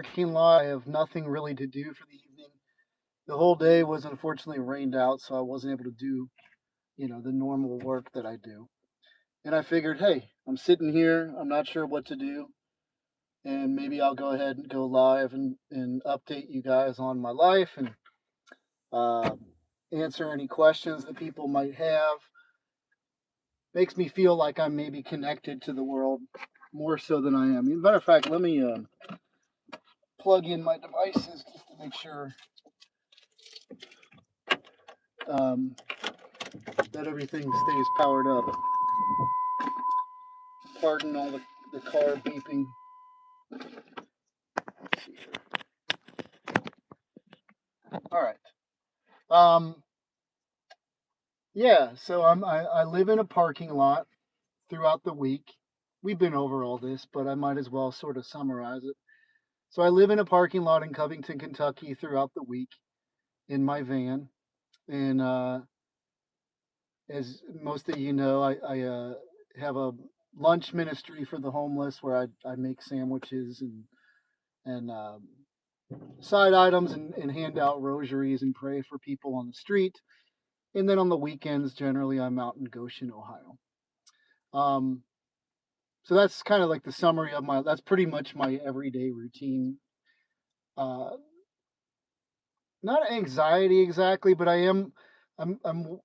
Parking lot. I have nothing really to do for the evening. The whole day was unfortunately rained out, so I wasn't able to do, the normal work that I do. And I figured, hey, I'm sitting here, I'm not sure what to do, and maybe I'll go ahead and go live and update you guys on my life and uh, answer any questions that people might have. Makes me feel like I'm maybe connected to the world more so than I am. As a matter of fact, let me plug in my devices just to make sure um, that everything stays powered up. Pardon all the car beeping. Let's see here. All right. Um, yeah, so I live in a parking lot throughout the week. We've been over all this, but I might as well sort of summarize it. So I live in a parking lot in Covington, Kentucky throughout the week in my van. And as most of you know, I have a lunch ministry for the homeless where I make sandwiches and side items and hand out rosaries and pray for people on the street. And then on the weekends, generally, I'm out in Goshen, Ohio. Um, so that's kind of like the summary of that's pretty much my everyday routine. Uh, Not anxiety exactly, but I'm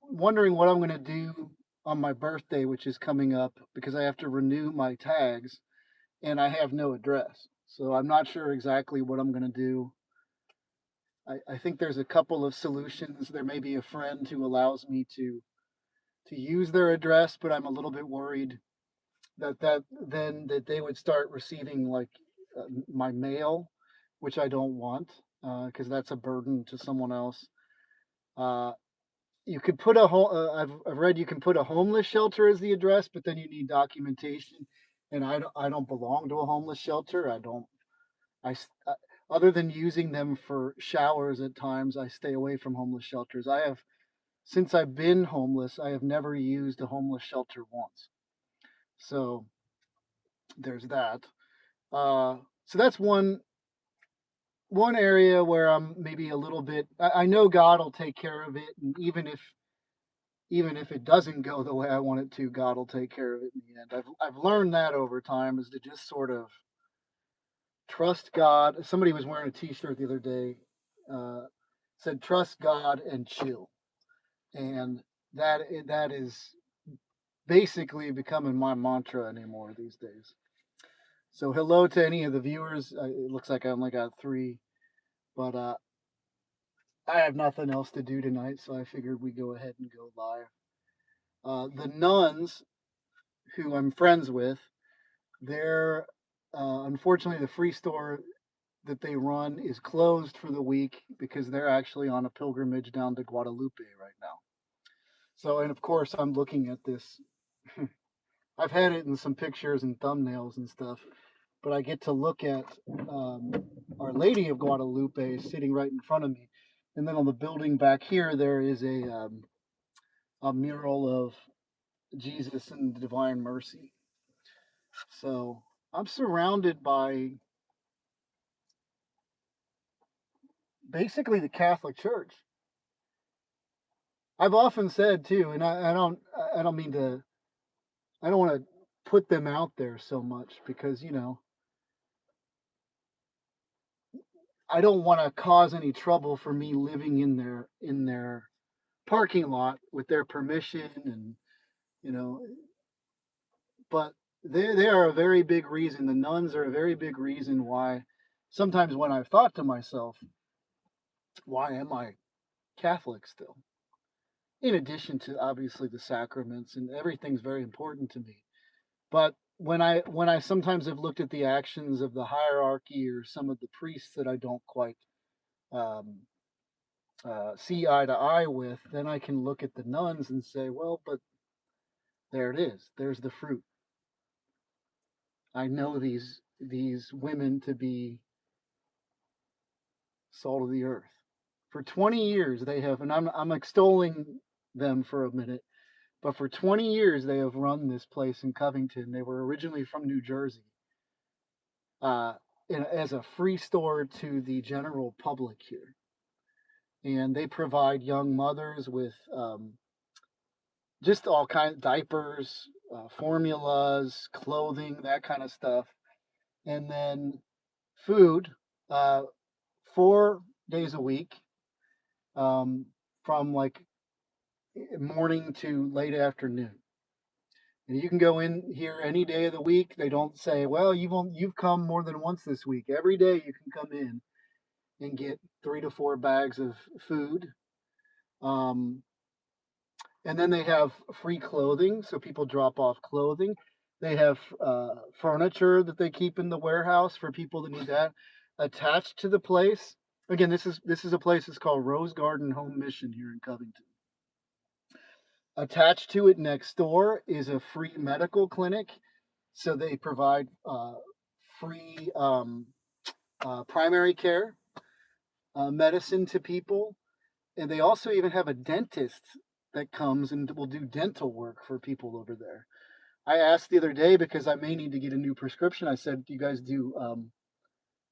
wondering what I'm going to do on my birthday, which is coming up because I have to renew my tags and I have no address. So I'm not sure exactly what I'm going to do. I think there's a couple of solutions. There may be a friend who allows me to use their address, but I'm a little bit worried that they would start receiving like my mail, which I don't want because that's a burden to someone else. Uh, you could put I've read you can put a homeless shelter as the address, but then you need documentation, and I don't belong to a homeless shelter. I don't I s- Other than using them for showers at times, I stay away from homeless shelters. I have Since I've been homeless, I have never used a homeless shelter once. So there's that. Uh, so that's one area where I'm maybe a little bit. I know God will take care of it, and even if it doesn't go the way I want it to, God will take care of it in the end. I've learned that over time is to just sort of trust God. Somebody was wearing a T-shirt the other day, uh, said "Trust God and chill," and that is basically becoming my mantra anymore these days. So hello to any of the viewers. It looks like I only got three, but I have nothing else to do tonight, so I figured we go ahead and go live. The nuns who I'm friends with, they're unfortunately the free store that they run is closed for the week because they're actually on a pilgrimage down to Guadalupe right now. So, and of course, I'm looking at this. I've had it in some pictures and thumbnails and stuff, but I get to look at um, Our Lady of Guadalupe sitting right in front of me. And then on the building back here, there is a mural of Jesus and the Divine Mercy. So I'm surrounded by basically the Catholic Church. I've often said too, and I don't mean to I don't want to put them out there so much because I don't want to cause any trouble for me living in their parking lot with their permission and you know but they are a very big reason. The nuns are a very big reason why sometimes when I've thought to myself, why am I Catholic still? In addition to obviously the sacraments and everything's very important to me. But when I sometimes have looked at the actions of the hierarchy or some of the priests that I don't quite um, see eye to eye with, then I can look at the nuns and say, well, but there it is. There's the fruit. I know these women to be salt of the earth. For 20 years they have, and I'm extolling them for a minute, but for 20 years they have run this place in Covington. They were originally from New Jersey. Uh, as a free store to the general public here. And they provide young mothers with just all kinds of diapers, formulas, clothing, that kind of stuff. And then food, uh, 4 days a week, um, from like morning to late afternoon. And you can go in here any day of the week. They don't say, "Well, you've come more than once this week." Every day you can come in and get 3 to 4 bags of food. Um, and then they have free clothing, so people drop off clothing. They have furniture that they keep in the warehouse for people that need that attached to the place. Again, this is a place that's called Rose Garden Home Mission here in Covington. Attached to it next door is a free medical clinic. So they provide free primary care, medicine to people. And they also even have a dentist that comes and will do dental work for people over there. I asked the other day because I may need to get a new prescription. I said, "Do you guys do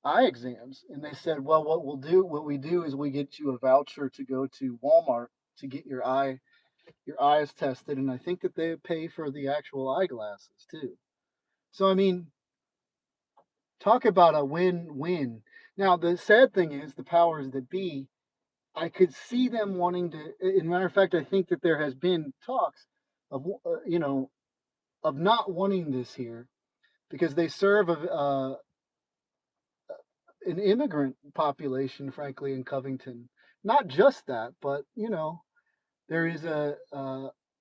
eye exams?" And they said, "Well, what we do is we get you a voucher to go to Walmart to get your eyes tested, and I think that they pay for the actual eyeglasses too." So I mean, talk about a win-win. Now, the sad thing is the powers that be, I could see them wanting to. In matter of fact, I think that there has been talks of, of not wanting this here because they serve an immigrant population, frankly, in Covington. Not just that, but there is a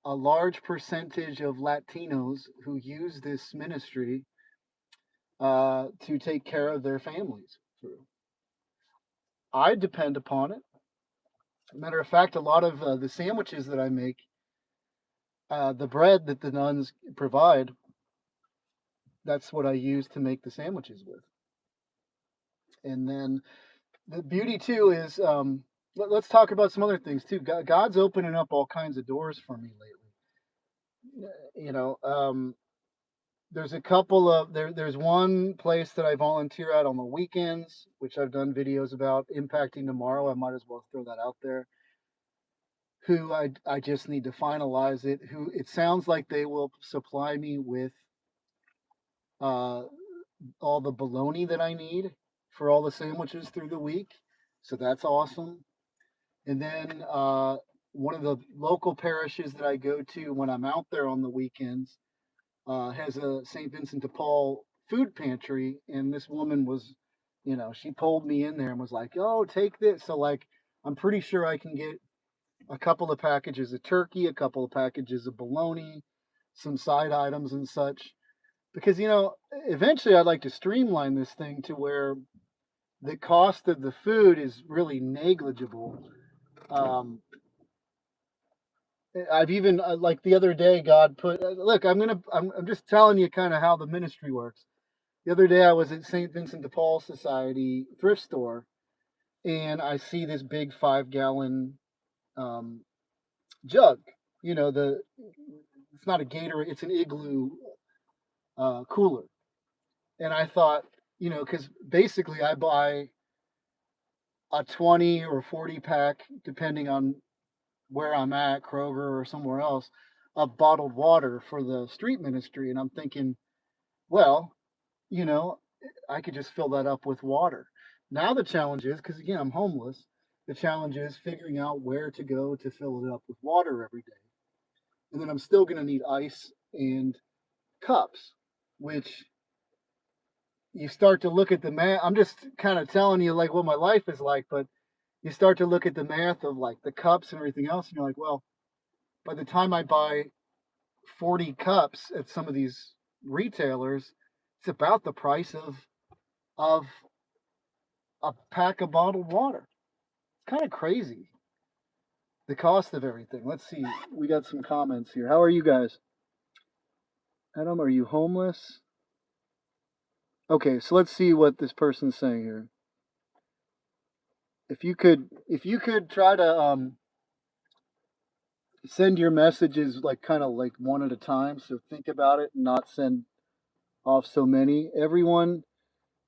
large percentage of Latinos who use this ministry to take care of their families through. I depend upon it. Matter of fact, a lot of the sandwiches that I make, the bread that the nuns provide, that's what I use to make the sandwiches with. And then the beauty too is, let's talk about some other things too. God's opening up all kinds of doors for me lately. You know, there's a couple of there's one place that I volunteer at on the weekends, which I've done videos about. Impacting Tomorrow, I might as well throw that out there. Who I just need to finalize it. Who it sounds like they will supply me with uh, all the bologna that I need for all the sandwiches through the week. So that's awesome. And then one of the local parishes that I go to when I'm out there on the weekends has a St. Vincent de Paul food pantry. And this woman was, she pulled me in there and was like, "Oh, take this." So, like, I'm pretty sure I can get a couple of packages of turkey, a couple of packages of bologna, some side items and such. Because, eventually I'd like to streamline this thing to where the cost of the food is really negligible. Um, I've even, like the other day, God put, look, I'm just telling you kind of how the ministry works. The other day I was at St. Vincent de Paul Society thrift store and I see this big 5 gallon um, jug. It's not a Gatorade, it's an Igloo cooler. And I thought, because basically I buy a 20 or 40 pack, depending on where I'm at, Kroger or somewhere else, of bottled water for the street ministry. And I'm thinking, well, you know, I could just fill that up with water. Now the challenge is, because again, I'm homeless, the challenge is figuring out where to go to fill it up with water every day. And then I'm still going to need ice and cups, which you start to look at the math. I'm just kind of telling you like what my life is like, but you start to look at the math of like the cups and everything else, and you're like, well, by the time I buy 40 cups at some of these retailers, it's about the price of a pack of bottled water. It's kind of crazy. The cost of everything. Let's see. We got some comments here. How are you guys? Adam, are you homeless? Okay, so let's see what this person's saying here. If you could try to send your messages like kind of like one at a time, so think about it and not send off so many. Everyone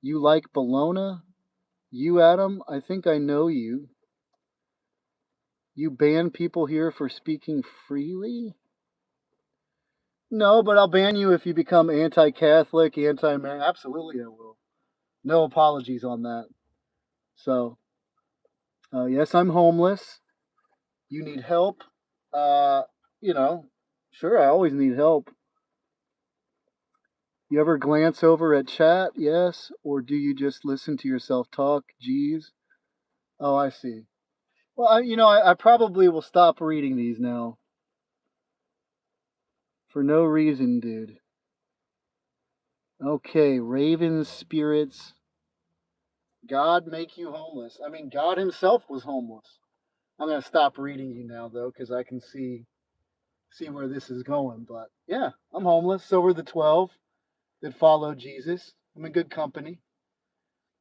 You like bologna? You, Adam? I think I know you. You ban people here for speaking freely? No, but I'll ban you if you become anti-Catholic, anti-American. Absolutely, I will. No apologies on that. So, yes, I'm homeless. You need help. Uh, you know, sure, I always need help. You ever glance over at chat? Yes. Or do you just listen to yourself talk? Geez. Oh, I see. Well, I probably will stop reading these now. For no reason, dude. Okay, Raven spirits. God make you homeless. I mean, God himself was homeless. I'm going to stop reading you now, though, because I can see where this is going. But yeah, I'm homeless. So were the 12 that followed Jesus. I'm in good company.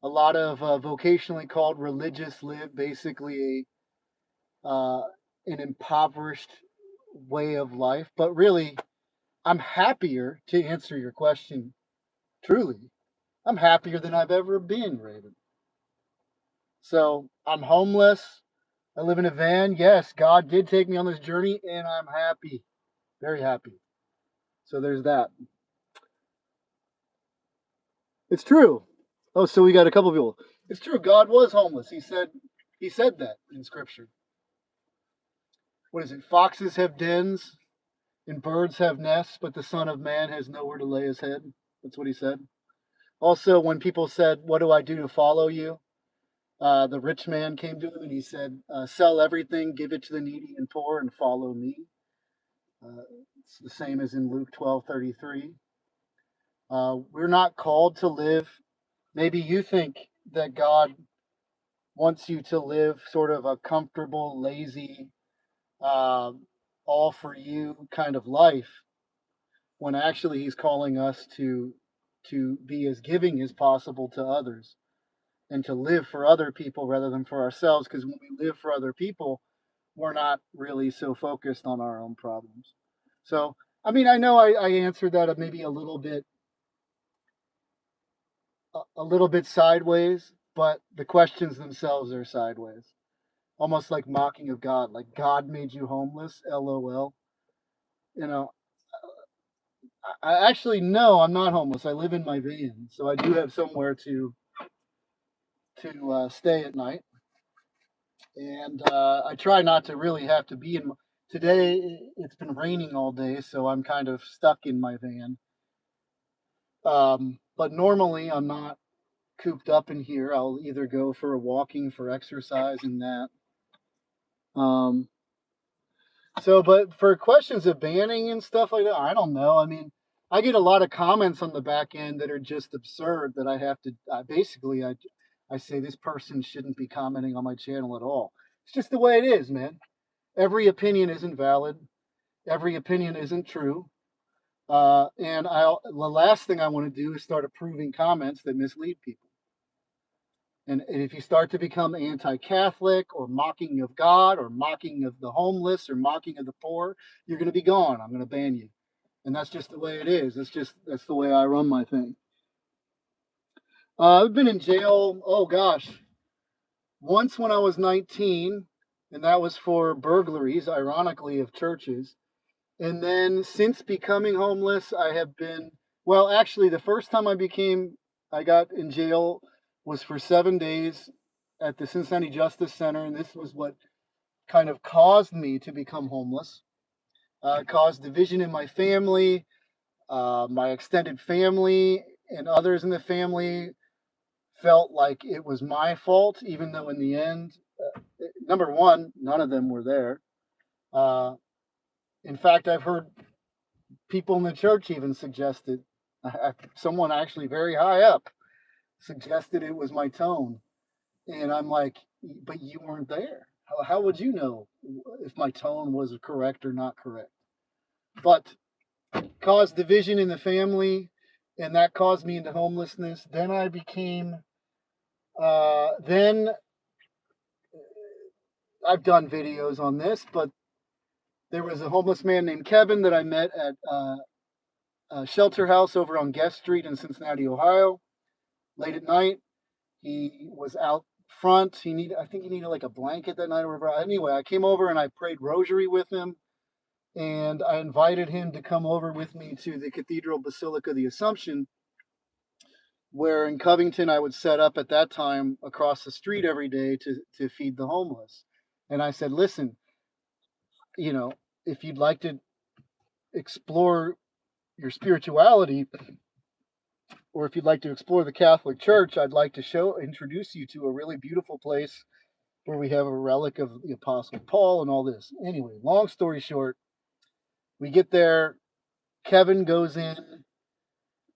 A lot of vocationally called religious live basically an impoverished way of life. But really, I'm happier, to answer your question truly, I'm happier than I've ever been, Raven. So I'm homeless. I live in a van. Yes, God did take me on this journey, and I'm happy. Very happy. So there's that. It's true. Oh, so we got a couple of people. It's true. God was homeless. He said that in scripture. What is it? Foxes have dens and birds have nests, but the Son of Man has nowhere to lay his head. That's what he said. Also, when people said, "What do I do to follow you?" The rich man came to him and he said, "Sell everything, give it to the needy and poor, and follow me." Uh, it's the same as in Luke 12:33. We're not called to live. Maybe you think that God wants you to live sort of a comfortable, lazy, all for you kind of life, when actually He's calling us to be as giving as possible to others and to live for other people rather than for ourselves. Because when we live for other people, we're not really so focused on our own problems. So, I mean, I know I answered that maybe a little bit sideways, but the questions themselves are sideways, almost like mocking of God, like God made you homeless, LOL. You know, I actually no, I'm not homeless. I live in my van, so I do have somewhere to stay at night, and I try not to really have to be in. Today it's been raining all day, so I'm kind of stuck in my van. But normally I'm not cooped up in here. I'll either go for a walking for exercise and that. Um, so, but for questions of banning and stuff like that, I don't know. I mean, I get a lot of comments on the back end that are just absurd that I have to basically I say this person shouldn't be commenting on my channel at all. It's just the way it is, man. Every opinion isn't valid. Every opinion isn't true. And the last thing I want to do is start approving comments that mislead people. And if you start to become anti-Catholic or mocking of God or mocking of the homeless or mocking of the poor, you're going to be gone. I'm going to ban you. And that's just the way it is. That's the way I run my thing. I've been in jail, oh gosh, once when I was 19, and that was for burglaries, ironically, of churches. And then since becoming homeless, I have been, well, actually, the first time I got in jail was for 7 days at the Cincinnati Justice Center. And this was what kind of caused me to become homeless. It caused division in my family, my extended family, and others in the family felt like it was my fault, even though in the end, number one, none of them were there. In fact, I've heard people in the church even suggested, someone actually very high up suggested it was my tone. And I'm like, but you weren't there. How would you know if my tone was correct or not correct? But caused division in the family, and that caused me into homelessness. Then I became, then I've done videos on this, but there was a homeless man named Kevin that I met at a shelter house over on Guest Street in Cincinnati, Ohio. late at night. He was out front. I think he needed like a blanket that night or whatever. Anyway, I came over and I prayed rosary with him, and I invited him to come over with me to the Cathedral Basilica of the Assumption, where in Covington I would set up at that time across the street every day to feed the homeless. And I said, listen, you know, if you'd like to explore your spirituality, or if you'd like to explore the Catholic Church, I'd like to introduce you to a really beautiful place where we have a relic of the Apostle Paul and all this. Anyway, long story short, we get there. Kevin goes in.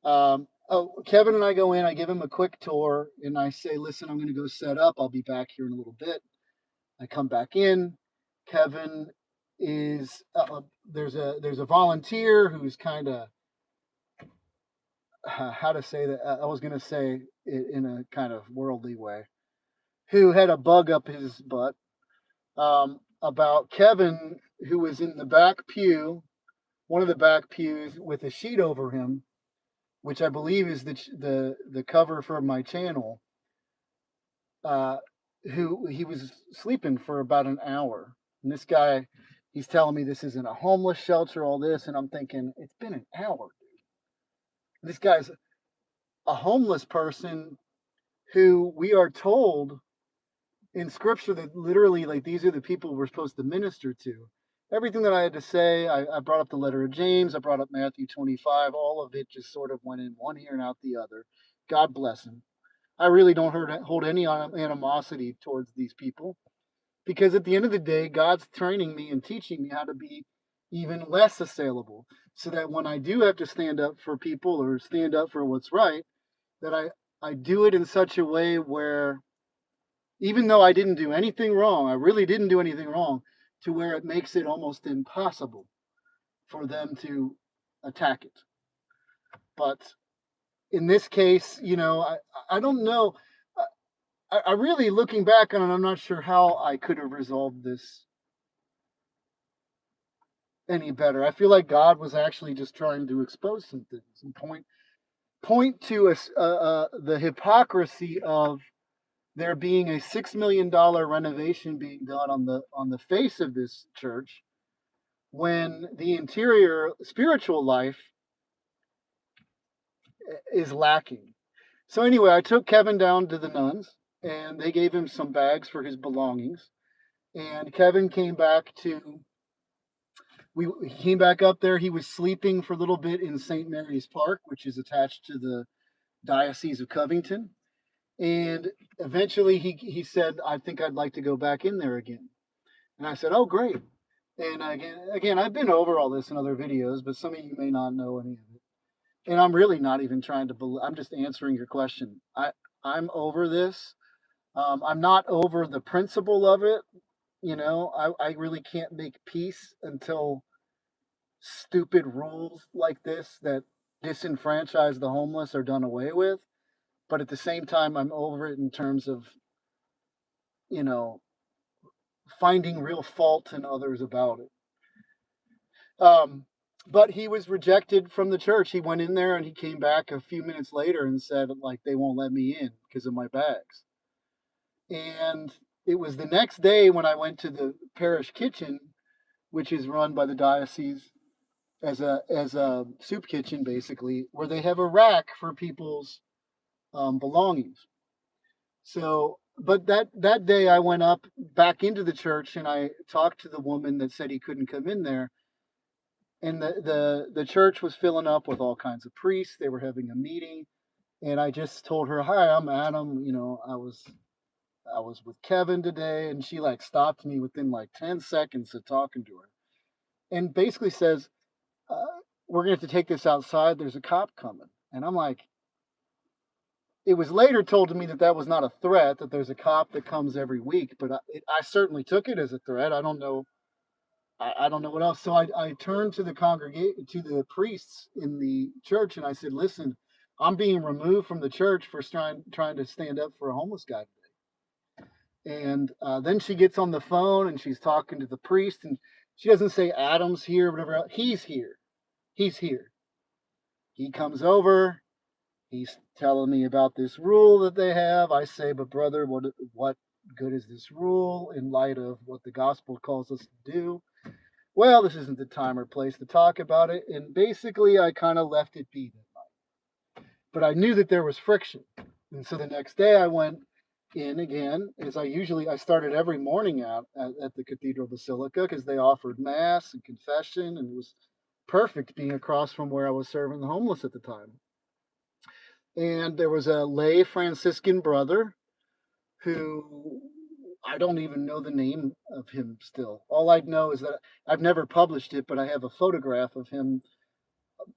Kevin and I go in. I give him a quick tour, and I say, "Listen, I'm going to go set up. I'll be back here in a little bit." I come back in. Kevin is there's a volunteer who's kind of how to say that. I was going to say it in a kind of worldly way, who had a bug up his butt about Kevin, who was in the back pew, one of the back pews, with a sheet over him, which I believe is the cover for my channel. Who he was sleeping for about an hour, and this guy, he's telling me this isn't a homeless shelter, all this, and I'm thinking it's been an hour. This guy's a homeless person who we are told in scripture that literally, like, these are the people we're supposed to minister to. Everything that I had to say, I brought up the letter of James, I brought up Matthew 25, all of it just sort of went in one ear and out the other. God bless him. I really don't hold any animosity towards these people, because at the end of the day, God's training me and teaching me how to be even less assailable, so that when I do have to stand up for people or stand up for what's right, that I do it in such a way where, even though I didn't do anything wrong, I really didn't do anything wrong, to where it makes it almost impossible for them to attack it. But in this case, I don't know. I really, looking back on it, I'm not sure how I could have resolved this any better. I feel like God was actually just trying to expose some things and point to the hypocrisy of there being a $6 million renovation being done on the face of this church, when the interior spiritual life is lacking. So anyway, I took Kevin down to the nuns, and they gave him some bags for his belongings. And Kevin came back he came back up there. He was sleeping for a little bit in St. Mary's Park, which is attached to the Diocese of Covington. And eventually he said, I think I'd like to go back in there again. And I said, oh, great. And again, I've been over all this in other videos, but some of you may not know any of it. And I'm really not even trying to I'm just answering your question. I'm over this. I'm not over the principle of it. I really can't make peace until stupid rules like this that disenfranchise the homeless are done away with. But at the same time, I'm over it in terms of, you know, finding real fault in others about it. But he was rejected from the church. He went in there and he came back a few minutes later and said, like, they won't let me in because of my bags. And it was the next day when I went to the parish kitchen, which is run by the diocese as a soup kitchen, basically, where they have a rack for people's belongings. So, but that day I went up back into the church and I talked to the woman that said he couldn't come in there. And the church was filling up with all kinds of priests. They were having a meeting, and I just told her, "Hi, I'm Adam. I was with Kevin today," and she like stopped me within like 10 seconds of talking to her, and basically says, "We're going to have to take this outside. There's a cop coming." And I'm like, it was later told to me that was not a threat, that there's a cop that comes every week, but I certainly took it as a threat. I don't know. I don't know what else. So I turned to the priests in the church, and I said, "Listen, I'm being removed from the church for trying to stand up for a homeless guy today." And then she gets on the phone and she's talking to the priest, and she doesn't say Adam's here, whatever. He's here. He's here. He comes over. He's telling me about this rule that they have. I say, but brother, what good is this rule in light of what the gospel calls us to do? Well, this isn't the time or place to talk about it. And basically, I kind of left it be. But I knew that there was friction. And so the next day I went in again, as I started every morning out at the Cathedral Basilica because they offered Mass and confession, and it was perfect being across from where I was serving the homeless at the time. And there was a lay Franciscan brother who I don't even know the name of him still. All I know is that I've never published it, but I have a photograph of him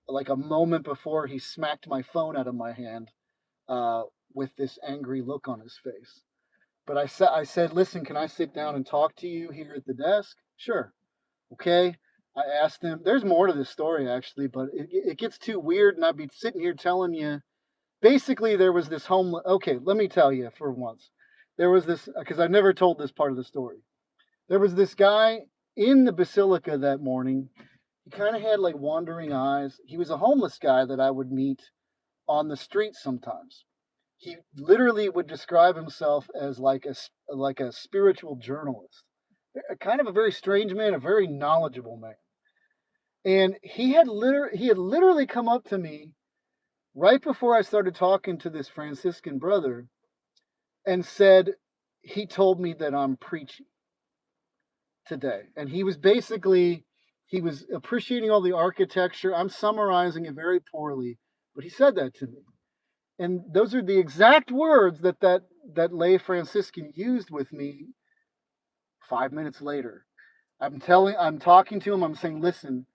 like a moment before he smacked my phone out of my hand uh, with this angry look on his face. But I said, listen, can I sit down and talk to you here at the desk? Sure. Okay. I asked him, there's more to this story actually, but it gets too weird. And I'd be sitting here telling you, basically, there was this homeless. Okay, let me tell you for once. There was this, because I've never told this part of the story. There was this guy in the basilica that morning. He kind of had like wandering eyes. He was a homeless guy that I would meet on the street sometimes. He literally would describe himself as like a spiritual journalist, kind of a very strange man, a very knowledgeable man. And he had literally come up to me right before I started talking to this Franciscan brother and said he told me that I'm preachy today. And he was appreciating all the architecture. I'm summarizing it very poorly, but he said that to me. And those are the exact words that lay Franciscan used with me 5 minutes later. I'm talking to him, I'm saying, listen,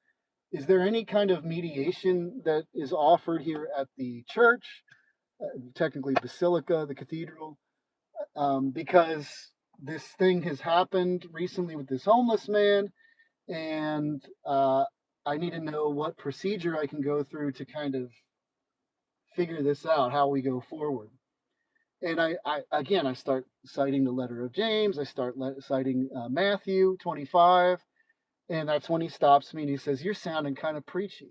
is there any kind of mediation that is offered here at the church, technically Basilica, the cathedral? Because this thing has happened recently with this homeless man, and I need to know what procedure I can go through to kind of figure this out, how we go forward. And I start citing the letter of James. I start citing Matthew 25, and that's when he stops me and he says, "You're sounding kind of preachy."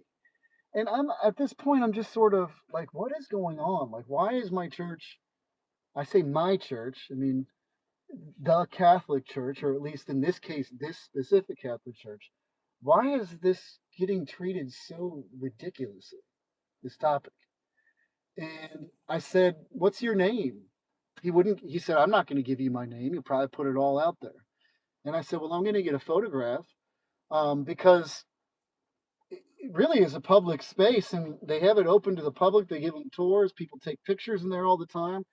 And I'm at this point, I'm just sort of like, "What is going on? Like, why is my church?" I say my church. I mean, the Catholic Church, or at least in this case, this specific Catholic Church. Why is this getting treated so ridiculously? This topic. And I said, "What's your name?" He wouldn't, he said, "I'm not going to give you my name. You'll probably put it all out there." And I said, "Well, I'm going to get a photograph because it really is a public space and they have it open to the public. They give them tours. People take pictures in there all the time.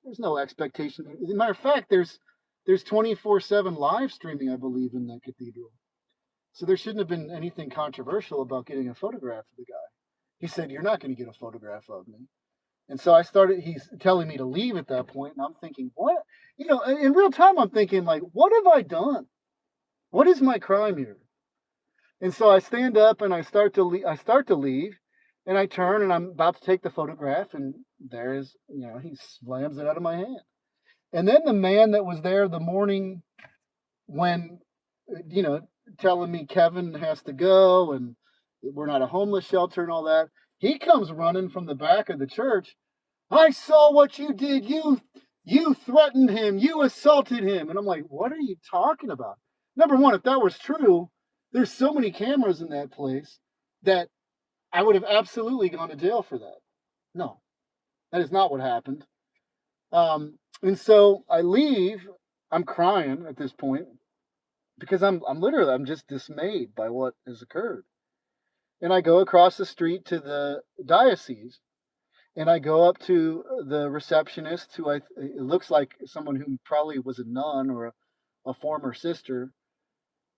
There's no expectation. As a matter of fact, there's 24/7 live streaming, I believe, in that cathedral. So there shouldn't have been anything controversial about getting a photograph of the guy." He said, "You're not going to get a photograph of me." And so he's telling me to leave at that point, and I'm thinking, what? In real time, I'm thinking, like, what have I done? What is my crime here? And so I stand up and I start to leave, and I turn and I'm about to take the photograph, and he slams it out of my hand. And then the man that was there the morning when, you know, telling me Kevin has to go and we're not a homeless shelter and all that, he comes running from the back of the church. "I saw what you did. You threatened him. You assaulted him." And I'm like, "What are you talking about?" Number one, if that was true, there's so many cameras in that place that I would have absolutely gone to jail for that. No, that is not what happened. And so I leave. I'm crying at this point because I'm just dismayed by what has occurred. And I go across the street to the diocese, and I go up to the receptionist, who it looks like someone who probably was a nun or a former sister,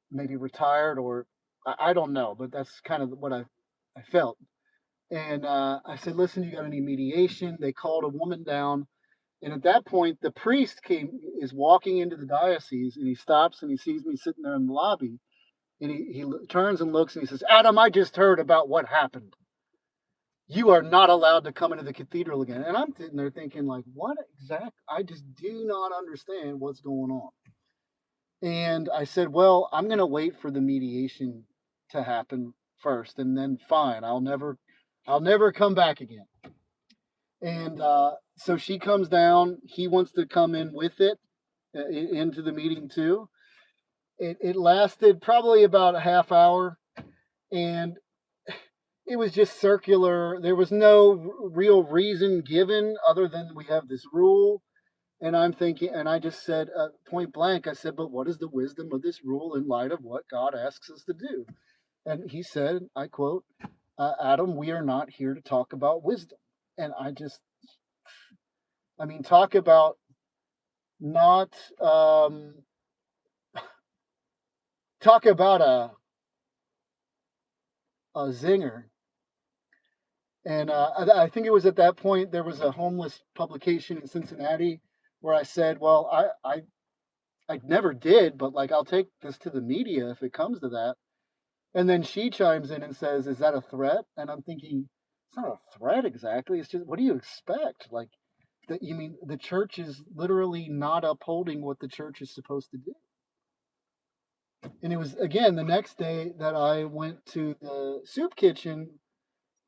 maybe retired, or I don't know, but that's kind of what I felt. And I said, "Listen, you got any mediation?" They called a woman down, and at that point, the priest is walking into the diocese, and he stops and he sees me sitting there in the lobby, and he turns and looks and he says, "Adam, I just heard about what happened. You are not allowed to come into the cathedral again." And I'm sitting there thinking, like, what exactly? I just do not understand what's going on. And I said, "Well, I'm going to wait for the mediation to happen first, and then fine, I'll never come back again." And so she comes down. He wants to come in with it into the meeting too. It lasted probably about a half hour, and it was just circular. There was no real reason given other than we have this rule. And I'm thinking, and I just said point blank, I said, but what is the wisdom of this rule in light of what God asks us to do? And he said, I quote, Adam, we are not here to talk about wisdom. And I mean, talk about not, talk about a zinger. And I think it was at that point there was a homeless publication in Cincinnati where I said, well, I never did, but like I'll take this to the media if it comes to that. And then she chimes in and says, "Is that a threat?" And I'm thinking, it's not a threat exactly. It's just, what do you expect? Like, that you mean the church is literally not upholding what the church is supposed to do. And it was again the next day that I went to the soup kitchen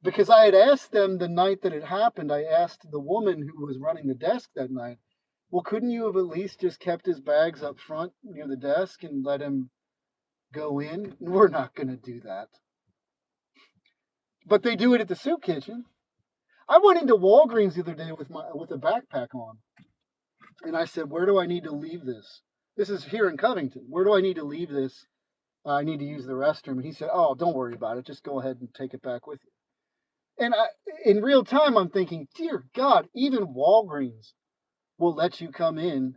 because I had asked them the night that it happened. I asked the woman who was running the desk that night, well, couldn't you have at least just kept his bags up front near the desk and let him go in? We're not going to do that. But they do it at the soup kitchen. I went into Walgreens the other day with a backpack on, and I said, "Where do I need to leave this?" This is here in Covington. Where do I need to leave this? I need to use the restroom. And he said, "Oh, don't worry about it. Just go ahead and take it back with you." And in real time, I'm thinking, "Dear God, even Walgreens will let you come in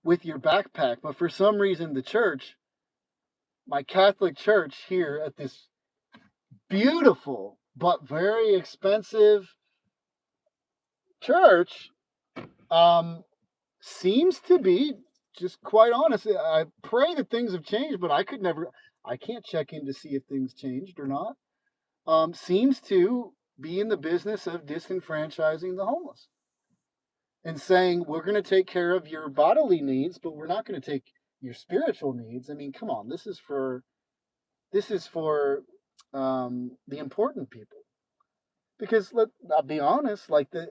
with your backpack." But for some reason, the church, my Catholic church here at this beautiful but very expensive church, um, seems to be, just quite honest. I pray that things have changed, but I can't check in to see if things changed or not. Seems to be in the business of disenfranchising the homeless and saying, we're going to take care of your bodily needs, but we're not going to take your spiritual needs. I mean, come on, this is for the important people. Because I'll be honest, like the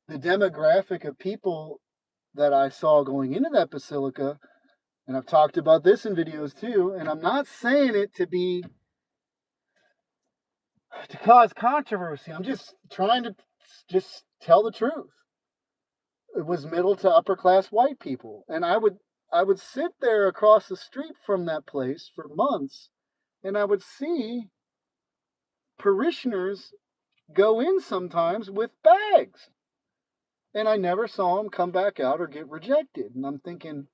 demographic of people that I saw going into that basilica, and I've talked about this in videos too, and I'm not saying it to cause controversy. I'm just trying to just tell the truth. It was middle to upper class white people, and I would sit there across the street from that place for months, and I would see parishioners go in sometimes with bags, and I never saw them come back out or get rejected. And I'm thinking,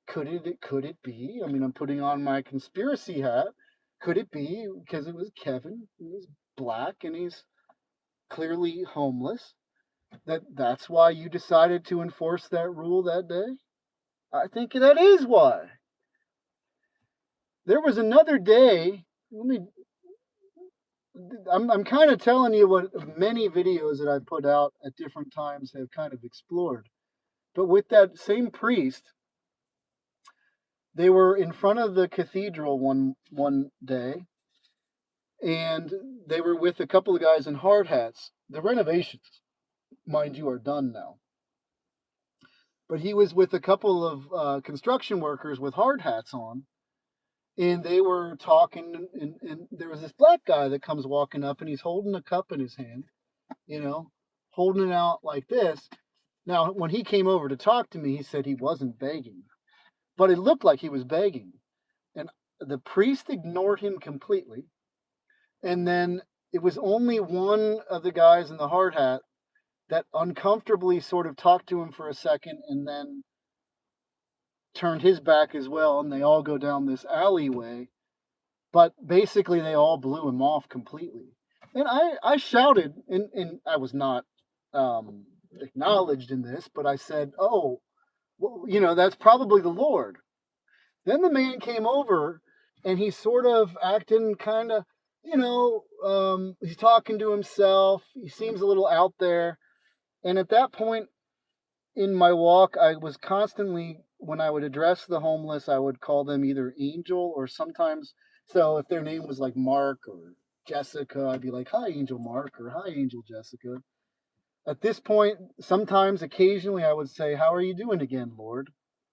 could it be? I mean, I'm putting on my conspiracy hat. Could it be because it was Kevin? He's black and he's clearly homeless. That's why you decided to enforce that rule that day. I think that is why. There was another day. I'm kind of telling you what many videos that I put out at different times have kind of explored. But with that same priest, they were in front of the cathedral one day, and they were with a couple of guys in hard hats. The renovations, mind you, are done now. But he was with a couple of construction workers with hard hats on, and they were talking. And there was this black guy that comes walking up, and he's holding a cup in his hand, holding it out like this. Now, when he came over to talk to me, he said he wasn't begging, but it looked like he was begging. And the priest ignored him completely. And then it was only one of the guys in the hard hat that uncomfortably sort of talked to him for a second and then turned his back as well. And they all go down this alleyway. But basically, they all blew him off completely. And I shouted, and I was not acknowledged in this, but I said, "Oh, well, that's probably the Lord." Then the man came over and he's sort of acting kind of, he's talking to himself. He seems a little out there. And at that point in my walk, I was constantly, when I would address the homeless, I would call them either Angel or sometimes, so if their name was like Mark or Jessica, I'd be like, "Hi, Angel Mark," or "Hi, Angel Jessica." At this point, sometimes, occasionally, I would say, "How are you doing again, Lord?"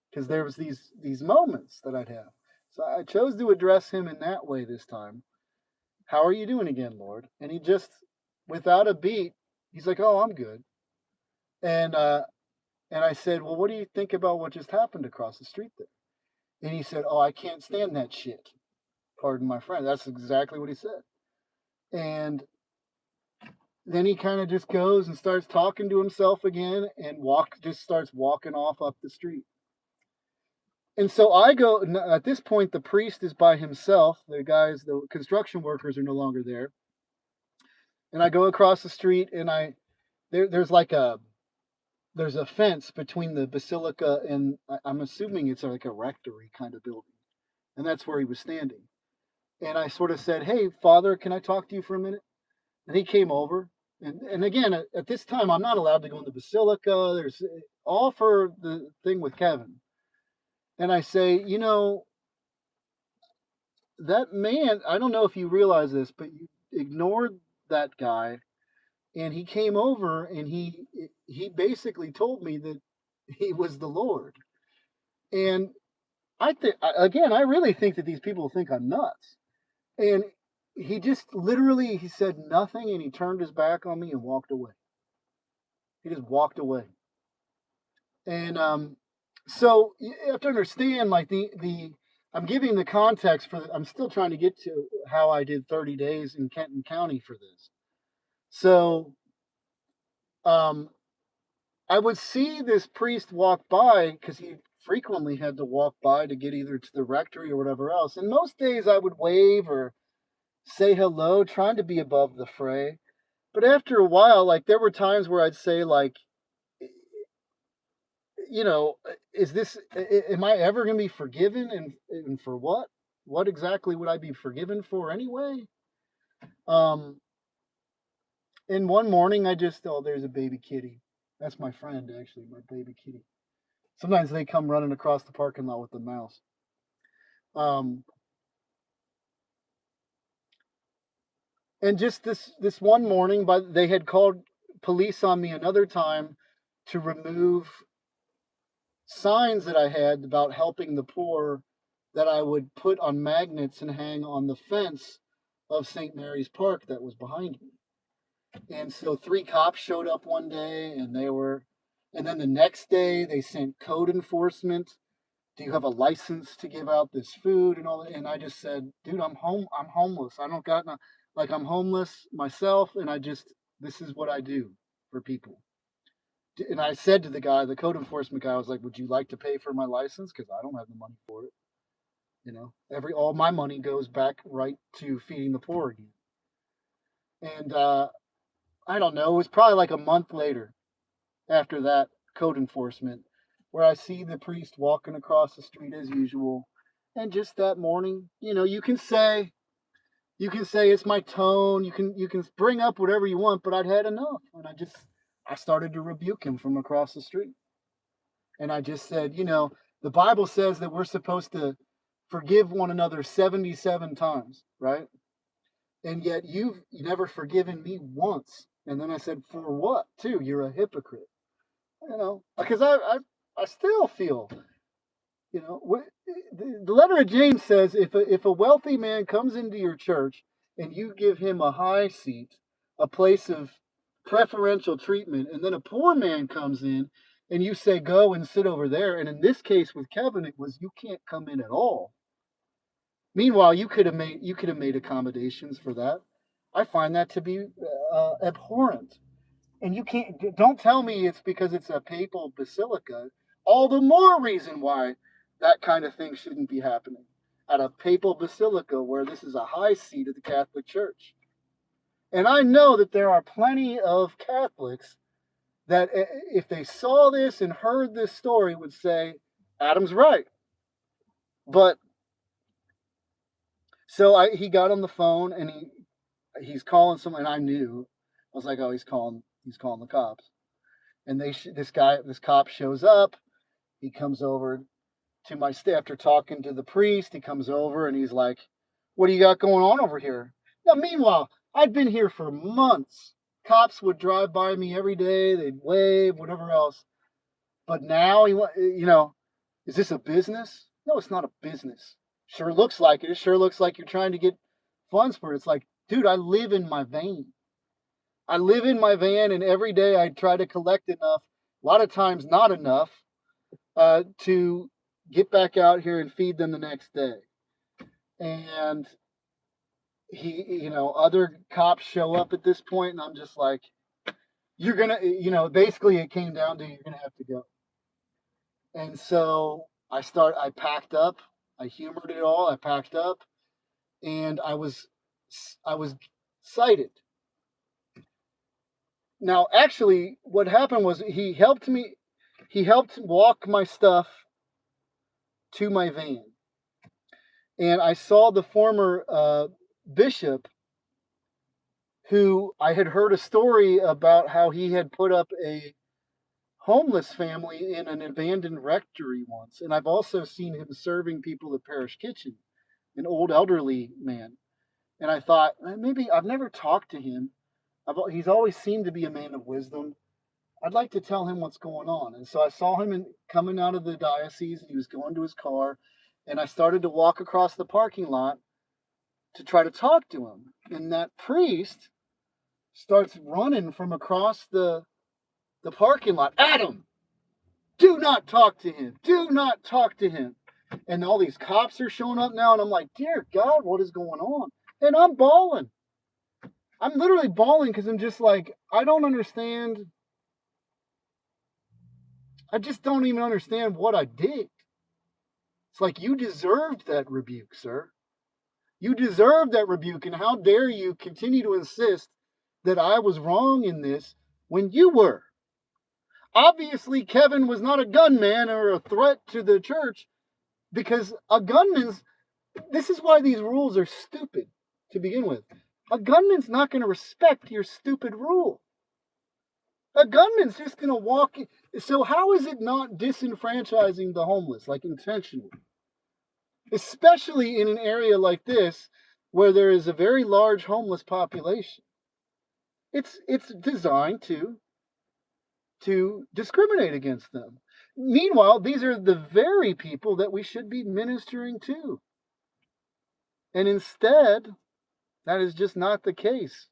Because there was these moments that I'd have. So I chose to address him in that way this time. "How are you doing again, Lord?" And he just, without a beat, he's like, "Oh, I'm good." And and I said, "Well, what do you think about what just happened across the street there?" And he said, "Oh, I can't stand that shit." Pardon my friend. That's exactly what he said. And then he kind of just goes and starts talking to himself again and just starts walking off up the street. And so I go, at this point, the priest is by himself. The construction workers are no longer there. And I go across the street and there's like there's a fence between the basilica and I'm assuming it's like a rectory kind of building. And that's where he was standing. And I sort of said, "Hey, Father, can I talk to you for a minute?" And he came over. And again, at this time, I'm not allowed to go in the basilica. There's all for the thing with Kevin. And I say, that man, I don't know if you realize this, but you ignored that guy. And he came over and he basically told me that he was the Lord. And I think, again, I really think that these people think I'm nuts. And he just literally, he said nothing and he turned his back on me and walked away. He just walked away. And so you have to understand, like I'm giving the context I'm still trying to get to how I did 30 days in Kenton County for this. So um, I would see this priest walk by because he frequently had to walk by to get either to the rectory or whatever else. And most days I would wave or say hello, trying to be above the fray. But after a while, like there were times where I'd say, like, is this, am I ever going to be forgiven? And for what? What exactly would I be forgiven for anyway? Um, and one morning oh, there's a baby kitty. That's my friend, actually, my baby kitty. Sometimes they come running across the parking lot with the mouse. Um, and just this one morning, but they had called police on me another time to remove signs that I had about helping the poor that I would put on magnets and hang on the fence of St. Mary's Park that was behind me. And so 3 cops showed up one day and then the next day they sent code enforcement. "Do you have a license to give out this food and all that?" And I just said, "Dude, I'm homeless. I don't got no, like I'm homeless myself and this is what I do for people." And I said to the code enforcement guy, I was like, "Would you like to pay for my license? Because I don't have the money for it. All my money goes back right to feeding the poor again." And I don't know. It was probably like a month later after that code enforcement where I see the priest walking across the street as usual. And just that morning, you can say it's my tone. You can bring up whatever you want, but I'd had enough, and I started to rebuke him from across the street. And I just said, the Bible says that we're supposed to forgive one another 77 times, right? And yet you've never forgiven me once. And then I said, "For what, too? You're a hypocrite." Because I still feel, the letter of James says if a wealthy man comes into your church and you give him a high seat, a place of preferential treatment, and then a poor man comes in and you say, "Go and sit over there." And in this case with Kevin, it was, "You can't come in at all." Meanwhile, you could have made accommodations for that. I find that to be abhorrent. And don't tell me it's because it's a papal basilica. All the more reason why that kind of thing shouldn't be happening at a papal basilica where this is a high seat of the Catholic Church. And I know that there are plenty of Catholics that, if they saw this and heard this story, would say, "Adam's right." But so he got on the phone and he's calling someone, and I knew. I was like, "Oh, he's calling the cops." And this cop shows up. He comes over to my stay after talking to the priest. He comes over and he's like, "What do you got going on over here?" Now, meanwhile, I'd been here for months cops would drive by me every day. They'd wave, whatever else. But now is this a business? No, it's not a business. Sure looks like it. It sure looks like you're trying to get funds for it. It's like, dude, I live in my van. I live in my van, and every day I try to collect enough. A lot of times, not enough to get back out here and feed them the next day. And other cops show up at this point, and I'm just like, you're gonna, basically it came down to you're gonna have to go. And so I packed up, I humored it all, I packed up, and I was cited. Now, actually, what happened was he helped walk my stuff to my van. And I saw the former bishop, who I had heard a story about how he had put up a homeless family in an abandoned rectory once. And I've also seen him serving people at Parish Kitchen, an old elderly man. And I thought, maybe I've never talked to him. He's always seemed to be a man of wisdom. I'd like to tell him what's going on. And so I saw him coming out of the diocese, and he was going to his car. And I started to walk across the parking lot to try to talk to him. And that priest starts running from across the parking lot. Adam, do not talk to him. Do not talk to him. And all these cops are showing up now. And I'm like, dear God, what is going on? And I'm bawling. I'm literally bawling because I'm just like, I don't understand. I just don't even understand what I did. It's like, you deserved that rebuke, sir. You deserved that rebuke. And how dare you continue to insist that I was wrong in this when you were? Obviously, Kevin was not a gunman or a threat to the church, because this is why these rules are stupid to begin with. A gunman's not going to respect your stupid rule. A gunman's just going to walk in. So how is it not disenfranchising the homeless, like intentionally? Especially in an area like this, where there is a very large homeless population. It's designed to discriminate against them. Meanwhile, these are the very people that we should be ministering to. And instead, that is just not the case.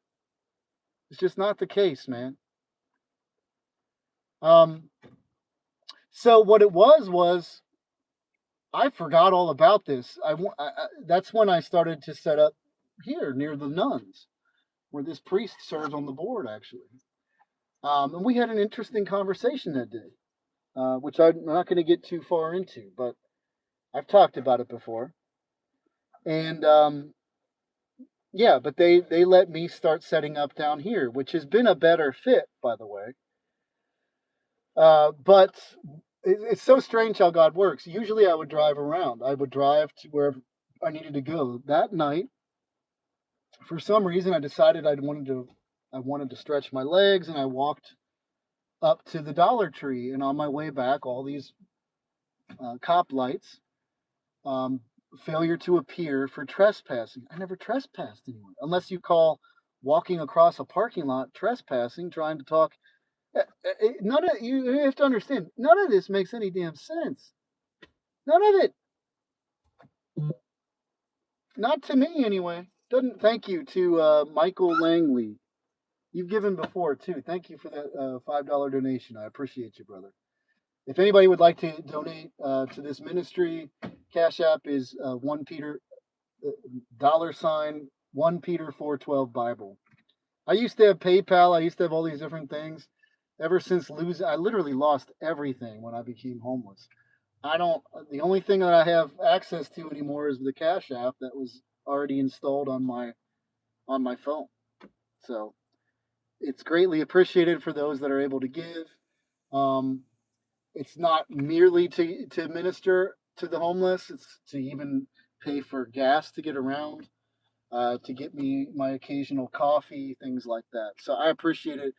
It's just not the case, man. So what it was I forgot all about this. That's when I started to set up here near the nuns, where this priest serves on the board, actually. And we had an interesting conversation that day, which I'm not going to get too far into, but I've talked about it before. And yeah, but they let me start setting up down here, which has been a better fit, by the way. But it's so strange how God works. Usually I would drive around. I would drive to wherever I needed to go. That night, for some reason, I decided I wanted to stretch my legs, and I walked up to the Dollar Tree. And on my way back, all these cop lights, failure to appear for trespassing. I never trespassed anyone, unless you call walking across a parking lot trespassing, trying to talk. You have to understand, none of this makes any damn sense. None of it. Not to me, anyway. Doesn't. Thank you to Michael Langley. You've given before too. Thank you for that $5 donation. I appreciate you, brother. If anybody would like to donate to this ministry, Cash App is $1 Peter 412 Bible. I used to have PayPal. I used to have all these different things. Ever since I literally lost everything when I became homeless. The only thing that I have access to anymore is the Cash App that was already installed on my phone. So it's greatly appreciated for those that are able to give. It's not merely to minister to the homeless. It's to even pay for gas to get around, to get me my occasional coffee, things like that. So I appreciate it.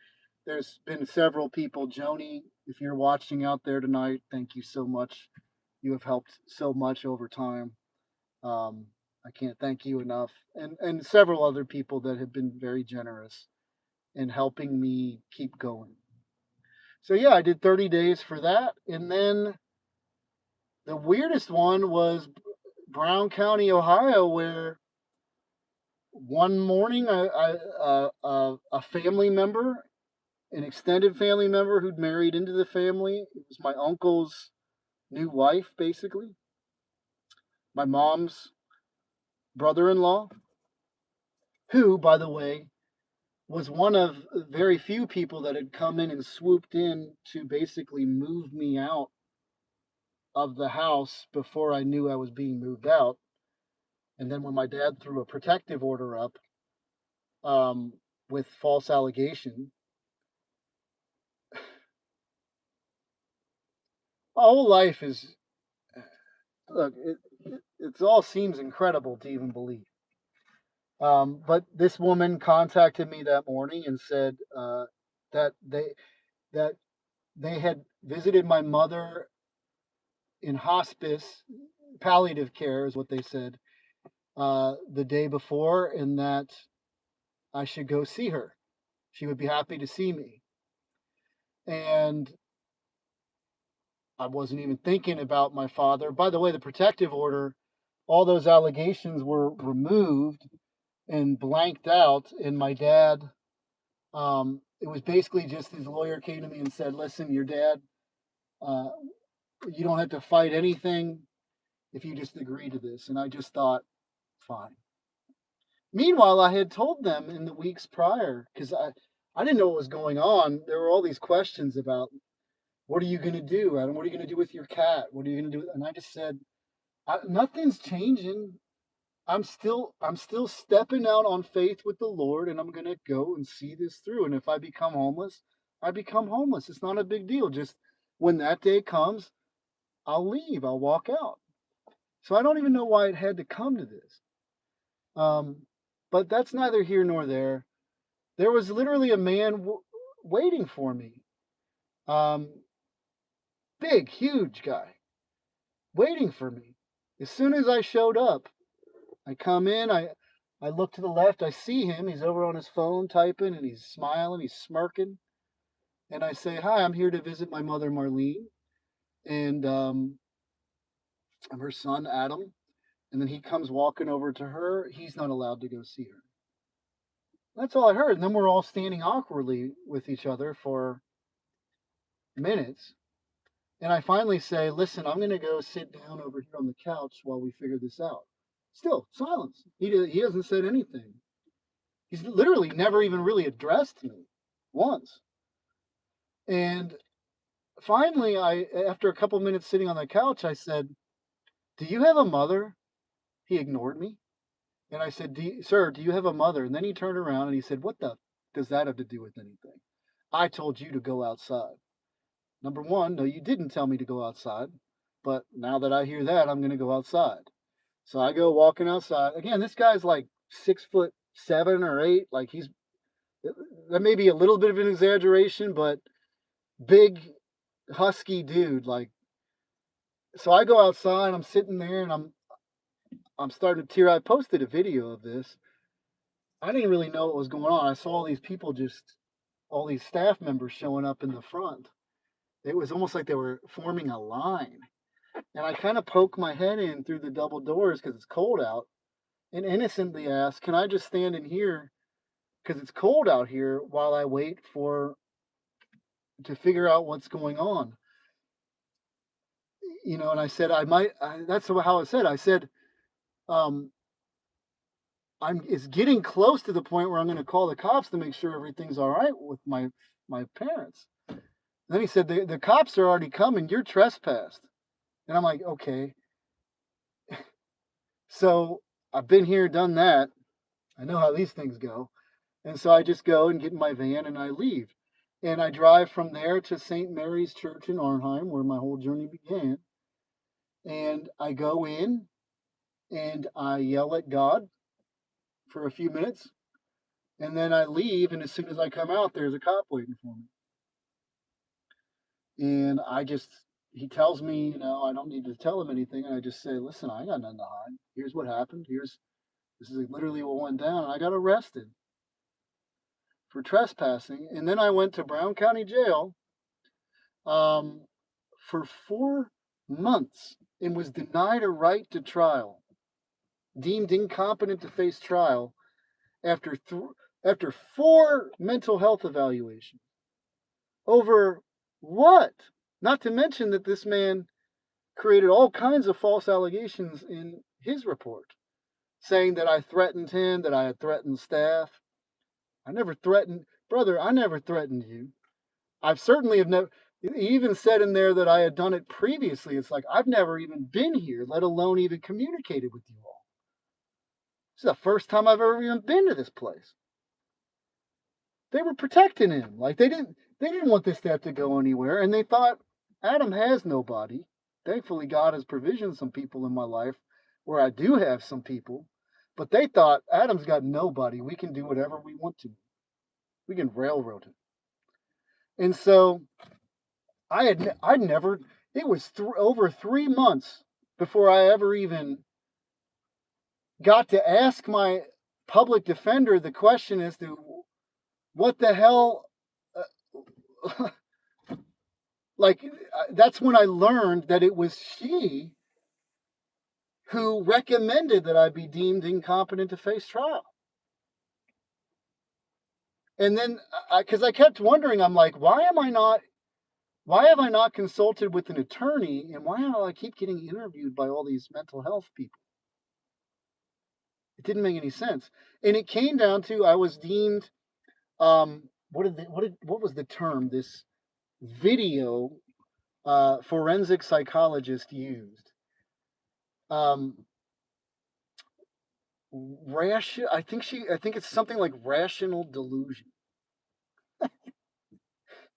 There's been several people. Joni, if you're watching out there tonight, thank you so much. You have helped so much over time. I can't thank you enough. And several other people that have been very generous. and helping me keep going. So yeah, I did 30 days for that. And then the weirdest one was Brown County, Ohio, where one morning a family member, an extended family member who'd married into the family, it was my uncle's new wife, basically, my mom's brother-in-law, who, by the way, was one of very few people that had come in and swooped in to basically move me out of the house before I knew I was being moved out. And then when my dad threw a protective order up um, with false allegation, my whole life is look. It all seems incredible to even believe. But this woman contacted me that morning and said that that they had visited my mother in hospice, palliative care is what they said, the day before, and that I should go see her. She would be happy to see me. And I wasn't even thinking about my father. By the way, the protective order, all those allegations were removed and blanked out. And my dad, it was basically just his lawyer came to me and said, listen, your dad, uh, you don't have to fight anything if you just agree to this. And I just thought, fine. Meanwhile, I had told them in the weeks prior, because I didn't know what was going on. There were all these questions about what are you going to do, Adam? What are you going to do with your cat? What are you going to do? And I just said, nothing's changing. I'm still stepping out on faith with the Lord, and I'm going to go and see this through. And if I become homeless, I become homeless. It's not a big deal. Just when that day comes, I'll leave. I'll walk out. So I don't even know why it had to come to this. Um, but that's neither here nor there. There was literally a man waiting for me. Um, Big, huge guy waiting for me. As soon as I showed up, I come in, I look to the left, I see him. He's over on his phone typing and he's smiling, he's smirking. And I say, hi, I'm here to visit my mother, Marlene, and I'm her son, Adam. And then he comes walking over to her. He's not allowed to go see her. That's all I heard. And then we're all standing awkwardly with each other for minutes. And I finally say, listen, I'm going to go sit down over here on the couch while we figure this out. Still, silence. He hasn't said anything. He's literally never even really addressed me once. And finally, after a couple minutes sitting on the couch, I said, do you have a mother? He ignored me. And I said, sir, do you have a mother? And then he turned around and he said, what the does that have to do with anything? I told you to go outside. Number one, no, you didn't tell me to go outside. But now that I hear that, I'm going to go outside. So I go walking outside. Again, this guy's like 6'7" or 8. Like that may be a little bit of an exaggeration, but big, husky dude. Like, so I go outside. I'm sitting there, and I'm starting to tear. I posted a video of this. I didn't really know what was going on. I saw all these people, all these staff members showing up in the front. It was almost like they were forming a line. And I kind of poke my head in through the double doors because it's cold out, and innocently ask, can I just stand in here because it's cold out here while I wait to figure out what's going on? And I said, that's how I said. I said, um, it's getting close to the point where I'm going to call the cops to make sure everything's all right with my parents. And then he said, the cops are already coming. You're trespassed. And I'm like, okay. So I've been here, done that. I know how these things go. And so I just go and get in my van and I leave. And I drive from there to St. Mary's Church in Arnheim, where my whole journey began. And I go in and I yell at God for a few minutes. And then I leave. And as soon as I come out, there's a cop waiting for me. And he tells me, I don't need to tell him anything. And I just say, listen, I got nothing to hide. Here's what happened. This is literally what went down. And I got arrested for trespassing, and then I went to Brown County Jail um, for 4 months and was denied a right to trial, deemed incompetent to face trial after after 4 mental health evaluations. Over what? Not to mention that this man created all kinds of false allegations in his report, saying that I threatened him, that I had threatened staff. I never threatened, brother, I never threatened you. I've certainly have never, he even said in there that I had done it previously. It's like, I've never even been here, let alone even communicated with you all. This is the first time I've ever even been to this place. They were protecting him. Like they didn't want this to have to go anywhere. And they thought, Adam has nobody. Thankfully, God has provisioned some people in my life where I do have some people. But they thought, Adam's got nobody. We can do whatever we want to. We can railroad him. And so I'd never, it was over 3 months before I ever even got to ask my public defender the question as to what the hell, like, that's when I learned that it was she who recommended that I be deemed incompetent to face trial. And then, because I kept wondering, I'm like, why have I not consulted with an attorney, and why do I keep getting interviewed by all these mental health people? It didn't make any sense. And it came down to I was deemed, what was the term this video forensic psychologist used? I think it's something like rational delusion.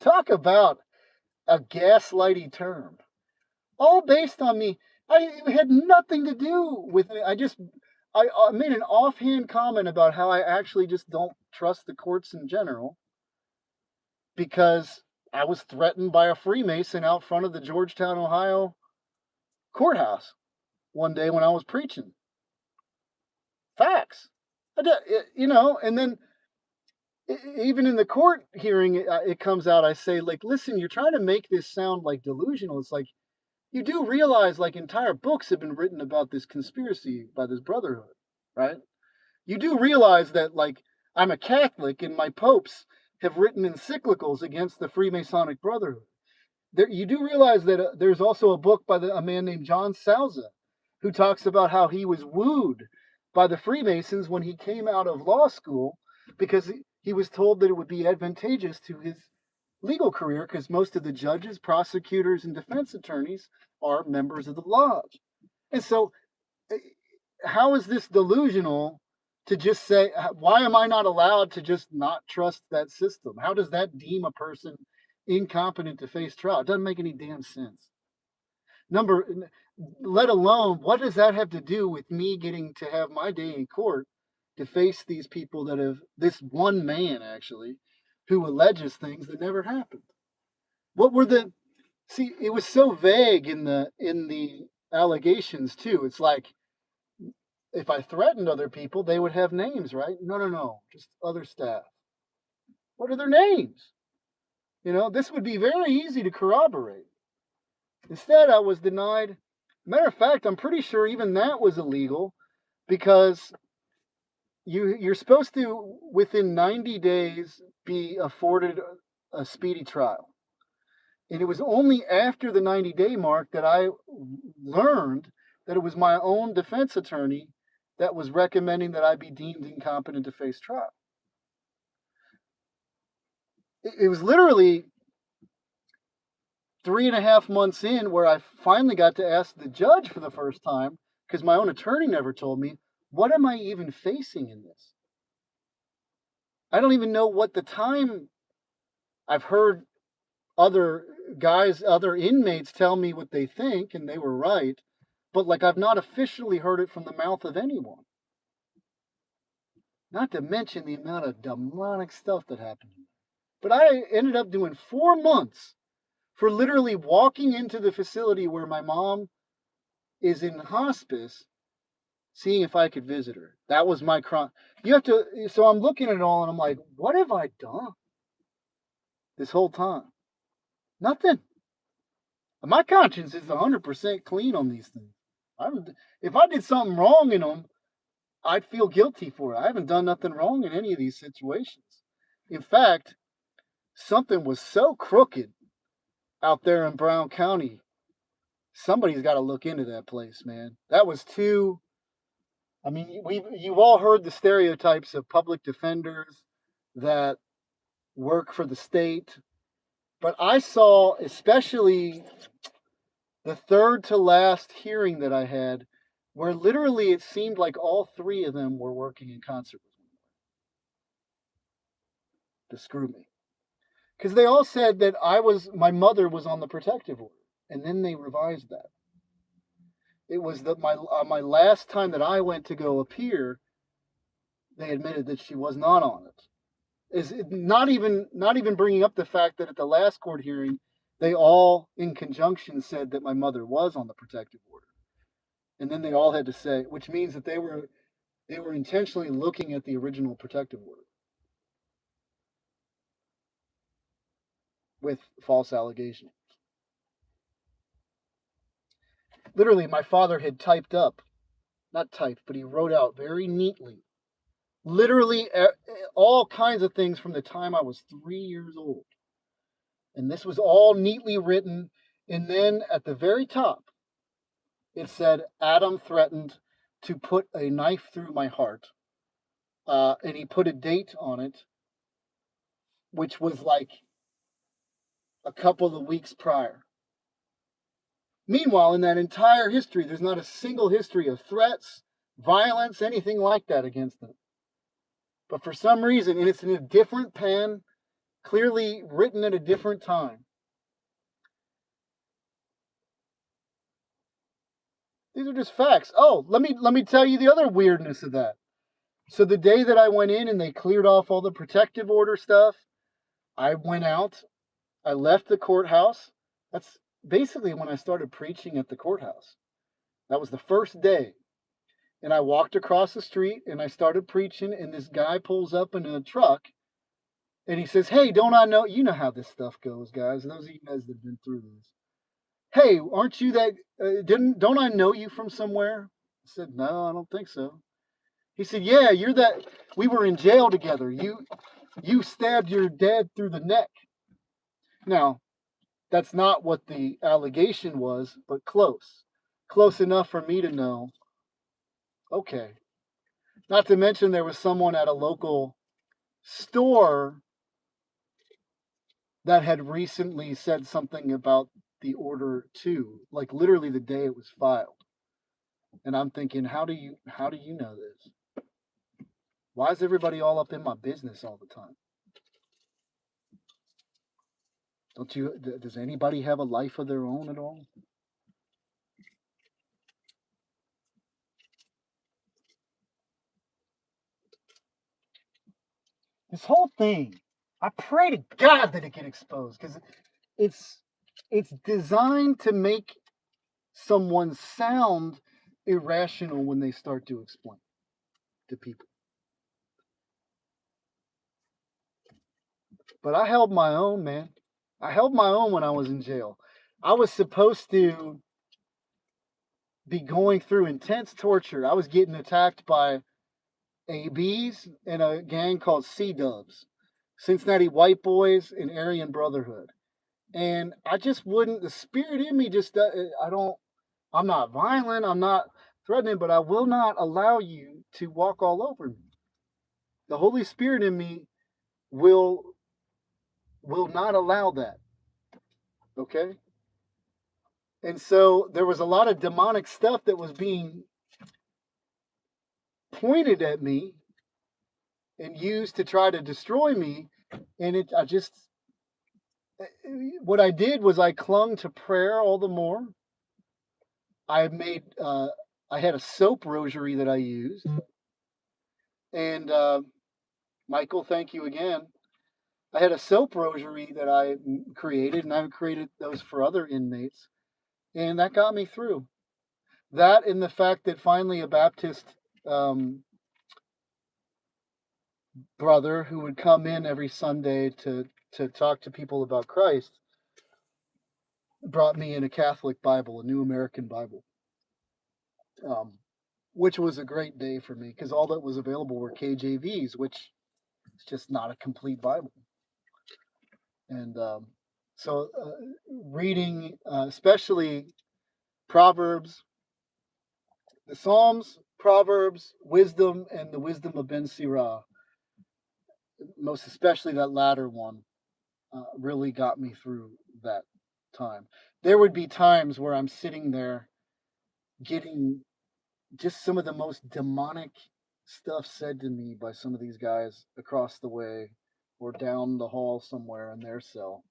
Talk about a gaslighty term. All based on me. It had nothing to do with it. I made an offhand comment about how I actually just don't trust the courts in general because I was threatened by a Freemason out front of the Georgetown, Ohio courthouse one day when I was preaching. Facts. And then even in the court hearing, it comes out, I say, like, listen, you're trying to make this sound like delusional. It's like, you do realize, like, entire books have been written about this conspiracy by this brotherhood, right? You do realize that, like, I'm a Catholic and my popes have written encyclicals against the Freemasonic Brotherhood. You do realize that there's also a book by a man named John Salza who talks about how he was wooed by the Freemasons when he came out of law school because he was told that it would be advantageous to his legal career because most of the judges, prosecutors, and defense attorneys are members of the lodge. And so, how is this delusional to just say, why am I not allowed to just not trust that system? How does that deem a person incompetent to face trial? It doesn't make any damn sense. Let alone, what does that have to do with me getting to have my day in court to face these people that have, this one man actually, who alleges things that never happened? What were see, it was so vague in the allegations too. It's like, if I threatened other people, they would have names, right? No, just other staff. What are their names? This would be very easy to corroborate. Instead, I was denied. Matter of fact, I'm pretty sure even that was illegal because you're supposed to, within 90 days, be afforded a speedy trial. And it was only after the 90-day mark that I learned that it was my own defense attorney that was recommending that I be deemed incompetent to face trial. It was literally 3.5 months in where I finally got to ask the judge for the first time, because my own attorney never told me, what am I even facing in this? I don't even know what the time. I've heard other inmates tell me what they think, and they were right, but like I've not officially heard it from the mouth of anyone. Not to mention the amount of demonic stuff that happened. But I ended up doing 4 months for literally walking into the facility where my mom is in hospice seeing if I could visit her. That was my crime. You have to. So I'm looking at it all, and I'm like, what have I done this whole time? Nothing. My conscience is 100% clean on these things. If I did something wrong in them, I'd feel guilty for it. I haven't done nothing wrong in any of these situations. In fact, something was so crooked out there in Brown County. Somebody's got to look into that place, man. That was too. I mean, you've all heard the stereotypes of public defenders that work for the state, but I saw especially the third to last hearing that I had, where literally it seemed like all three of them were working in concert with me to screw me. Because they all said that my mother was on the protective order, and then they revised that. It was that my last time that I went to go appear, they admitted that she was not on it. Is not even bringing up the fact that at the last court hearing, they all in conjunction said that my mother was on the protective order, and then they all had to say, which means that they were intentionally looking at the original protective order with false allegations. Literally, my father had typed up, not typed, but he wrote out very neatly, literally all kinds of things from the time I was 3 years old. And this was all neatly written. And then at the very top, it said, Adam threatened to put a knife through my heart. And he put a date on it, which was like a couple of weeks prior. Meanwhile, in that entire history, there's not a single history of threats, violence, anything like that against them. But for some reason, and it's in a different pen, clearly written at a different time, these are just facts. Oh, let me tell you the other weirdness of that. So the day that I went in and they cleared off all the protective order stuff, I went out, I left the courthouse. That's basically when I started preaching at the courthouse. That was the first day. And I walked across the street and I started preaching, and this guy pulls up in a truck and he says, "Hey, don't I know?" You know how this stuff goes, guys. Those of you guys that have been through this. "Hey, aren't you that? Don't I know you from somewhere?" I said, "No, I don't think so." He said, "Yeah, you're that. We were in jail together. You stabbed your dad through the neck." Now, that's not what the allegation was, but close enough for me to know. Okay. Not to mention there was someone at a local store that had recently said something about the order too, like literally the day it was filed. And I'm thinking, how do you know this? Why is everybody all up in my business all the time? Don't you? Does anybody have a life of their own at all? This whole thing, I pray to God that it get exposed, because it's it's designed to make someone sound irrational when they start to explain to people. But I held my own, man. I held my own when I was in jail. I was supposed to be going through intense torture. I was getting attacked by ABs and a gang called C Dubs, Cincinnati White Boys and Aryan Brotherhood. And I just wouldn't, the spirit in me just, I'm not violent, I'm not threatening, but I will not allow you to walk all over me. The Holy Spirit in me will not allow that. Okay? And so there was a lot of demonic stuff that was being pointed at me and used to try to destroy me. And what I did was I clung to prayer all the more. I had a soap rosary that I used. And Michael, thank you again. I had a soap rosary that I created, and I've created those for other inmates. And that got me through. That and the fact that finally a Baptist um, brother who would come in every Sunday to talk to people about Christ brought me in a Catholic Bible, a New American Bible, um, which was a great day for me because all that was available were KJVs, which is just not a complete Bible. And so reading, especially Proverbs, the Psalms, Proverbs, wisdom, and the wisdom of Ben Sirah, most especially that latter one, really got me through that time. There would be times where I'm sitting there getting just some of the most demonic stuff said to me by some of these guys across the way or down the hall somewhere in their cell,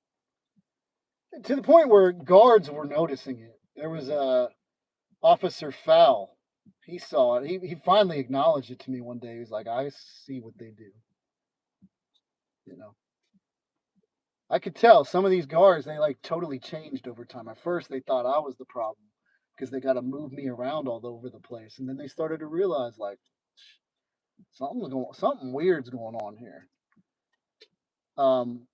to the point where guards were noticing it. There was a Officer Fowl. He saw it. He finally acknowledged it to me one day. He was like, "I see what they do." You know, I could tell some of these guards, they like totally changed over time. At first, they thought I was the problem because they got to move me around all over the place, and then they started to realize like something weird's going on here. Um,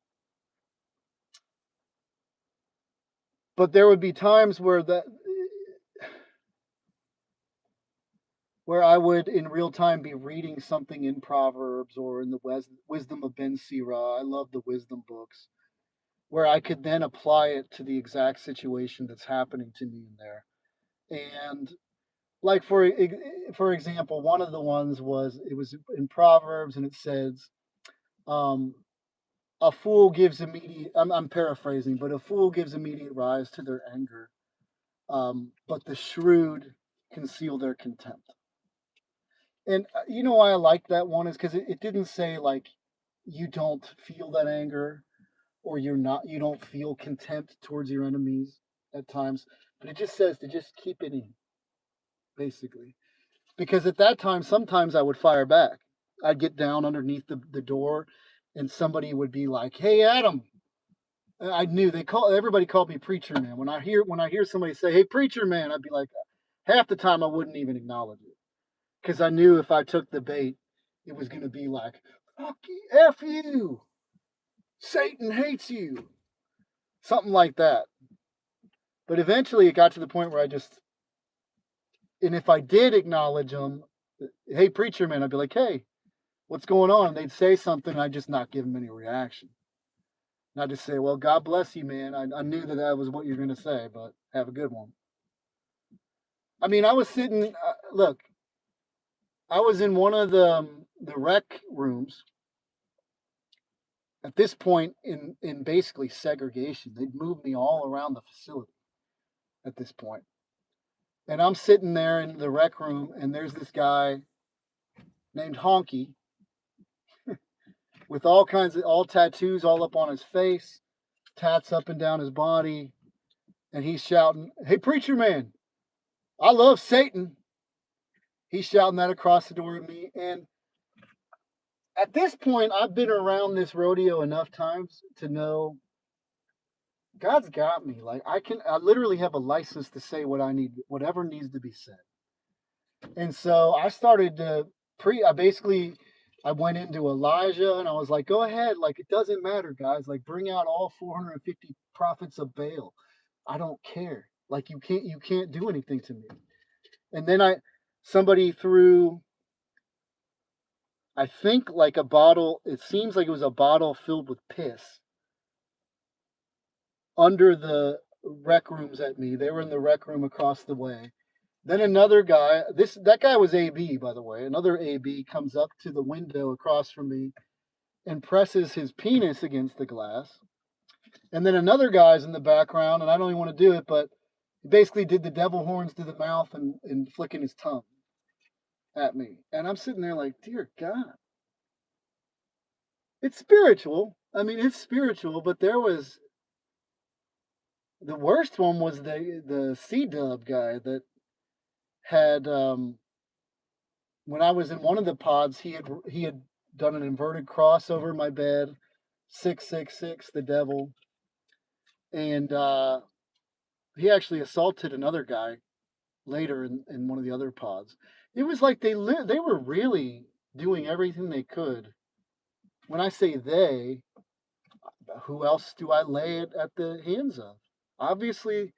but there would be times where I would in real time be reading something in Proverbs or in the Wisdom of Ben Sirah. I love the wisdom books, where I could then apply it to the exact situation that's happening to me in there. And like for example, one of the ones was it was in Proverbs, and it says, um, "A fool gives immediate." I'm paraphrasing, but a fool gives immediate rise to their anger, but the shrewd conceal their contempt. And you know why I like that one is because it didn't say like you don't feel that anger or you don't feel contempt towards your enemies at times, but it just says to just keep it in, basically. Because at that time, sometimes I would fire back. I'd get down underneath the door, and somebody would be like, "Hey, Adam." I knew everybody called me preacher man. When I hear somebody say, "Hey, preacher man," I'd be like, half the time I wouldn't even acknowledge it because I knew if I took the bait, it was going to be like, "Fuck you, f you, Satan hates you," something like that. But eventually, it got to the point where and if I did acknowledge them, "Hey, preacher man," I'd be like, "Hey, what's going on?" And they'd say something, and I'd just not give them any reaction. And I'd just say, "Well, God bless you, man. I knew that was what you're going to say, but have a good one." I mean, I was sitting. Look, I was in one of the rec rooms at this point in basically segregation. They'd moved me all around the facility at this point, and I'm sitting there in the rec room, and there's this guy named Honky with all tattoos all up on his face, tats up and down his body, and he's shouting, "Hey, preacher man, I love Satan." He's shouting that across the door at me, and at this point, I've been around this rodeo enough times to know God's got me. Like I literally have a license to say what I need, whatever needs to be said. And so I started to I basically I went into Elijah and I was like, "Go ahead, like it doesn't matter, guys. Like bring out all 450 prophets of Baal. I don't care. Like you can't do anything to me." And then somebody threw, I think, like a bottle. It seems like it was a bottle filled with piss under the rec rooms at me. They were in the rec room across the way. Then another guy, that guy was AB, by the way. Another AB comes up to the window across from me and presses his penis against the glass. And then another guy's in the background, and I don't even want to do it, but he basically did the devil horns to the mouth and flicking his tongue at me. And I'm sitting there like, dear God. It's spiritual. I mean, it's spiritual, but the worst one was the C Dub guy that had when I was in one of the pods, he had done an inverted cross over my bed, 666, the devil, and he actually assaulted another guy later in one of the other pods. It was like they were really doing everything they could. When I say they, who else do I lay it at the hands of? Obviously,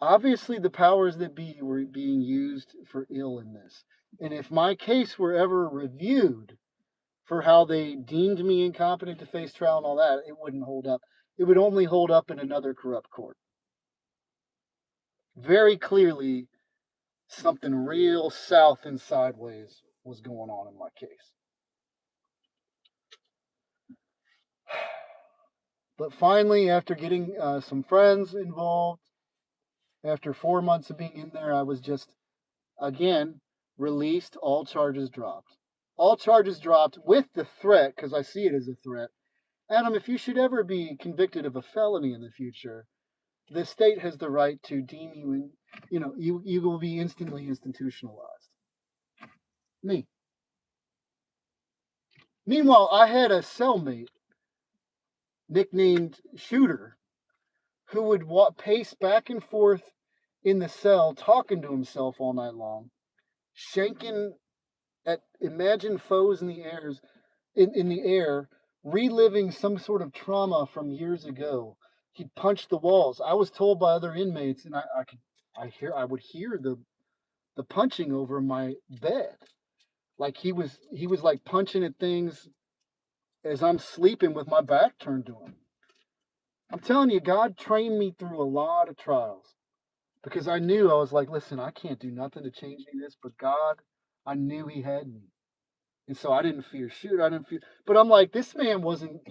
obviously the powers that be were being used for ill in this. And if my case were ever reviewed for how they deemed me incompetent to face trial and all that, it wouldn't hold up. It would only hold up in another corrupt court. Very clearly, something real south and sideways was going on in my case. But finally, after getting some friends involved, after 4 months of being in there, I was just, again, released, all charges dropped. All charges dropped with the threat, because I see it as a threat. Adam, if you should ever be convicted of a felony in the future, the state has the right to deem you in, you will be instantly institutionalized. Me. Meanwhile, I had a cellmate nicknamed Shooter who would pace back and forth in the cell talking to himself all night long, shanking at imagined foes in the air, reliving some sort of trauma from years ago. He'd punch the walls. I was told by other inmates, and I would hear the punching over my bed. Like he was like punching at things as I'm sleeping with my back turned to him. I'm telling you, God trained me through a lot of trials because I knew, I was like, listen, I can't do nothing to change any of this, but God, I knew He had me. And so I didn't fear shoot. I didn't fear, but I'm like, this man wasn't,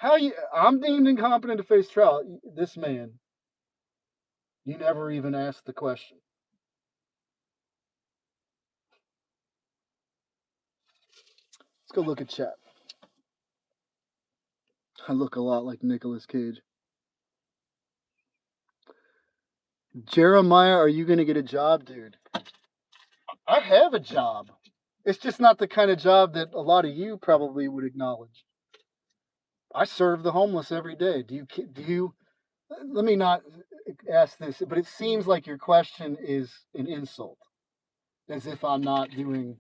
I'm deemed incompetent to face trial. This man, you never even asked the question. Let's go look at chat. I look a lot like Nicolas Cage. Jeremiah, are you going to get a job, dude? I have a job. It's just not the kind of job that a lot of you probably would acknowledge. I serve the homeless every day. Let me not ask this, but it seems like your question is an insult, as if I'm not doing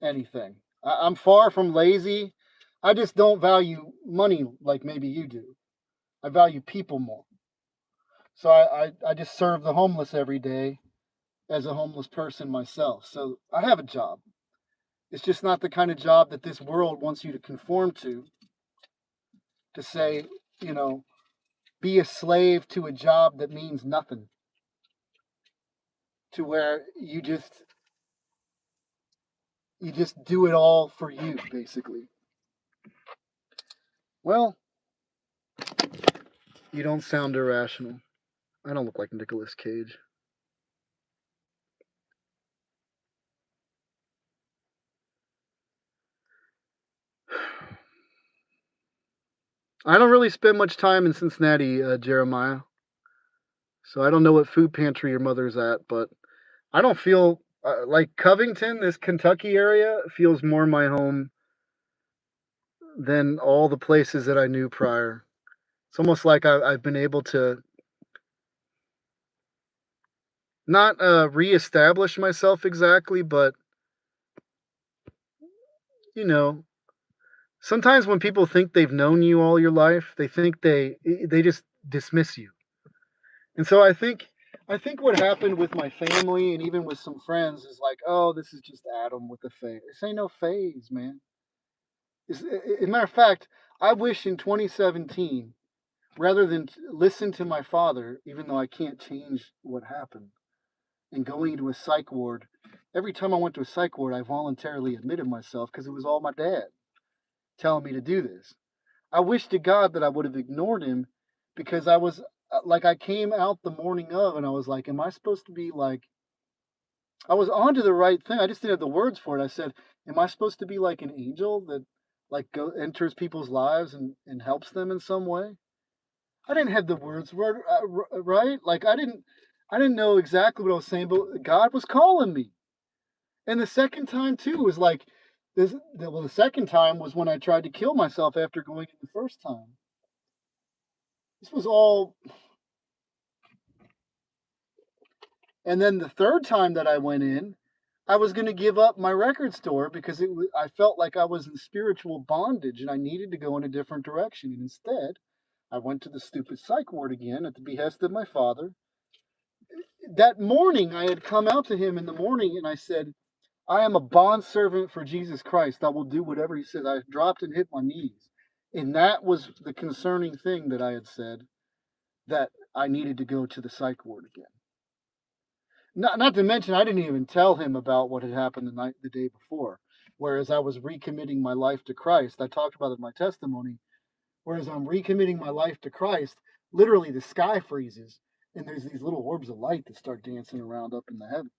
anything. I'm far from lazy. I just don't value money like maybe you do. I value people more. So I just serve the homeless every day as a homeless person myself. So I have a job. It's just not the kind of job that this world wants you to conform to say, you know, be a slave to a job that means nothing, to where you just do it all for you, basically. Well, you don't sound irrational. I don't look like Nicolas Cage. I don't really spend much time in Cincinnati, Jeremiah. So I don't know what food pantry your mother's at, but I don't feel like Covington, this Kentucky area, feels more my home than all the places that I knew prior. It's almost like I've been able to not reestablish myself exactly, but you know, sometimes when people think they've known you all your life, they think they just dismiss you. And so I think what happened with my family and even with some friends is like, oh, this is just Adam with a phase. This ain't no phase, man. As a matter of fact, I wish in 2017, rather than listen to my father, even though I can't change what happened, and going into a psych ward, every time I went to a psych ward, I voluntarily admitted myself because it was all my dad telling me to do this. I wish to God that I would have ignored him because I was like, I came out the morning of and I was like, am I supposed to be like, I was onto the right thing. I just didn't have the words for it. I said, am I supposed to be like an angel that like enters people's lives and helps them in some way? I didn't have the words right. Like I didn't know exactly what I was saying, but God was calling me. And the second time too was like this. Well, the second time was when I tried to kill myself after going in the first time. This was all. And then the third time that I went in, I was going to give up my record store because I felt like I was in spiritual bondage and I needed to go in a different direction. And instead, I went to the stupid psych ward again at the behest of my father. That morning, I had come out to him in the morning and I said, I am a bondservant for Jesus Christ. I will do whatever he says. I dropped and hit my knees. And that was the concerning thing that I had said, that I needed to go to the psych ward again. Not to mention, I didn't even tell him about what had happened the day before. Whereas I was recommitting my life to Christ. I talked about it in my testimony. Whereas I'm recommitting my life to Christ, literally the sky freezes and there's these little orbs of light that start dancing around up in the heavens.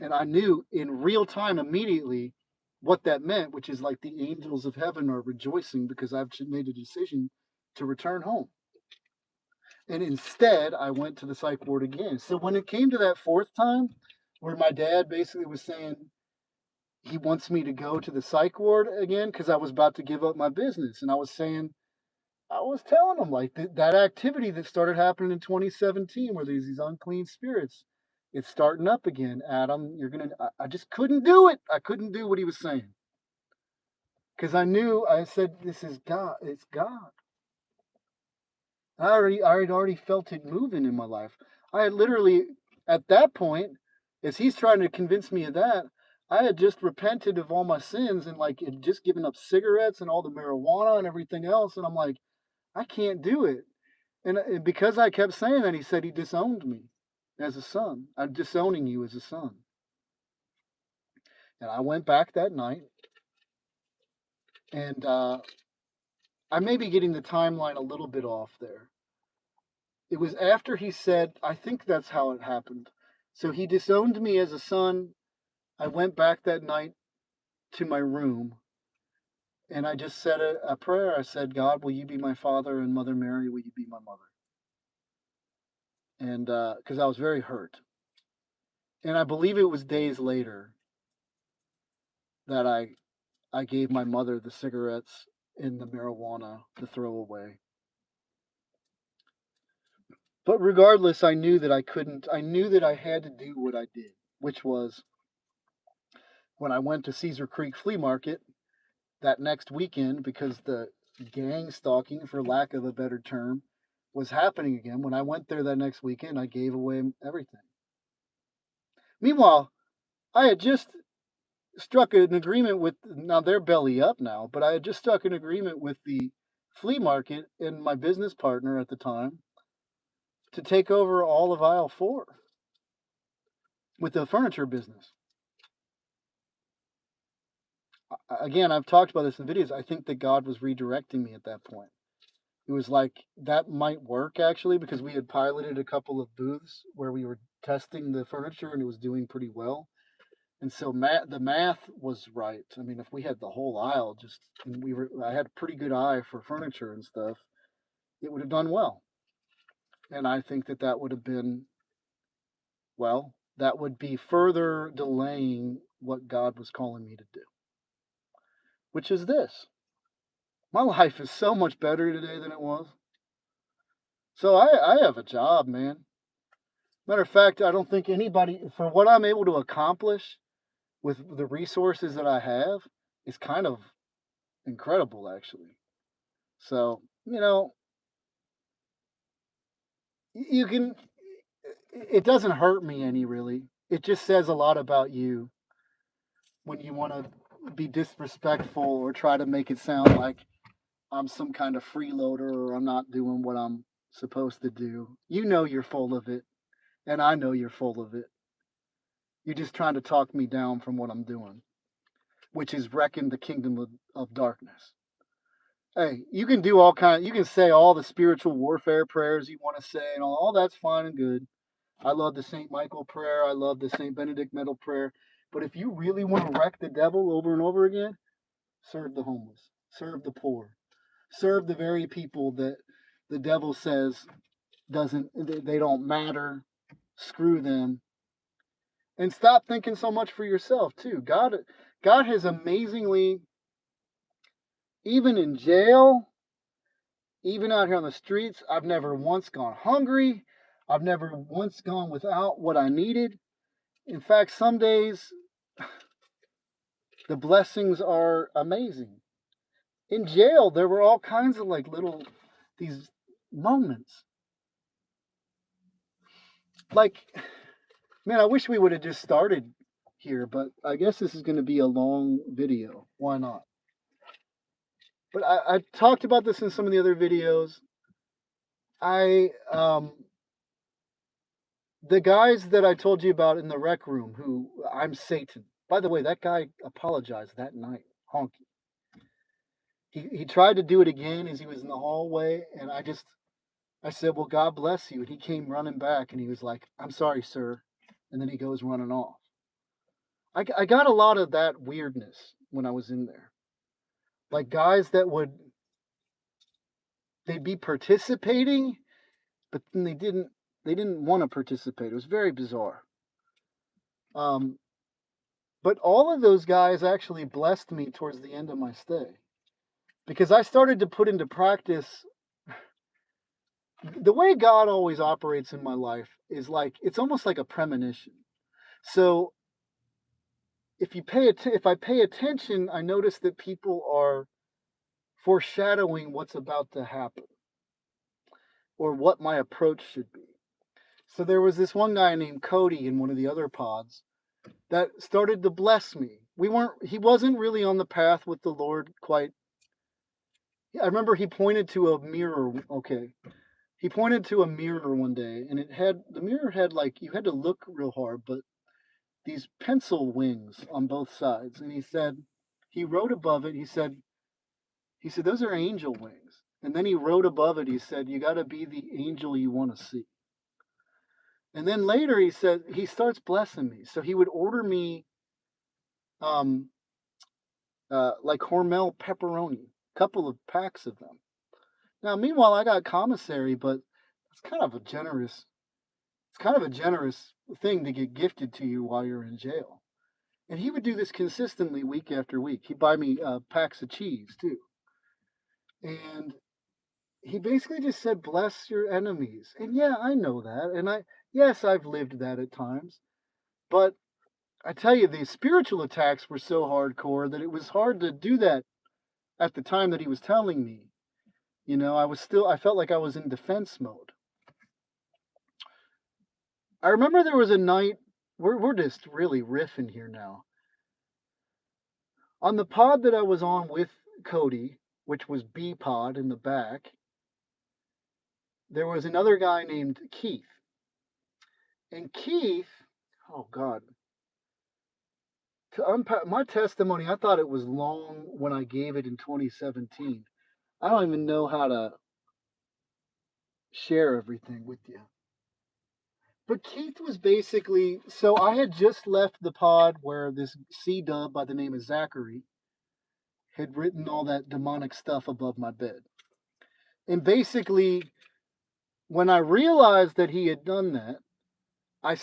And I knew in real time immediately what that meant, which is like the angels of heaven are rejoicing because I've made a decision to return home. And instead, I went to the psych ward again. So when it came to that fourth time, where my dad basically was saying he wants me to go to the psych ward again because I was about to give up my business. And I was telling him like that activity that started happening in 2017 where there's these unclean spirits, it's starting up again. Adam, I just couldn't do it. I couldn't do what he was saying. Because I said, this is God. It's God. I had already felt it moving in my life. I had literally, at that point, as he's trying to convince me of that, I had just repented of all my sins and like had just given up cigarettes and all the marijuana and everything else. And I'm like, I can't do it. And because I kept saying that, he said he disowned me as a son. I'm disowning you as a son. And I went back that night, and I may be getting the timeline a little bit off there. It was after he said, I think that's how it happened. So he disowned me as a son. I went back that night to my room, and I just said a prayer. I said, God, will you be my father, and Mother Mary, will you be my mother? And because I was very hurt. And I believe it was days later that I gave my mother the cigarettes and the marijuana to throw away. But regardless, I knew that I couldn't. I knew that I had to do what I did, which was when I went to Cedar Creek Flea Market that next weekend, because the gang stalking, for lack of a better term, was happening again. When I went there that next weekend, I gave away everything. Meanwhile, I had just struck an agreement with, now they're belly up now, but I had just struck an agreement with the flea market and my business partner at the time to take over all of aisle 4 with the furniture business. Again, I've talked about this in videos. I think that God was redirecting me at that point. It was like that might work actually, because we had piloted a couple of booths where we were testing the furniture and it was doing pretty well. And so the math was right. I mean, if we had the whole aisle, I had a pretty good eye for furniture and stuff, it would have done well. And I think that would have been, well, that would be further delaying what God was calling me to do, which is this. My life is so much better today than it was. So I have a job, man. Matter of fact, I don't think anybody, for what I'm able to accomplish with the resources that I have, is kind of incredible, actually. So, you can, it doesn't hurt me any, really. It just says a lot about you when you want to be disrespectful or try to make it sound like I'm some kind of freeloader or I'm not doing what I'm supposed to do. You know you're full of it, and I know you're full of it. You're just trying to talk me down from what I'm doing, which is wrecking the kingdom of darkness. Hey, you can do you can say all the spiritual warfare prayers you want to say, and all that's fine and good. I love the St. Michael prayer. I love the St. Benedict Medal prayer. But if you really want to wreck the devil over and over again, serve the homeless, serve the poor, serve the very people that the devil says they don't matter. Screw them. And stop thinking so much for yourself too. God has amazingly, even in jail, even out here on the streets, I've never once gone hungry. I've never once gone without what I needed. In fact, some days the blessings are amazing. In jail, there were all kinds of like little these moments. Like, man, I wish we would have just started here, but I guess this is going to be a long video. Why not? But I talked about this in some of the other videos. I the guys that I told you about in the rec room, who I'm Satan. By the way, that guy apologized that night. Honky. He tried to do it again as he was in the hallway, and I said, "Well, God bless you." And he came running back, and he was like, "I'm sorry, sir," and then he goes running off. I got a lot of that weirdness when I was in there, like guys that they'd be participating, but then they didn't want to participate. It was very bizarre. Um, but all of those guys actually blessed me towards the end of my stay because I started to put into practice the way God always operates in my life is like it's almost like a premonition. So if I pay attention, I notice that people are foreshadowing what's about to happen or what my approach should be. So there was this one guy named Cody in one of the other pods that started to bless me. He wasn't really on the path with the Lord quite. I remember he pointed to a mirror. Okay. He pointed to a mirror one day and the mirror had like, you had to look real hard, but these pencil wings on both sides. And he wrote above it, he said, those are angel wings. And then he wrote above it, he said, you got to be the angel you want to see. And then later he said, he starts blessing me. So he would order me um, like Hormel pepperoni, a couple of packs of them. Now, meanwhile, I got commissary, but it's kind of a generous, it's kind of a generous thing to get gifted to you while you're in jail. And he would do this consistently week after week. He'd buy me packs of cheese too. And he basically just said, bless your enemies. And yeah, I know that. And yes, I've lived that at times. But I tell you, the spiritual attacks were so hardcore that it was hard to do that at the time that he was telling me. You know, I felt like I was in defense mode. I remember there was a night, we're just really riffing here now. On the pod that I was on with Cody, which was B pod in the back, there was another guy named Keith. And Keith, oh God, to unpack my testimony, I thought it was long when I gave it in 2017. I don't even know how to share everything with you. But Keith was basically, so I had just left the pod where this C dub by the name of Zachary had written all that demonic stuff above my bed. And basically, when I realized that he had done that, I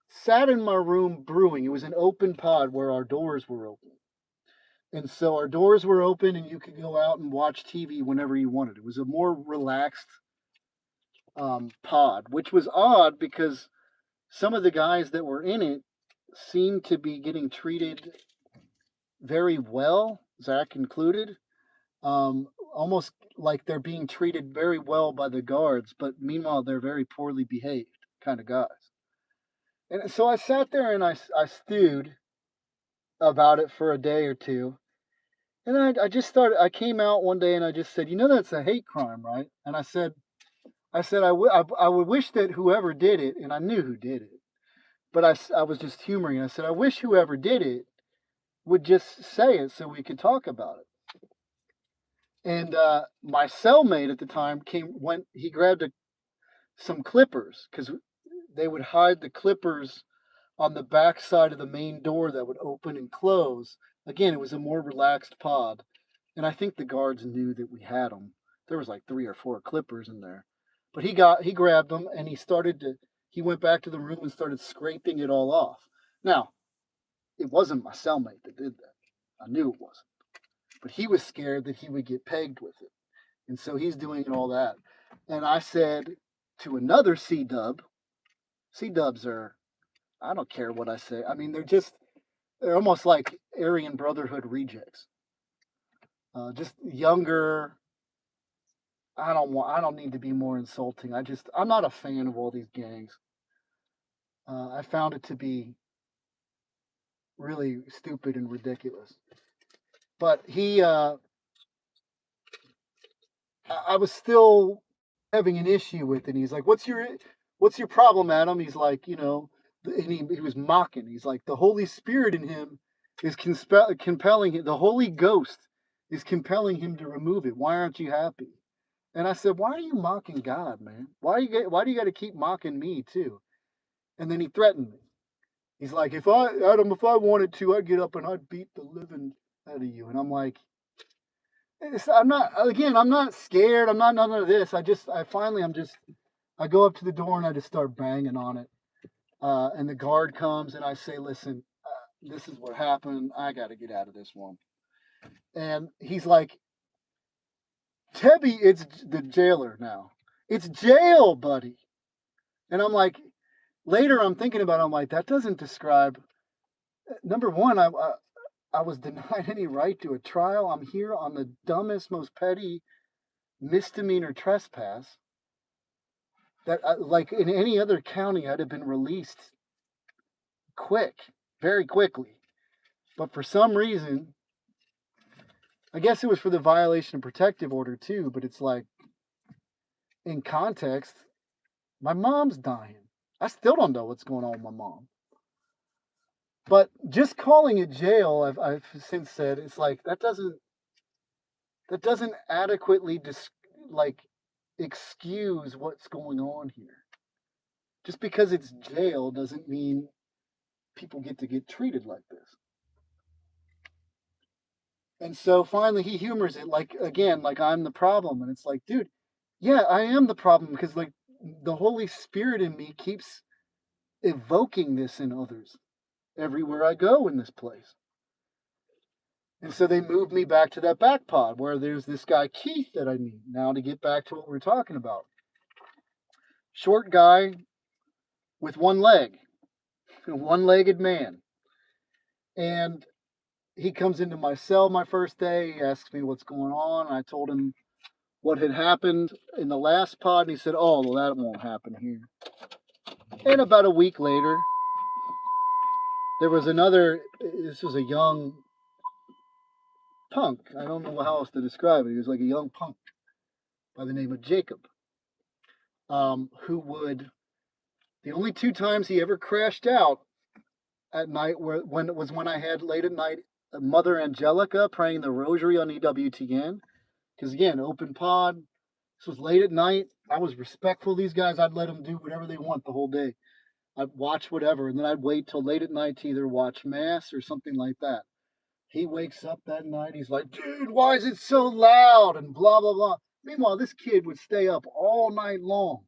sat in my room brewing. It was an open pod where our doors were open. And so our doors were open and you could go out and watch TV whenever you wanted. It was a more relaxed pod, which was odd because some of the guys that were in it seemed to be getting treated very well, Zach included. Almost like they're being treated very well by the guards, but meanwhile they're very poorly behaved kind of guys. And so I sat there and I stewed about it for a day or two. And then I came out one day and I just said, that's a hate crime, right? And I would wish that whoever did it, and I knew who did it, but I was just humoring. I said, I wish whoever did it would just say it so we could talk about it. And my cellmate at the time he grabbed some clippers because they would hide the clippers on the back side of the main door that would open and close. Again, it was a more relaxed pod. And I think the guards knew that we had them. There was like 3 or 4 clippers in there. But he grabbed them and he went back to the room and started scraping it all off. Now, it wasn't my cellmate that did that. I knew it wasn't. But he was scared that he would get pegged with it. And so he's doing all that. And I said to another C-dub, C-dubs are, I don't care what I say. I mean, they're almost like Aryan Brotherhood rejects. Just younger. I don't need to be more insulting. I'm not a fan of all these gangs. I found it to be really stupid and ridiculous. But I was still having an issue with it. He's like, what's your problem, Adam?" He's like, and he was mocking. He's like, "The Holy Spirit in him is compelling him. The Holy Ghost is compelling him to remove it. Why aren't you happy?" And I said, "Why are you mocking God, man? Why do you got to keep mocking me too?" And then he threatened me. He's like, Adam, if I wanted to, I'd get up and I'd beat the living out of you." And I'm like, I'm not scared. I'm not none of this. I go up to the door and I just start banging on it. And the guard comes and I say, "Listen, this is what happened. I got to get out of this one." And he's like, "Tebby, it's the jailer now. It's jail, buddy." And I'm like, later I'm thinking about it, I'm like, that doesn't describe, number one, I was denied any right to a trial. I'm here on the dumbest, most petty misdemeanor trespass that, like in any other county, I'd have been released quick, very quickly. But for some reason, I guess it was for the violation of protective order too, but it's like, in context, my mom's dying. I still don't know what's going on with my mom. But just calling it jail, I've since said, it's like that doesn't adequately like excuse what's going on here. Just because it's jail doesn't mean people get treated like this. And so finally he humors it like, again, like I'm the problem. And it's like, dude, yeah, I am the problem because like the Holy Spirit in me keeps evoking this in others everywhere I go in this place. And so they moved me back to that back pod where there's this guy Keith that I meet. Now to get back to what we're talking about. Short guy with one leg, a one-legged man. And he comes into my cell my first day. He asks me what's going on. I told him what had happened in the last pod, and he said, "Oh, well, that won't happen here." And about a week later, there was another. This was a young punk. I don't know how else to describe it. He was like a young punk by the name of Jacob, who would. The only two times he ever crashed out at night when it was when I had late at night Mother Angelica praying the Rosary on EWTN. Because again, open pod. This was late at night. I was respectful of these guys. I'd let them do whatever they want the whole day. I'd watch whatever, and then I'd wait till late at night to either watch mass or something like that. He wakes up that night. He's like, "Dude, why is it so loud?" And blah blah blah. Meanwhile, this kid would stay up all night long,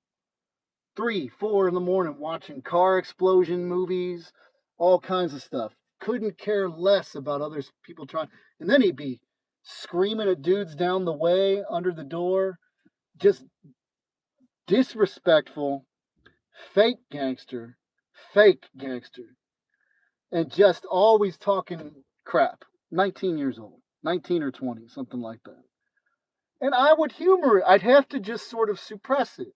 3, 4 in the morning, watching car explosion movies, all kinds of stuff. Couldn't care less about other people trying. And then he'd be screaming at dudes down the way under the door, just disrespectful, fake gangster, and just always talking crap. 19 years old, 19 or 20, something like that. And I would humor it. I'd have to just sort of suppress it.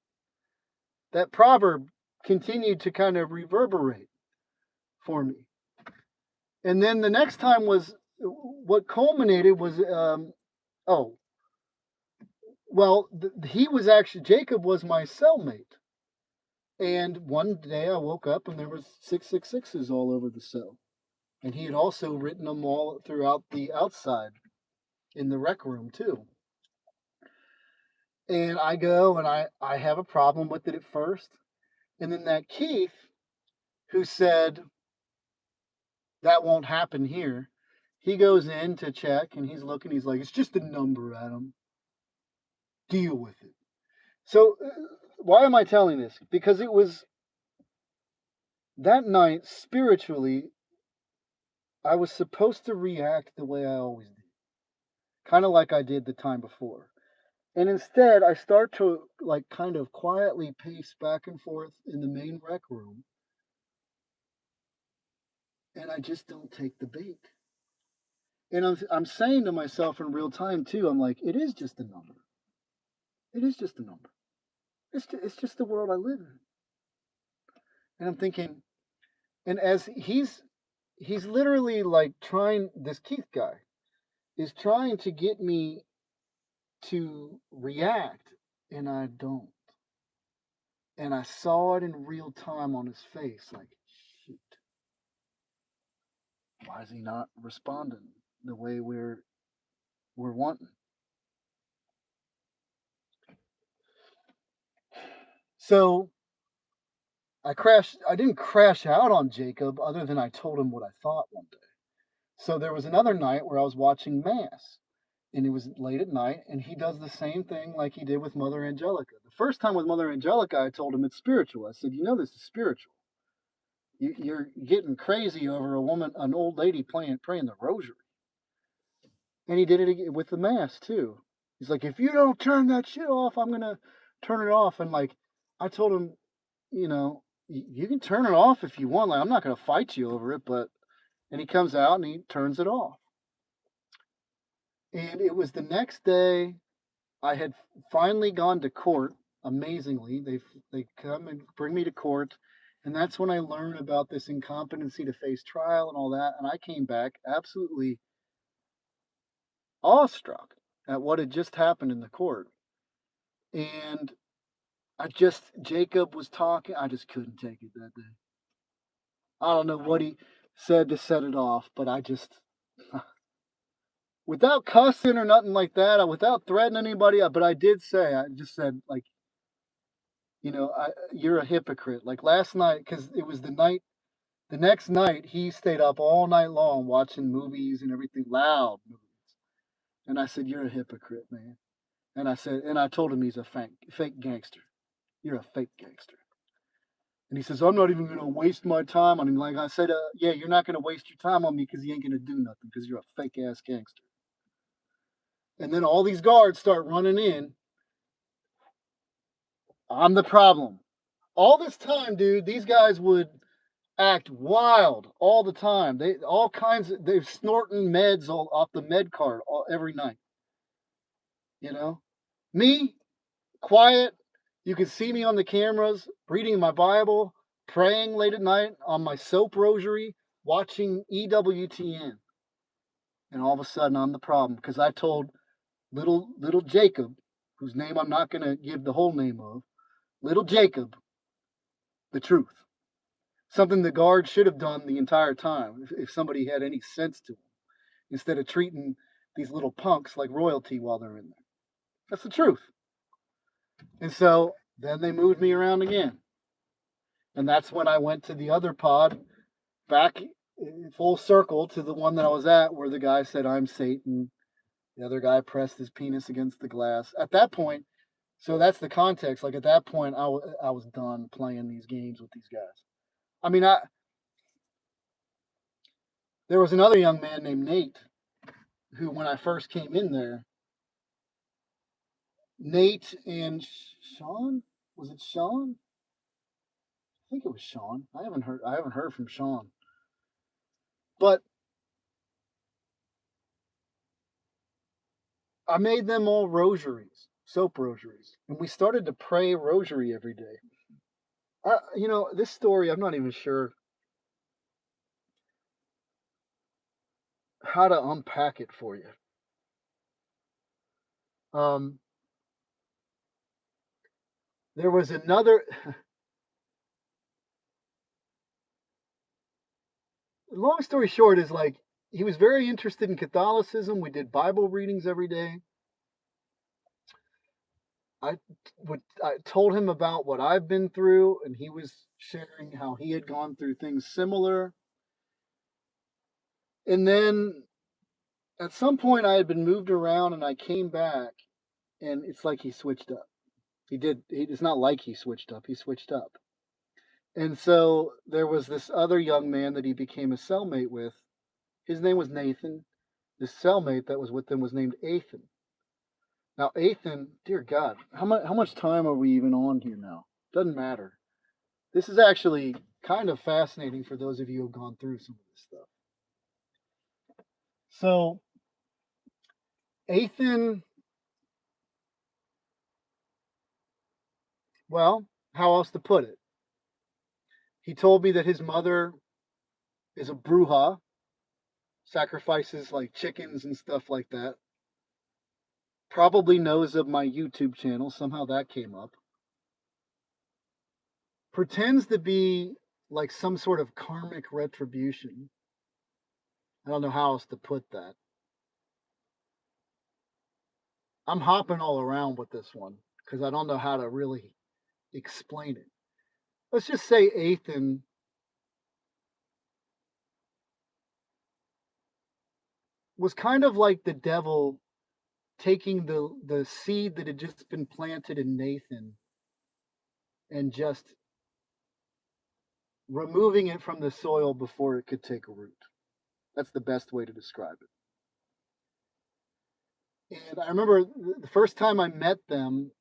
That proverb continued to kind of reverberate for me. And then the next time was what culminated was, he was actually, Jacob was my cellmate. And one day I woke up and there was 666s all over the cell. And he had also written them all throughout the outside in the rec room too. And I go and I have a problem with it at first. And then that Keith, who said, "That won't happen here," he goes in to check and he's looking, he's like, "It's just a number, Adam. Deal with it." So why am I telling this? Because it was that night, spiritually, I was supposed to react the way I always did. Kind of like I did the time before. And instead, I start to like kind of quietly pace back and forth in the main rec room, and I just don't take the bait. And I'm saying to myself in real time too. I'm like, it is just a number. It is just a number. It's just the world I live in. And I'm thinking, and as he's literally like trying, this Keith guy is trying to get me to react, and I don't. And I saw it in real time on his face, like, shoot, why is he not responding the way we're wanting? So I didn't crash out on Jacob other than I told him what I thought one day. So there was another night where I was watching Mass, and it was late at night, and he does the same thing like he did with Mother Angelica. The first time with Mother Angelica, I told him it's spiritual. I said, this is spiritual. You're getting crazy over a woman, an old lady praying the rosary. And he did it again with the Mass too. He's like, if you don't turn that shit off, I'm gonna turn it off. And like, I told him, you can turn it off if you want. Like, I'm not gonna fight you over it, but. And he comes out and he turns it off. And it was the next day. I had finally gone to court. Amazingly, they come and bring me to court, and that's when I learned about this incompetency to face trial and all that. And I came back absolutely awestruck at what had just happened in the court. And Jacob was talking. I just couldn't take it that day. I don't know what he said to set it off, but I just, without cussing or nothing like that, without threatening anybody, but I just said, like, you're a hypocrite. Like last night, because it was the next night, he stayed up all night long watching movies and everything, loud movies. And I said, you're a hypocrite, man. And I told him he's a fake gangster. You're a fake gangster. And he says, I'm not even going to waste my time on him. Like I said, yeah, you're not going to waste your time on me because he ain't going to do nothing because you're a fake ass gangster. And then all these guards start running in. I'm the problem. All this time, dude, these guys would act wild all the time. They're snorting meds off the med card every night. Me, quiet. You could see me on the cameras reading my Bible, praying late at night on my soap rosary, watching EWTN. And all of a sudden, I'm the problem because I told little Jacob, whose name I'm not going to give the whole name of, little Jacob, the truth. Something the guard should have done the entire time if somebody had any sense to them, instead of treating these little punks like royalty while they're in there. That's the truth. And so then they moved me around again. And that's when I went to the other pod, back full circle to the one that I was at, where the guy said, I'm Satan. The other guy pressed his penis against the glass. At that point, so that's the context. Like at that point, I was done playing these games with these guys. I mean, there was another young man named Nate who, when I first came in there, Nate and Sean, was it Sean? I think it was Sean. I haven't heard from Sean. But I made them all rosaries, soap rosaries, and we started to pray rosary every day. This story, I'm not even sure how to unpack it for you. There was another. Long story short is, like, he was very interested in Catholicism. We did Bible readings every day. I told him about what I've been through, and he was sharing how he had gone through things similar. And then at some point, I had been moved around, and I came back, and it's like he switched up. It's not like he switched up. He switched up. And so there was this other young man that he became a cellmate with. His name was Nathan. The cellmate that was with him was named Ethan. Now, Ethan, dear God, how much time are we even on here now? Doesn't matter. This is actually kind of fascinating for those of you who have gone through some of this stuff. So, Ethan, well, how else to put it? He told me that his mother is a bruja, sacrifices like chickens and stuff like that. Probably knows of my YouTube channel. Somehow that came up. Pretends to be like some sort of karmic retribution. I don't know how else to put that. I'm hopping all around with this one because I don't know how to really explain it. Let's just say Ethan was kind of like the devil taking the seed that had just been planted in Nathan and just removing it from the soil before it could take root. That's the best way to describe it. And I remember the first time I met them,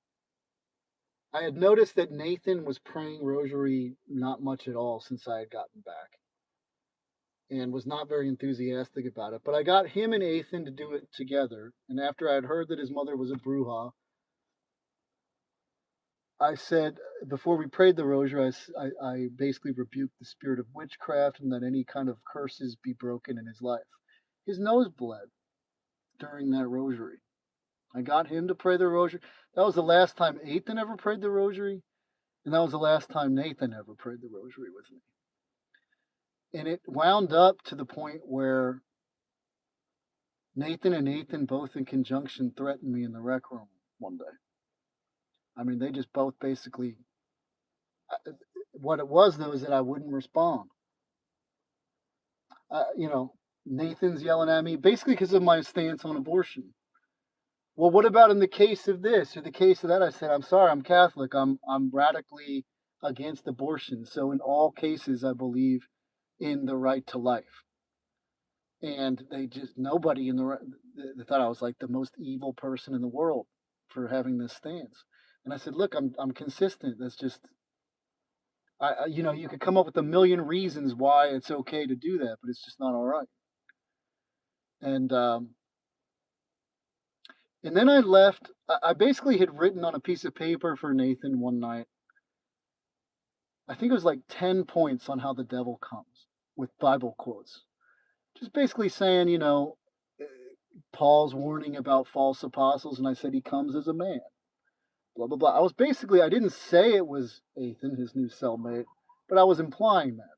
I had noticed that Nathan was praying rosary not much at all since I had gotten back and was not very enthusiastic about it. But I got him and Ethan to do it together. And after I had heard that his mother was a bruja, I said, before we prayed the rosary, I basically rebuked the spirit of witchcraft and that any kind of curses be broken in his life. His nose bled during that rosary. I got him to pray the rosary. That was the last time Ethan ever prayed the rosary, and that was the last time Nathan ever prayed the rosary with me. And it wound up to the point where Nathan and Ethan both in conjunction threatened me in the rec room one day. I mean, they just both basically, what it was though is that I wouldn't respond. You know, Nathan's yelling at me basically because of my stance on abortion. Well, what about in the case of this or the case of that? I said, I'm sorry, I'm Catholic. I'm radically against abortion. So in all cases, I believe in the right to life. And they just nobody in they thought I was like the most evil person in the world for having this stance. And I said, look, I'm consistent. That's just you know, you could come up with a million reasons why it's okay to do that, but it's just not all right. And and then I left. I basically had written on a piece of paper for Nathan one night. I think it was like 10 points on how the devil comes with Bible quotes. Just basically saying, you know, Paul's warning about false apostles, and I said he comes as a man. Blah blah blah. I didn't say it was Ethan, his new cellmate, but I was implying that.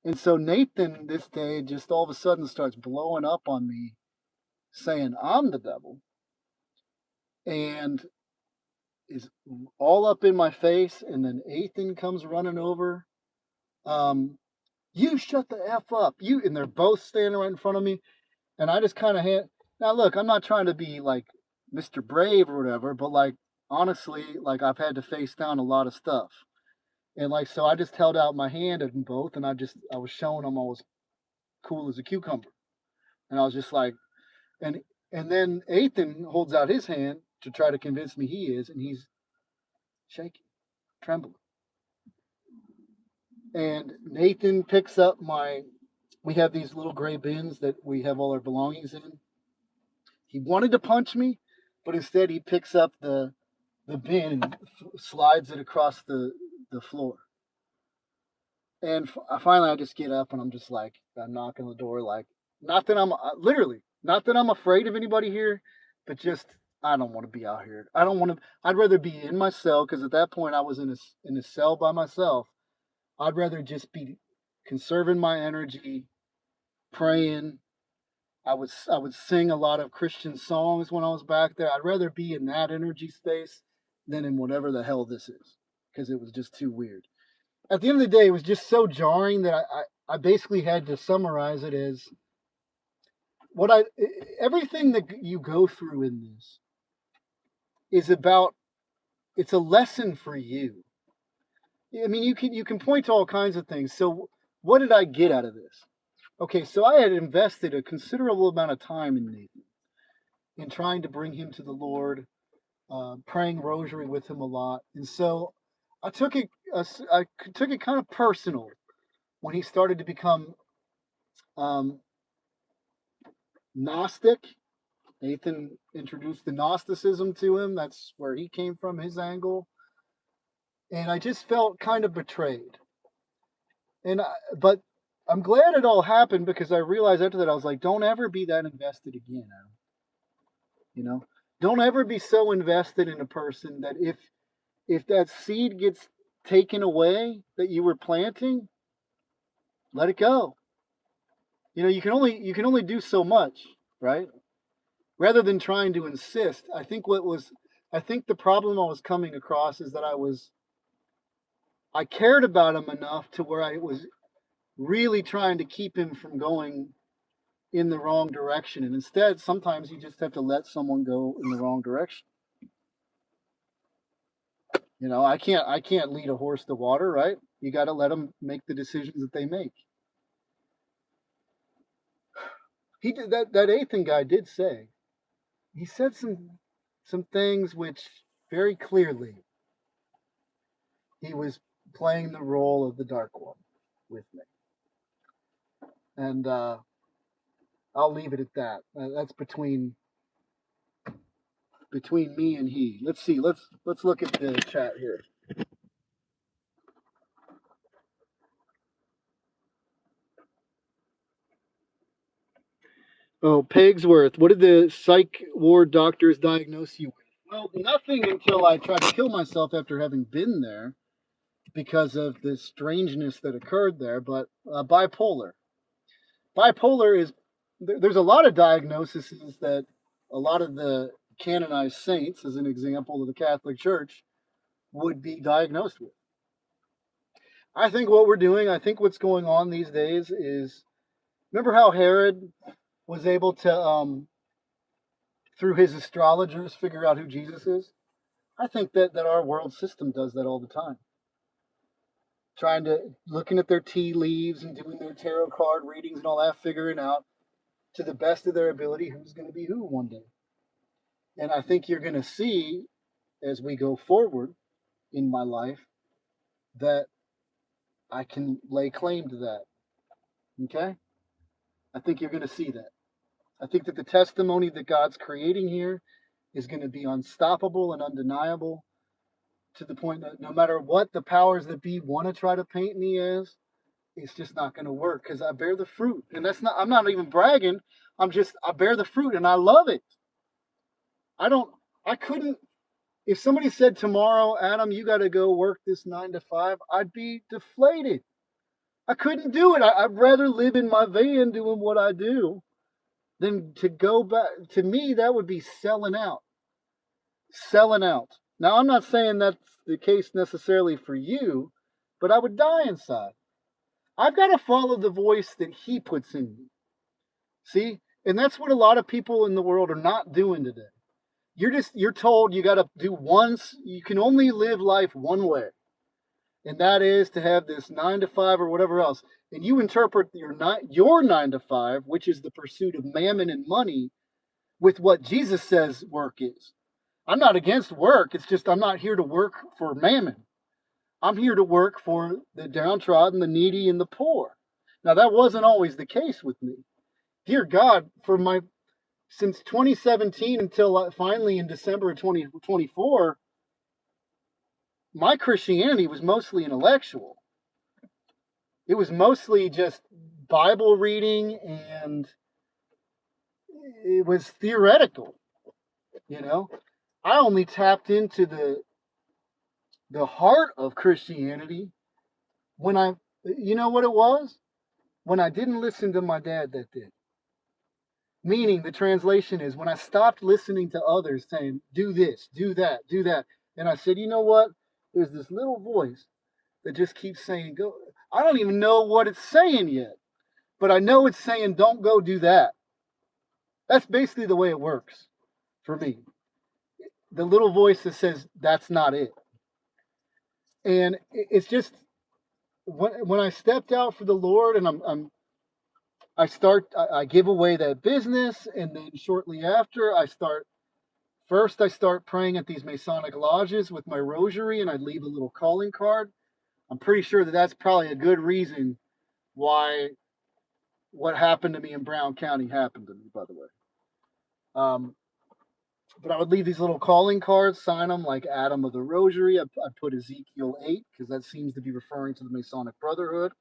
And so Nathan this day just all of a sudden starts blowing up on me, saying I'm the devil, and is all up in my face. And then Ethan comes running over. Um, you shut the f up, you. And they're both standing right in front of me, and I just kind of hand. Now look, I'm not trying to be like Mr. Brave or whatever, but like honestly, like I've had to face down a lot of stuff. And like, so I just held out my hand at them both, and I was showing them I was cool as a cucumber, and I was just like, and and then Ethan holds out his hand to try to convince me he is, and he's shaking, trembling. And Nathan picks up my. We have these little gray bins that we have all our belongings in. He wanted to punch me, but instead he picks up the bin and slides it across the floor. And finally, I just get up and I'm just like, I'm knocking on the door, like, not that I'm literally, not that I'm afraid of anybody here, but just, I don't want to be out here. I don't want to, I'd rather be in my cell because at that point I was in a cell by myself. I'd rather just be conserving my energy, praying. I would sing a lot of Christian songs when I was back there. I'd rather be in that energy space than in whatever the hell this is because it was just too weird. At the end of the day, it was just so jarring that I basically had to summarize it as what I everything that you go through in this is about it's a lesson for you. I mean, you can point to all kinds of things. So what did I get out of this? Okay, so I had invested a considerable amount of time in Nathan. in trying to bring him to the Lord, praying rosary with him a lot. And so I took it I took it kind of personal when he started to become um, Gnostic. Nathan introduced the Gnosticism to him. That's where he came from, his angle. And I just felt kind of betrayed. But I'm glad it all happened because I realized after that I was like, don't ever be that invested again, Adam. You know, don't ever be so invested in a person that if that seed gets taken away that you were planting, let it go. You know, you can only do so much, right? Rather than trying to insist. I think the problem I was coming across is that I cared about him enough to where I was really trying to keep him from going in the wrong direction. And instead, sometimes you just have to let someone go in the wrong direction. You know, I can't lead a horse to water, right? You got to let them make the decisions that they make. He did that Ethan guy did say. He said some things which very clearly he was playing the role of the dark one with me. And I'll leave it at that. That's between me and he. Let's see. Let's look at the chat here. Oh, Pegsworth, what did the psych ward doctors diagnose you with? Well, nothing until I tried to kill myself after having been there because of the strangeness that occurred there. But bipolar. Bipolar is there's a lot of diagnoses that a lot of the canonized saints, as an example of the Catholic Church, would be diagnosed with. I think what we're doing, I think what's going on these days is remember how Herod was able to, through his astrologers, figure out who Jesus is? I think that our world system does that all the time. Trying to, looking at their tea leaves and doing their tarot card readings and all that, figuring out to the best of their ability who's going to be who one day. And I think you're going to see as we go forward in my life that I can lay claim to that. Okay? I think you're going to see that. I think that the testimony that God's creating here is going to be unstoppable and undeniable to the point that no matter what the powers that be want to try to paint me as, it's just not going to work because I bear the fruit. And I'm not even bragging. I bear the fruit and I love it. I couldn't, if somebody said tomorrow, Adam, you got to go work this 9 to 5, I'd be deflated. I couldn't do it. I'd rather live in my van doing what I do than to go back. To me, that would be selling out. Selling out. Now, I'm not saying that's the case necessarily for you, but I would die inside. I've got to follow the voice that he puts in me. See? And that's what a lot of people in the world are not doing today. You're told you got to do once, you can only live life one way. And that is to have this 9 to 5 or whatever else. And you interpret your 9 to 5, which is the pursuit of mammon and money, with what Jesus says work is. I'm not against work. It's just I'm not here to work for mammon. I'm here to work for the downtrodden, the needy, and the poor. Now, that wasn't always the case with me. Dear God, since 2017 until finally in December of 2024, my Christianity was mostly intellectual. It was mostly just Bible reading and it was theoretical, you know. I only tapped into the heart of Christianity when you know what it was? When I didn't listen to my dad that did. Meaning the translation is when I stopped listening to others saying, do this, do that, do that. And I said, you know what? There's this little voice that just keeps saying, go. I don't even know what it's saying yet, but I know it's saying, don't go do that. That's basically the way it works for me. The little voice that says, that's not it. And it's just, when I stepped out for the Lord and I'm I give away that business, and then shortly after, I start praying at these Masonic lodges with my rosary, and I leave a little calling card. I'm pretty sure that that's probably a good reason why what happened to me in Brown County happened to me, by the way. But I would leave these little calling cards, sign them like Adam of the Rosary. I put Ezekiel 8 because that seems to be referring to the Masonic Brotherhood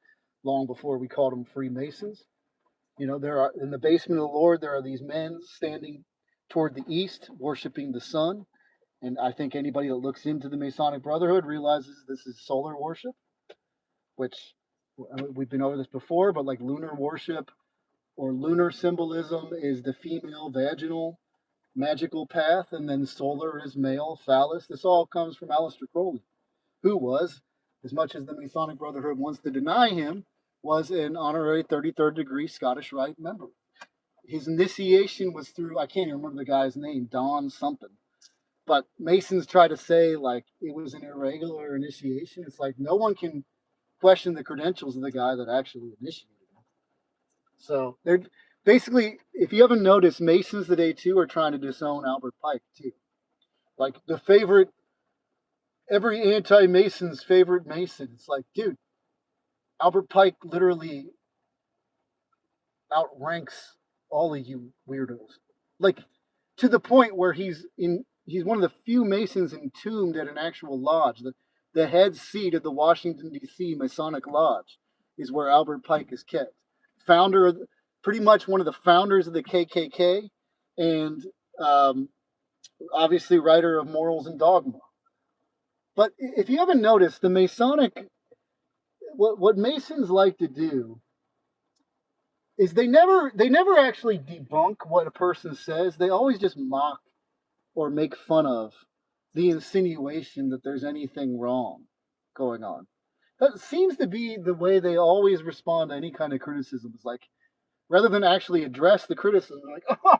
long before we called them Freemasons. You know, there are in the basement of the Lord, there are these men standing toward the east, worshiping the sun. And I think anybody that looks into the Masonic Brotherhood realizes this is solar worship, which we've been over this before, but like lunar worship or lunar symbolism is the female vaginal magical path, and then solar is male phallus. This all comes from Aleister Crowley, who was, as much as the Masonic Brotherhood wants to deny him, was an honorary 33rd degree Scottish Rite member. His initiation was through, I can't even remember the guy's name, Don something. But Masons try to say like it was an irregular initiation. It's like no one can question the credentials of the guy that actually initiated it. So they're basically, if you haven't noticed, Masons today too are trying to disown Albert Pike too. Like the favorite, every anti-Mason's favorite Mason. It's like, dude, Albert Pike literally outranks all of you weirdos. Like to the point where he's one of the few Masons entombed at an actual lodge. The head seat of the Washington D.C. Masonic Lodge is where Albert Pike is kept. Founder of pretty much one of the founders of the KKK, and obviously writer of Morals and Dogma. But if you haven't noticed, the Masonic, what Masons like to do is they never actually debunk what a person says. They always just mock or make fun of the insinuation that there's anything wrong going on. That seems to be the way they always respond to any kind of criticism. It's like rather than actually address the criticism, they're like, oh,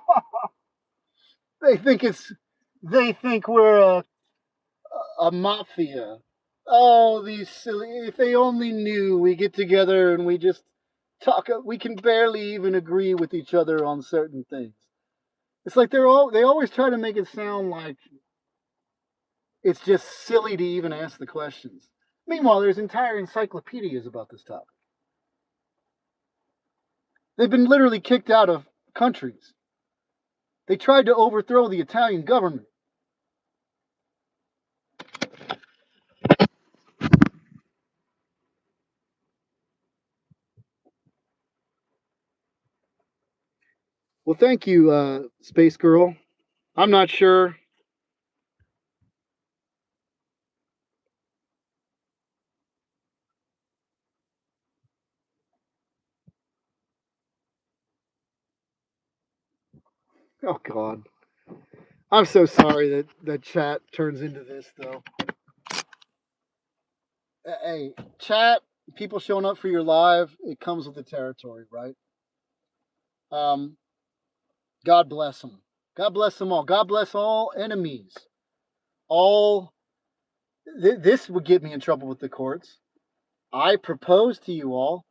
they think it's they think we're a mafia. Oh, these silly! If they only knew, we get together and we just talk. We can barely even agree with each other on certain things. It's like they always try to make it sound like it's just silly to even ask the questions. Meanwhile, there's entire encyclopedias about this topic. They've been literally kicked out of countries. They tried to overthrow the Italian government. Well, thank you, Space Girl. I'm not sure. Oh, God. I'm so sorry that chat turns into this, though. Hey, chat, people showing up for your live, it comes with the territory, right? God bless them. God bless them all. God bless all enemies. All this would get me in trouble with the courts. I propose to you all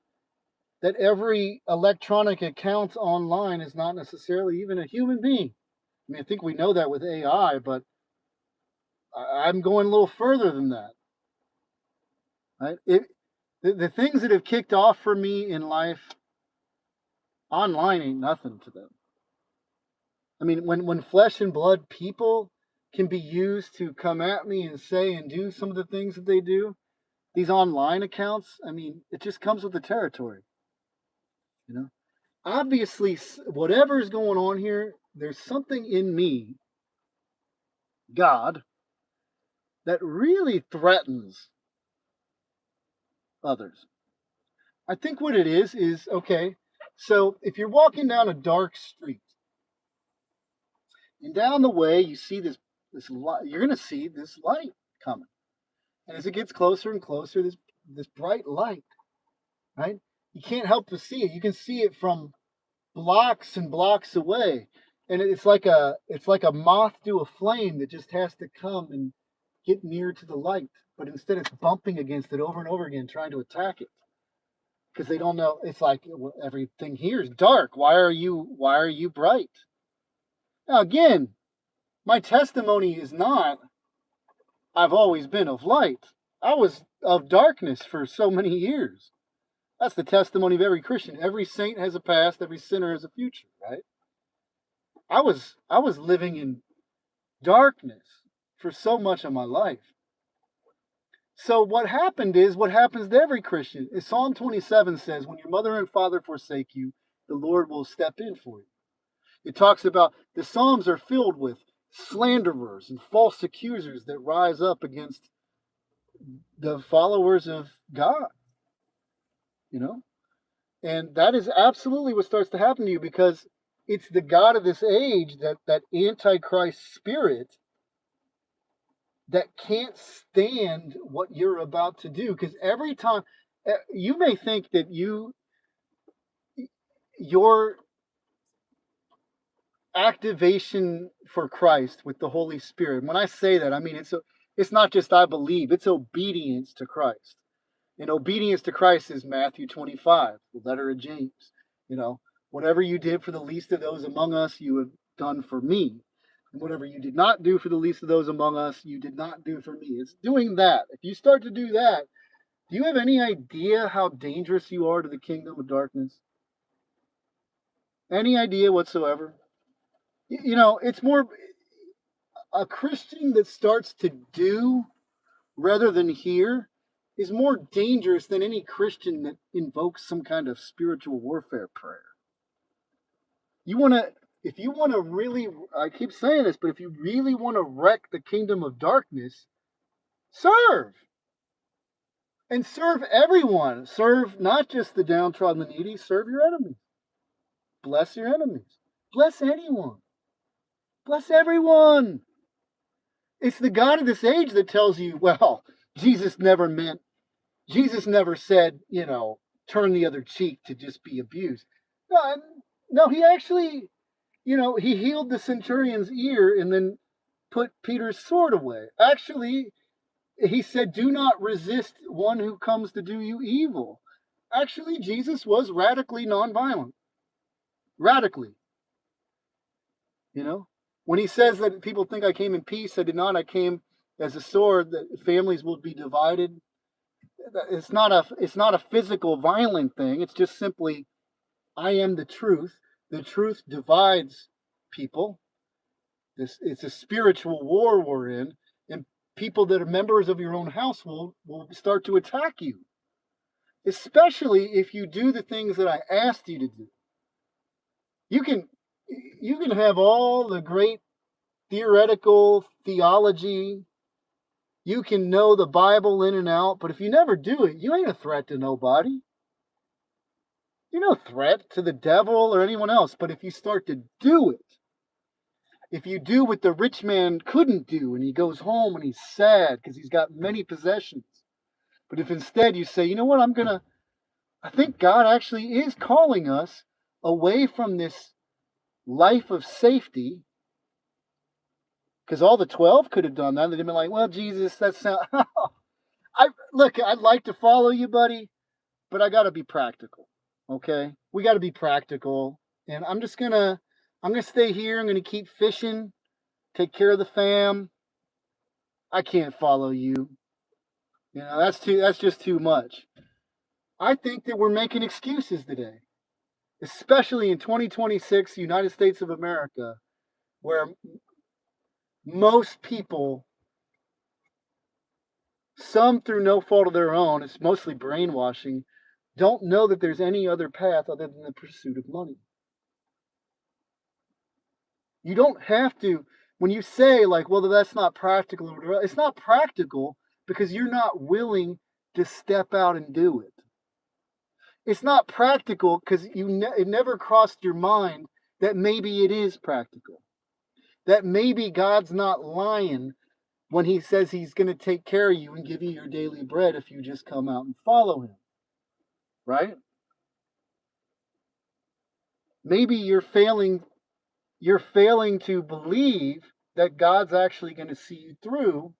that every electronic account online is not necessarily even a human being. I mean, I think we know that with AI, but I'm going a little further than that. Right? The things that have kicked off for me in life online ain't nothing to them. I mean, when flesh and blood people can be used to come at me and say and do some of the things that they do, these online accounts, I mean, it just comes with the territory. You know, obviously, whatever's going on here, there's something in me, God, that really threatens others. I think what it is okay. So if you're walking down a dark street, and down the way you see this light, you're gonna see this light coming, and as it gets closer and closer, this bright light, right? You can't help to see it. You can see it from blocks and blocks away, and it's like a moth to a flame that just has to come and get near to the light, but instead it's bumping against it over and over again, trying to attack it. because they don't know. It's like, well, everything here is dark. Why are you bright? Now again, my testimony is not I've always been of light. I was of darkness for so many years. That's the testimony of every Christian. Every saint has a past, every sinner has a future, right? I was living in darkness for so much of my life. So what happened is what happens to every Christian is Psalm 27 says, when your mother and father forsake you, the Lord will step in for you. It talks about the Psalms are filled with slanderers and false accusers that rise up against the followers of God, you know? And that is absolutely what starts to happen to you, because it's the God of this age, that antichrist spirit, that can't stand what you're about to do. Because every time you may think that your activation for Christ with the Holy Spirit, when I say that, I mean it's not just I believe, it's obedience to Christ. And obedience to Christ is Matthew 25, the letter of James. You know, whatever you did for the least of those among us, you have done for me. And whatever you did not do for the least of those among us, you did not do for me. It's doing that. If you start to do that, do you have any idea how dangerous you are to the kingdom of darkness? Any idea whatsoever? You know, it's more a Christian that starts to do rather than hear is more dangerous than any Christian that invokes some kind of spiritual warfare prayer. You want to, if you want to really, I keep saying this, but if you really want to wreck the kingdom of darkness, serve. And serve everyone. Serve not just the downtrodden, the needy, serve your enemies. Bless your enemies. Bless anyone. Bless everyone. It's the God of this age that tells you, well, Jesus never meant, Jesus never said, turn the other cheek to just be abused. No, no, he actually, he healed the centurion's ear and then put Peter's sword away. Actually, he said, do not resist one who comes to do you evil. Actually, Jesus was radically nonviolent. Radically, you know. When he says that people think I came in peace, I did not. I came as a sword, that families will be divided. It's not a physical violent thing. It's just simply I am the truth. The truth divides people. It's a spiritual war we're in, and people that are members of your own household will start to attack you, especially if you do the things that I asked you to do. You can you can have all the great theoretical theology. You can know the Bible in and out, but if you never do it, you ain't a threat to nobody. You're no threat to the devil or anyone else. But if you start to do it, if you do what the rich man couldn't do and he goes home and he's sad because he's got many possessions, but if instead you say, you know what, I think God actually is calling us away from this life of safety, because all the 12 could have done that. They'd have been like, well, Jesus, that's not. I'd like to follow you, buddy, but I got to be practical. Okay, we got to be practical, and I'm gonna stay here. I'm gonna keep fishing, take care of the fam. I can't follow you. That's just too much. I think that we're making excuses today, especially in 2026, United States of America, where most people, some through no fault of their own, it's mostly brainwashing, don't know that there's any other path other than the pursuit of money. You don't have to, when you say, like, well, that's not practical, or whatever, it's not practical because you're not willing to step out and do it. It's not practical because it never crossed your mind that maybe it is practical. That maybe God's not lying when he says he's going to take care of you and give you your daily bread if you just come out and follow him. Right? Maybe you're failing to believe that God's actually going to see you through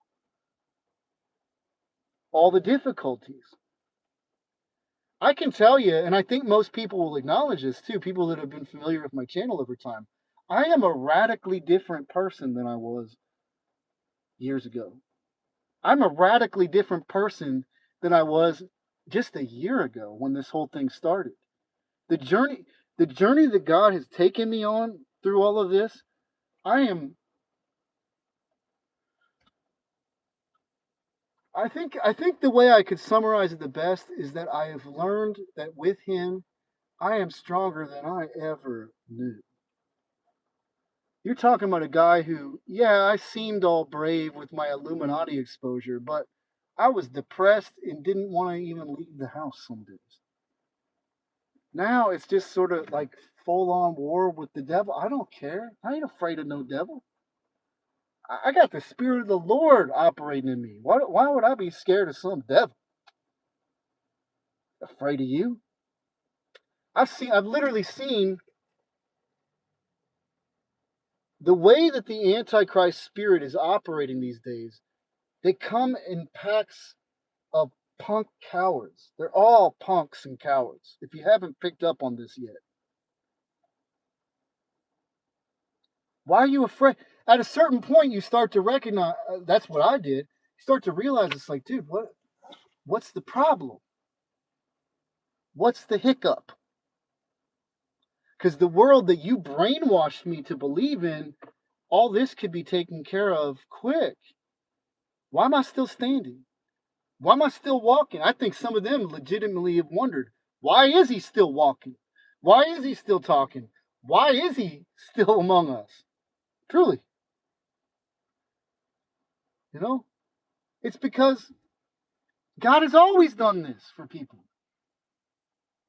all the difficulties. I can tell you, and I think most people will acknowledge this too, people that have been familiar with my channel over time. I am a radically different person than I was years ago. I'm a radically different person than I was just a year ago when this whole thing started. The journey the journey that God has taken me on through all of this, I am I think the way I could summarize it the best is that I have learned that with him I am stronger than I ever knew. You're talking about a guy who, yeah, I seemed all brave with my Illuminati exposure, but I was depressed and didn't want to even leave the house some days. Now it's just sort of like full on war with the devil. I don't care. I ain't afraid of no devil. I got the Spirit of the Lord operating in me. Why would I be scared of some devil? Afraid of you? I've literally seen the way that the Antichrist spirit is operating these days. They come in packs of punk cowards. They're all punks and cowards. If you haven't picked up on this yet, why are you afraid? At a certain point, you start to recognize that's what I did. You start to realize it's like, dude, what's the problem? What's the hiccup? Because the world that you brainwashed me to believe in, all this could be taken care of quick. Why am I still standing? Why am I still walking? I think some of them legitimately have wondered, why is he still walking? Why is he still talking? Why is he still among us? Truly, you know, it's because God has always done this for people.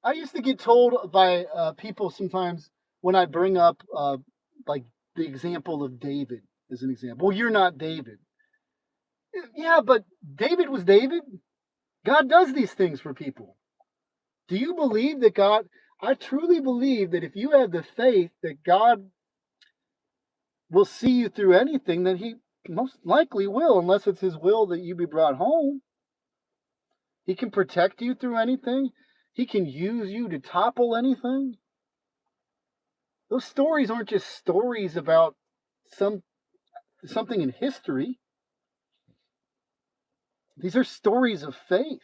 I used to get told by people sometimes when I bring up like the example of David as an example. Well, you're not David. Yeah, but David was David. God does these things for people. Do you believe that God? I truly believe that if you have the faith that God will see you through anything, then He most likely will, unless it's His will that you be brought home. He can protect you through anything. He can use you to topple anything. Those stories aren't just stories about something in history. These are stories of faith.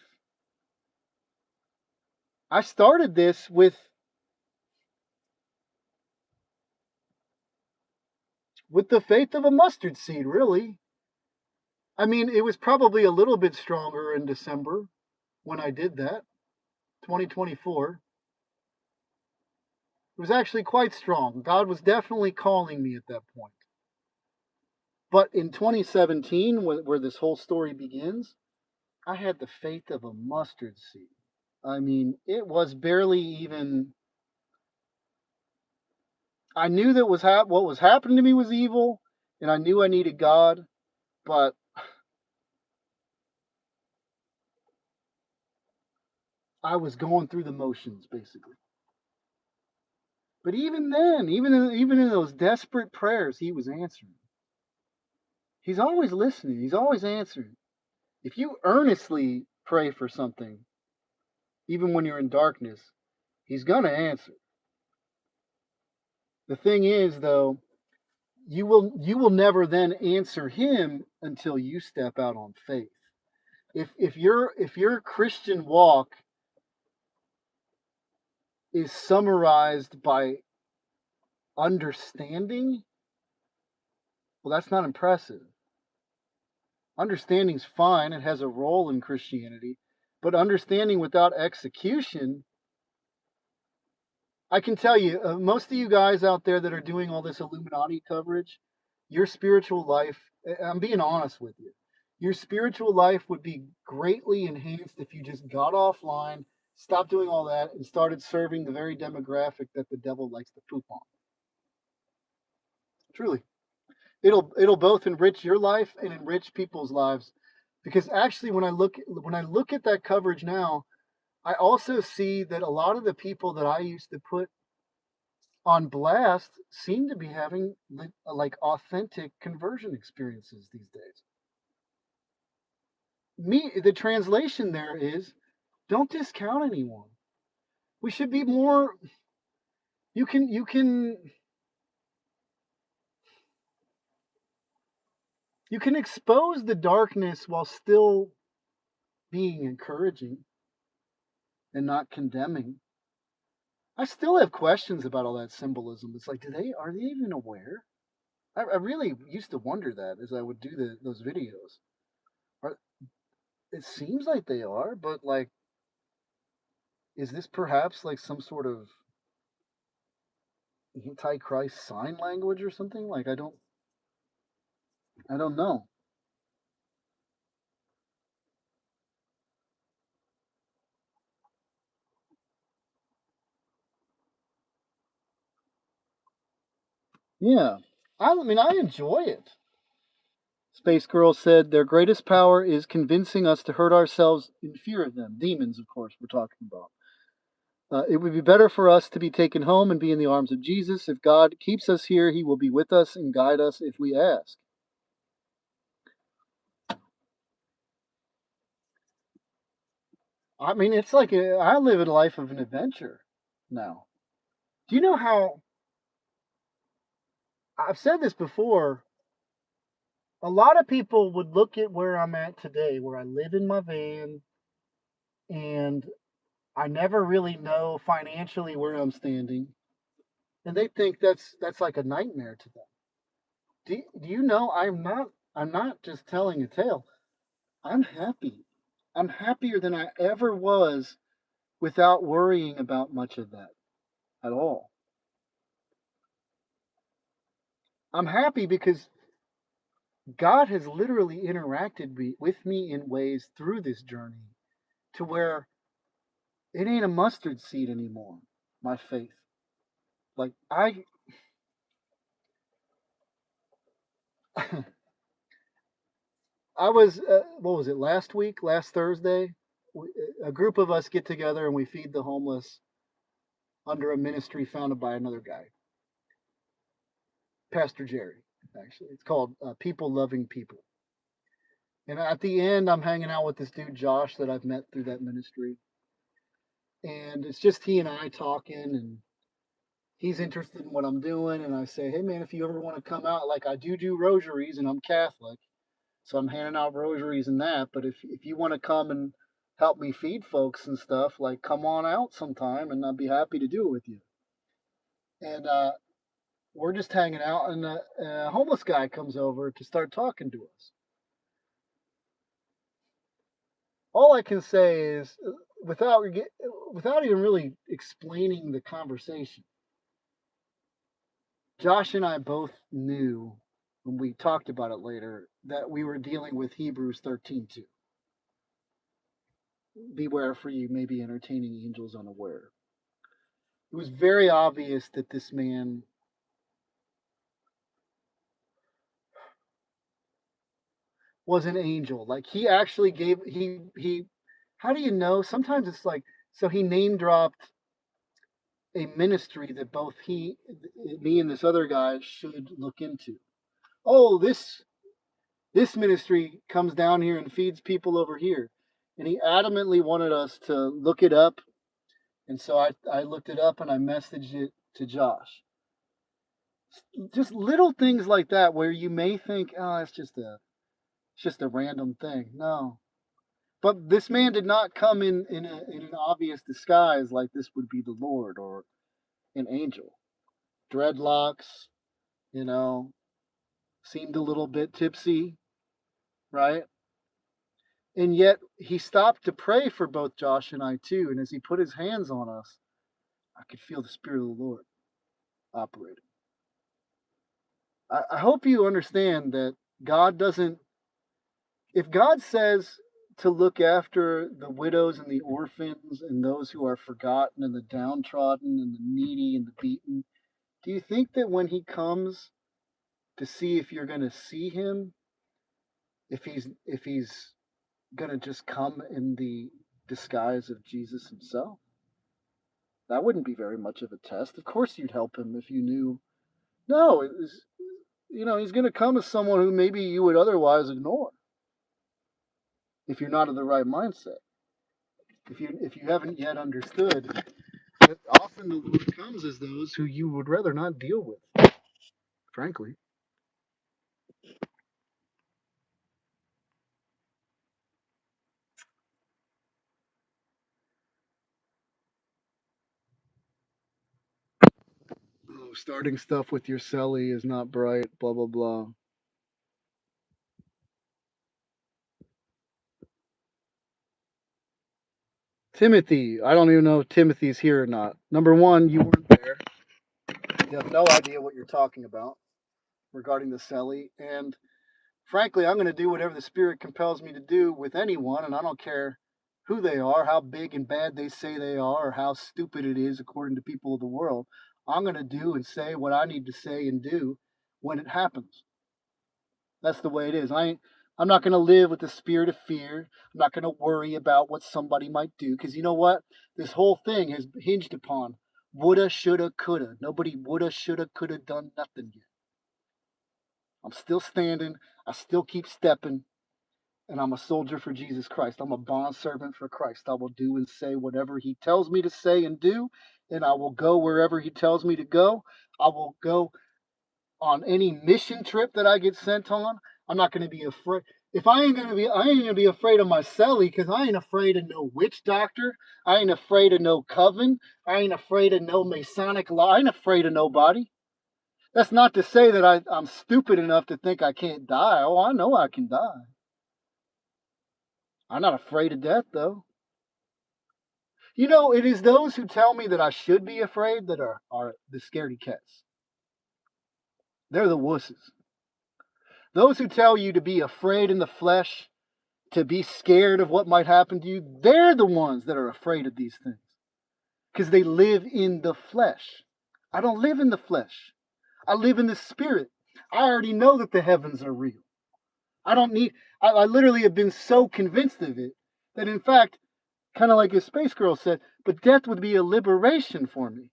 I started this with the faith of a mustard seed, really. I mean, it was probably a little bit stronger in December when I did that, 2024. It was actually quite strong. God was definitely calling me at that point. But in 2017, where this whole story begins, I had the faith of a mustard seed. I mean, it was barely even. I knew that what was happening to me was evil, and I knew I needed God, but I was going through the motions basically. But even then, even in those desperate prayers, He was answering. He's always listening. He's always answering. If you earnestly pray for something, even when you're in darkness, He's gonna answer. The thing is, though, you will never then answer Him until you step out on faith. If your Christian walk is summarized by understanding, well, that's not impressive. Understanding's fine, it has a role in Christianity, but understanding without execution, I can tell you, most of you guys out there that are doing all this Illuminati coverage, your spiritual life, I'm being honest with you, your spiritual life would be greatly enhanced if you just got offline, stopped doing all that, and started serving the very demographic that the devil likes to poop on. Truly. It'll both enrich your life and enrich people's lives. Because actually when I look at that coverage now, I also see that a lot of the people that I used to put on blast seem to be having like authentic conversion experiences these days. The translation there is don't discount anyone. We should be more. You can expose the darkness while still being encouraging and not condemning. I still have questions about all that symbolism. It's like, are they even aware? I really used to wonder that as I would do those videos. Are, it seems like they are, but like, is this perhaps like some sort of antichrist sign language or something? Like, I don't know. Yeah, I mean, I enjoy it. Space Girl said their greatest power is convincing us to hurt ourselves in fear of them. Demons, of course, we're talking about. It would be better for us to be taken home and be in the arms of Jesus. If God keeps us here, He will be with us and guide us if we ask. I mean, it's like I live a life of an adventure now. Do you know how I've said this before? A lot of people would look at where I'm at today, where I live in my van, and I never really know financially where I'm standing, and they think that's like a nightmare to them. Do you know I'm not just telling a tale. I'm happy. I'm happier than I ever was without worrying about much of that at all. I'm happy because God has literally interacted with me in ways through this journey to where it ain't a mustard seed anymore. My faith. Like I was, what was it, last Thursday? A group of us get together and we feed the homeless under a ministry founded by another guy, Pastor Jerry, actually. It's called People Loving People. And at the end, I'm hanging out with this dude, Josh, that I've met through that ministry. And it's just he and I talking, and he's interested in what I'm doing. And I say, hey, man, if you ever want to come out, like I do rosaries, and I'm Catholic. So I'm handing out rosaries and that. But if you want to come and help me feed folks and stuff, like come on out sometime, and I'd be happy to do it with you. And we're just hanging out, and a homeless guy comes over to start talking to us. All I can say is, without without even really explaining the conversation, Josh and I both knew when we talked about it later that we were dealing with Hebrews 13:2. Beware, for you may be entertaining angels unaware. It was very obvious that this man was an angel. Like he actually gave he. How do you know? Sometimes it's like, so he name dropped a ministry that both me, and this other guy should look into. Oh, this ministry comes down here and feeds people over here, and he adamantly wanted us to look it up. And so I looked it up and I messaged it to Josh. Just little things like that where you may think, oh, it's just a random thing. No, but this man did not come in an obvious disguise like this would be the Lord or an angel. Dreadlocks, you know, seemed a little bit tipsy, right? And yet he stopped to pray for both Josh and I too. And as he put his hands on us, I could feel the Spirit of the Lord operating. I hope you understand that God doesn't, if God says to look after the widows and the orphans and those who are forgotten and the downtrodden and the needy and the beaten, do you think that when he comes to see if you're going to see him, if he's going to just come in the disguise of Jesus himself? That wouldn't be very much of a test. Of course you'd help him if you knew. No, it was, he's going to come as someone who maybe you would otherwise ignore if you're not in the right mindset. If you haven't yet understood But often the Lord comes as those who you would rather not deal with, frankly. Oh, starting stuff with your celly is not bright, blah, blah, blah. Timothy, I don't even know if Timothy's here or not. Number one, you weren't there. You have no idea what you're talking about regarding the celly. And frankly, I'm going to do whatever the Spirit compels me to do with anyone, and I don't care who they are, how big and bad they say they are, or how stupid it is according to people of the world. I'm going to do and say what I need to say and do when it happens. That's the way it is. I'm not going to live with the spirit of fear. I'm not going to worry about what somebody might do, because you know what? This whole thing has hinged upon woulda, shoulda, coulda. Nobody woulda, shoulda, coulda done nothing yet. I'm still standing. I still keep stepping, and I'm a soldier for Jesus Christ. I'm a bond servant for Christ. I will do and say whatever He tells me to say and do, and I will go wherever He tells me to go. I will go on any mission trip that I get sent on. I'm not going to be afraid. If I ain't gonna be, I ain't gonna be afraid of my celly, because I ain't afraid of no witch doctor. I ain't afraid of no coven. I ain't afraid of no Masonic law. I ain't afraid of nobody. That's not to say that I'm stupid enough to think I can't die. Oh, I know I can die. I'm not afraid of death, though. You know, it is those who tell me that I should be afraid that are the scaredy cats. They're the wusses. Those who tell you to be afraid in the flesh, to be scared of what might happen to you, they're the ones that are afraid of these things because they live in the flesh. I don't live in the flesh. I live in the spirit. I already know that the heavens are real. I don't need, I literally have been so convinced of it that, in fact, kind of like a space girl said, but death would be a liberation for me.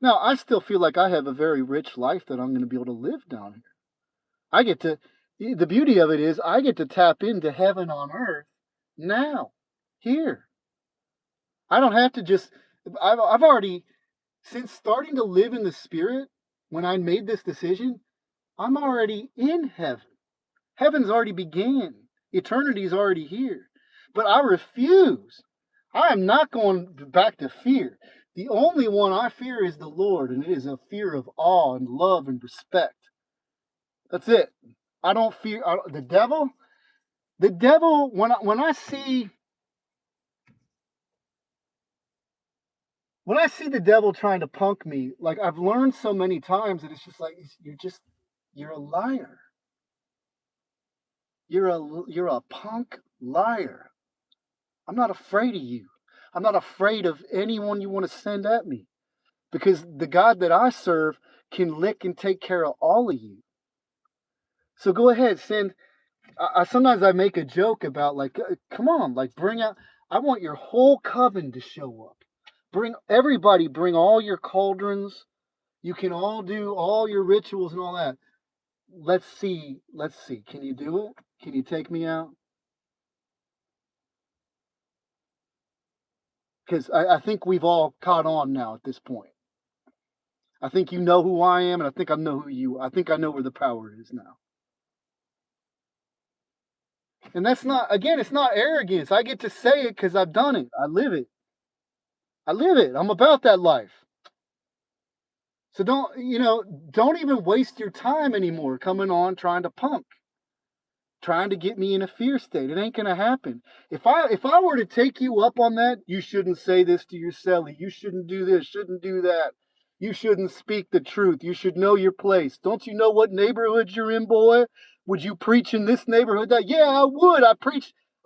Now, I still feel like I have a very rich life that I'm going to be able to live down here. I get to, the beauty of it is, I get to tap into heaven on earth now, here. I don't have to just, I've already, since starting to live in the spirit, when I made this decision, I'm already in heaven. Heaven's already began. Eternity's already here. But I refuse. I am not going back to fear. The only one I fear is the Lord, and it is a fear of awe and love and respect. That's it. I don't fear the devil. The devil, when I see the devil trying to punk me, like I've learned so many times that it's just like you're a liar. You're a punk liar. I'm not afraid of you. I'm not afraid of anyone you want to send at me, because the God that I serve can lick and take care of all of you. So go ahead, send. Sometimes I make a joke about, like, come on, like, bring out. I want your whole coven to show up. Bring everybody. Bring all your cauldrons. You can all do all your rituals and all that. Let's see. Let's see. Can you do it? Can you take me out? Because I think we've all caught on now at this point. I think you know who I am, and I think I know who you. I think I know where the power is now. And that's not, again, it's not arrogance. I get to say it because I've done it. I live it. I live it. I'm about that life. So don't even waste your time anymore coming on trying to punk, trying to get me in a fear state. It ain't gonna happen. If I were to take you up on that, you shouldn't say this to your celly. You shouldn't do this, shouldn't do that. You shouldn't speak the truth. You should know your place. Don't you know what neighborhood you're in, boy? Would you preach in this neighborhood? That, yeah, I would. I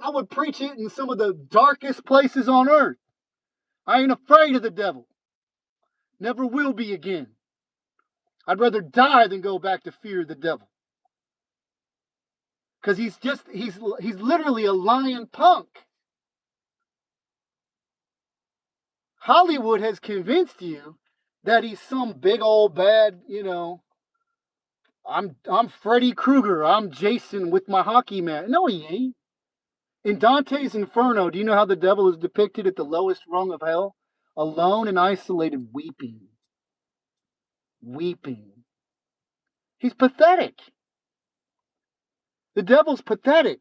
would preach it in some of the darkest places on earth. I ain't afraid of the devil. Never will be again. I'd rather die than go back to fear the devil. Because he's literally a lying punk. Hollywood has convinced you that he's some big old bad, I'm Freddy Krueger. I'm Jason with my hockey man. No, he ain't. In Dante's Inferno, do you know how the devil is depicted at the lowest rung of hell? alone and isolated, weeping. Weeping. He's pathetic. The devil's pathetic.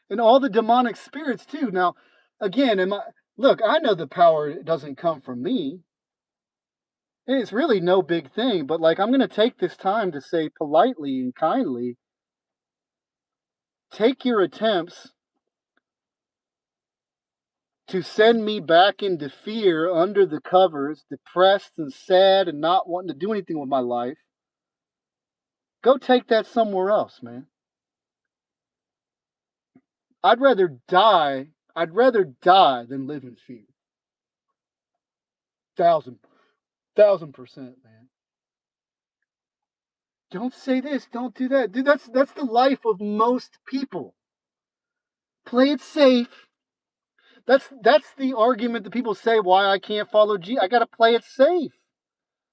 And all the demonic spirits, too. Now, again, look, I know the power doesn't come from me. And it's really no big thing, but like I'm going to take this time to say politely and kindly, take your attempts to send me back into fear under the covers, depressed and sad and not wanting to do anything with my life. Go take that somewhere else, man. I'd rather die than live in fear. 1,000%, man. Don't say this, don't do that. Dude, that's the life of most people. Play it safe. That's the argument that people say why I can't follow Jesus. I got to play it safe.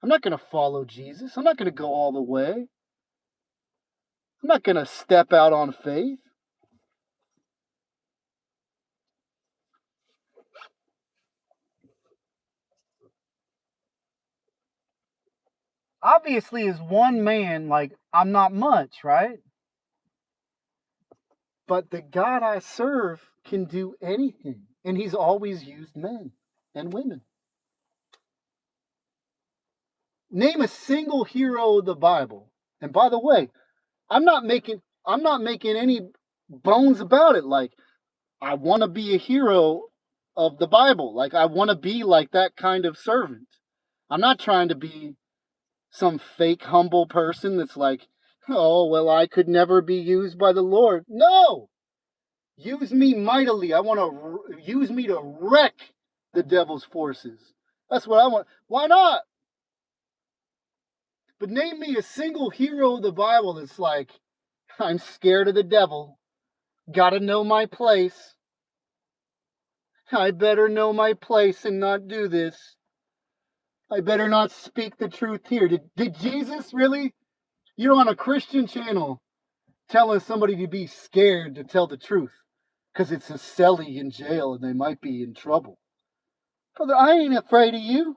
I'm not going to follow Jesus. I'm not going to go all the way. I'm not going to step out on faith. Obviously, as one man, like, I'm not much, right? But the God I serve can do anything. And he's always used men and women. Name a single hero of the Bible. And by the way, I'm not making any bones about it. Like, I want to be a hero of the Bible. Like, I want to be like that kind of servant. I'm not trying to be some fake humble person that's like, oh, well, I could never be used by the Lord. No! Use me mightily. I want to use me to wreck the devil's forces. That's what I want. Why not? But name me a single hero of the Bible that's like, I'm scared of the devil. Gotta know my place. I better know my place and not do this. I better not speak the truth here. Did Jesus really? You're on a Christian channel telling somebody to be scared to tell the truth because it's a cellie in jail and they might be in trouble. Brother, I ain't afraid of you.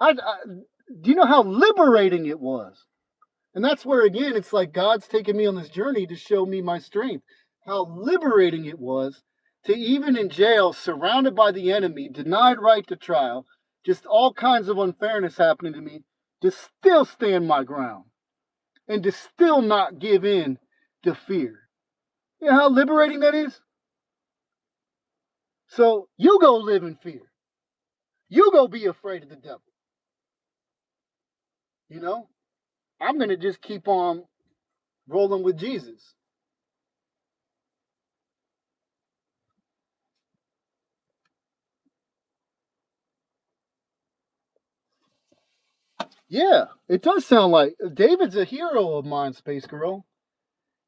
Do you know how liberating it was? And that's where, again, it's like God's taken me on this journey to show me my strength. How liberating it was to, even in jail, surrounded by the enemy, denied right to trial, just all kinds of unfairness happening to me, to still stand my ground and to still not give in to fear. You know how liberating that is? So you go live in fear. You go be afraid of the devil. You know? I'm going to just keep on rolling with Jesus. Yeah, it does sound like David's a hero of mine, Space Girl.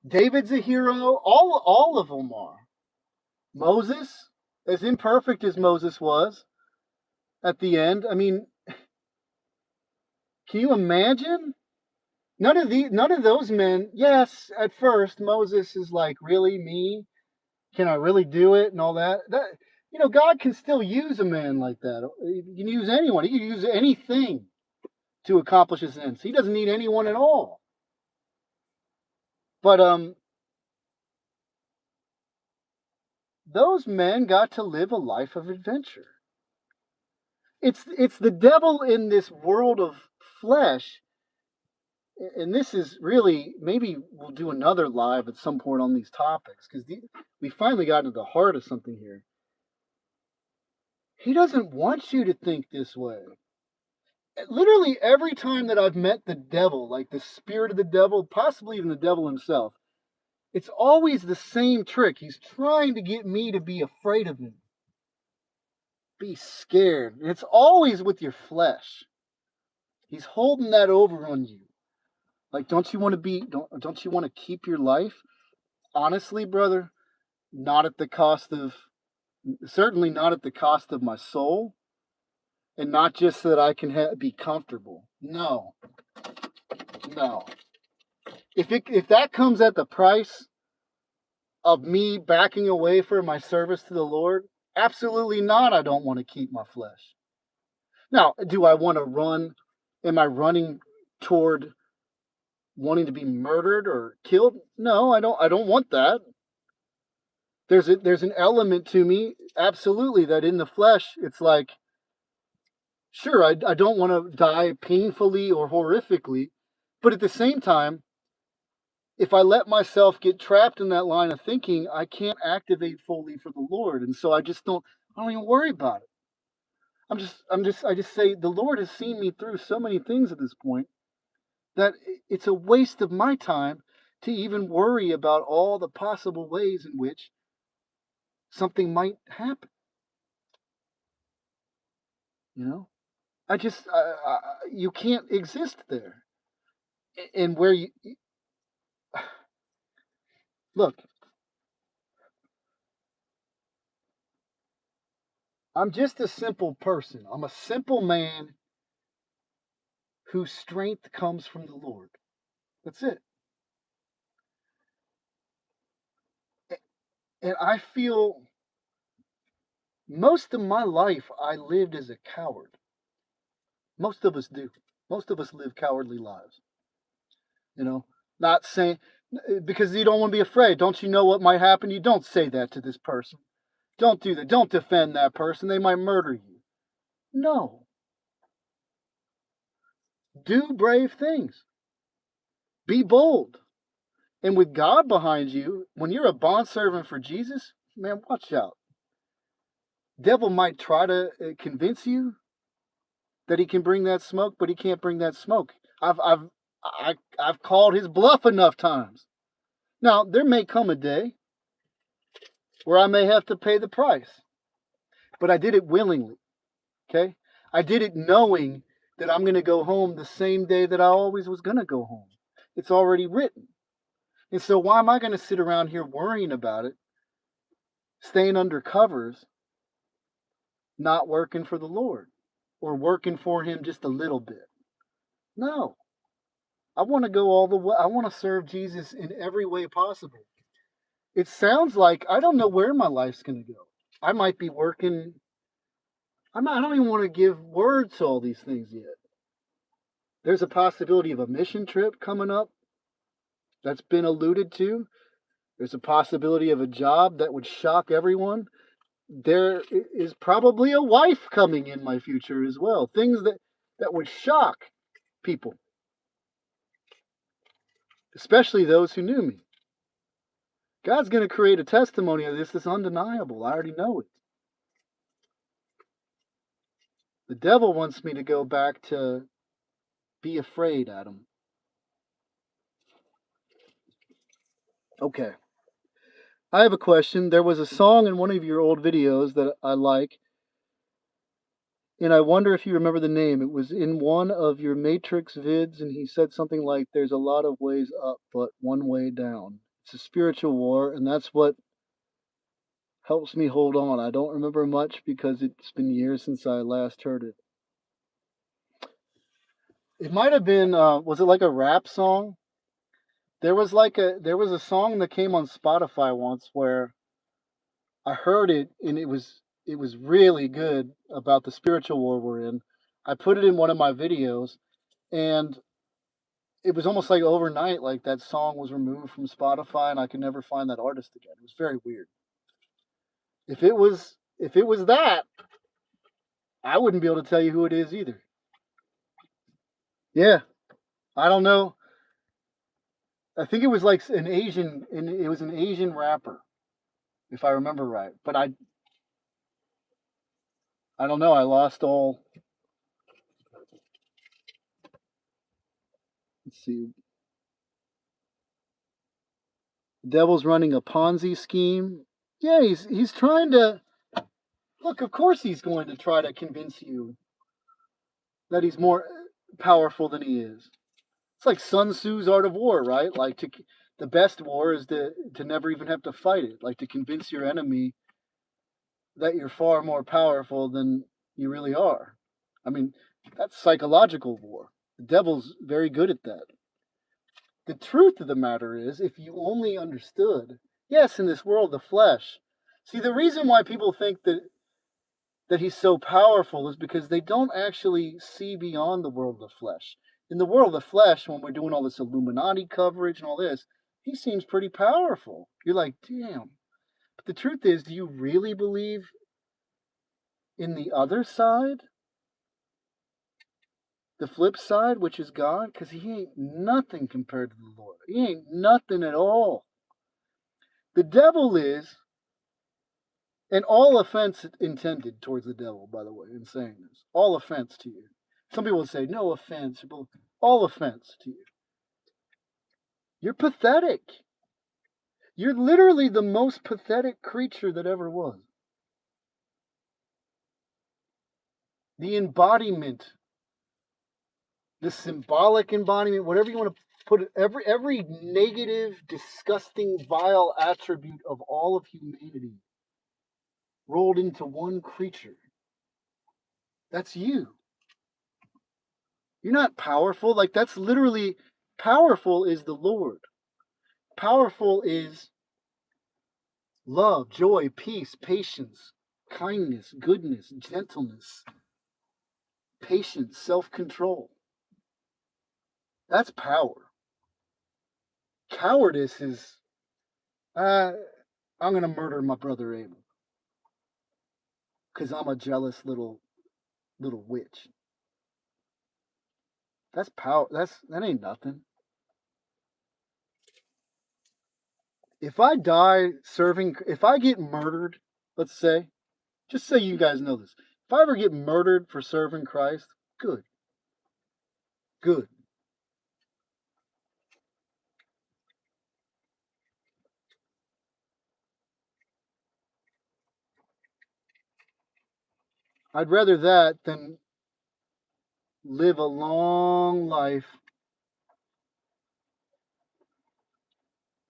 David's a hero. All of them are. Moses, as imperfect as Moses was at the end, I mean, can you imagine? None of those men. Yes, at first Moses is like, really me? Can I really do it and all that? God can still use a man like that. He can use anyone. He can use anything to accomplish his ends. He doesn't need anyone at all. But those men got to live a life of adventure. It's the devil in this world of flesh, and this is really, maybe we'll do another live at some point on these topics because we finally got into the heart of something here. He doesn't want you to think this way. Literally every time that I've met the devil, like the spirit of the devil, possibly even the devil himself, it's always the same trick. He's trying to get me to be afraid of him, be scared. And it's always with your flesh. He's holding that over on you. Like, don't you want to keep your life? Honestly, brother, not at the cost of, certainly not at the cost of my soul, and not just so that I can be comfortable. No, no. If that comes at the price of me backing away from my service to the Lord? Absolutely not. I don't want to keep my flesh. Now, do I want to run? Am I running toward wanting to be murdered or killed? No, I don't want that. There's an element to me, absolutely, that in the flesh, it's like, sure, I don't want to die painfully or horrifically, but at the same time, if I let myself get trapped in that line of thinking, I can't activate fully for the Lord, and so I don't even worry about it. I just say the Lord has seen me through so many things at this point that it's a waste of my time to even worry about all the possible ways in which something might happen. You know, you can't exist there. And where you look, I'm just a simple person. I'm a simple man whose strength comes from the Lord. That's it. And I feel most of my life I lived as a coward. Most of us do. Most of us live cowardly lives. You know, not saying because you don't want to be afraid. Don't you know what might happen? You don't say that to this person. Don't do that. Don't defend that person. They might murder you. No. Do brave things. Be bold. And with God behind you, when you're a bondservant for Jesus, man, watch out. Devil might try to convince you that he can bring that smoke, but he can't bring that smoke. I've called his bluff enough times. Now, there may come a day where I may have to pay the price, but I did it willingly. Okay? I did it knowing that I'm going to go home the same day that I always was going to go home. It's already written. And so why am I going to sit around here worrying about it, staying under covers, not working for the Lord or working for him just a little bit? No. I want to go all the way. I want to serve Jesus in every way possible. It sounds like I don't know where my life's going to go. I might be working. I don't even want to give words to all these things yet. There's a possibility of a mission trip coming up that's been alluded to. There's a possibility of a job that would shock everyone. There is probably a wife coming in my future as well. Things that would shock people, especially those who knew me. God's going to create a testimony of this that's undeniable. I already know it. The devil wants me to go back to be afraid, Adam. Okay. I have a question. There was a song in one of your old videos that I like, and I wonder if you remember the name. It was in one of your Matrix vids, and he said something like, "There's a lot of ways up, but one way down." It's a spiritual war, and that's what helps me hold on. I don't remember much because it's been years since I last heard it. It might have been, was it like a rap song? There was a song that came on Spotify once where I heard it and it was really good about the spiritual war we're in. I put it in one of my videos and it was almost like overnight, like that song was removed from Spotify and I could never find that artist again. It was very weird. If it was that, I wouldn't be able to tell you who it is either. Yeah, I don't know. I think it was like an Asian, and it was an Asian rapper, if I remember right. But I don't know. I lost all. Let's see. The devil's running a Ponzi scheme. Yeah, he's trying to look. Of course, he's going to try to convince you that he's more powerful than he is. It's like Sun Tzu's Art of War, right? Like the best war is to never even have to fight it. Like to convince your enemy that you're far more powerful than you really are. I mean, that's psychological war. The devil's very good at that. The truth of the matter is, if you only understood, Yes, in this world, the flesh. See, the reason why people think that he's so powerful is because they don't actually see beyond the world of the flesh. In the world of the flesh, when we're doing all this Illuminati coverage and all this, he seems pretty powerful. You're like, damn. But the truth is, do you really believe in the other side? The flip side, which is God? Because he ain't nothing compared to the Lord. He ain't nothing at all. The devil is, and all offense intended towards the devil, by the way, in saying this. All offense to you. Some people would say, no offense. All offense to you. You're pathetic. You're literally the most pathetic creature that ever was. The embodiment, the symbolic embodiment, whatever you want to put it, every negative, disgusting, vile attribute of all of humanity rolled into one creature. That's you. You're not powerful. Like, that's literally, powerful is the Lord. Powerful is love, joy, peace, patience, kindness, goodness, gentleness, patience, self-control. That's power. Cowardice is, I'm going to murder my brother Abel because I'm a jealous little witch. That's power. That ain't nothing. If I die serving, if I get murdered, let's say, just so you guys know this, if I ever get murdered for serving Christ, good. Good. I'd rather that than live a long life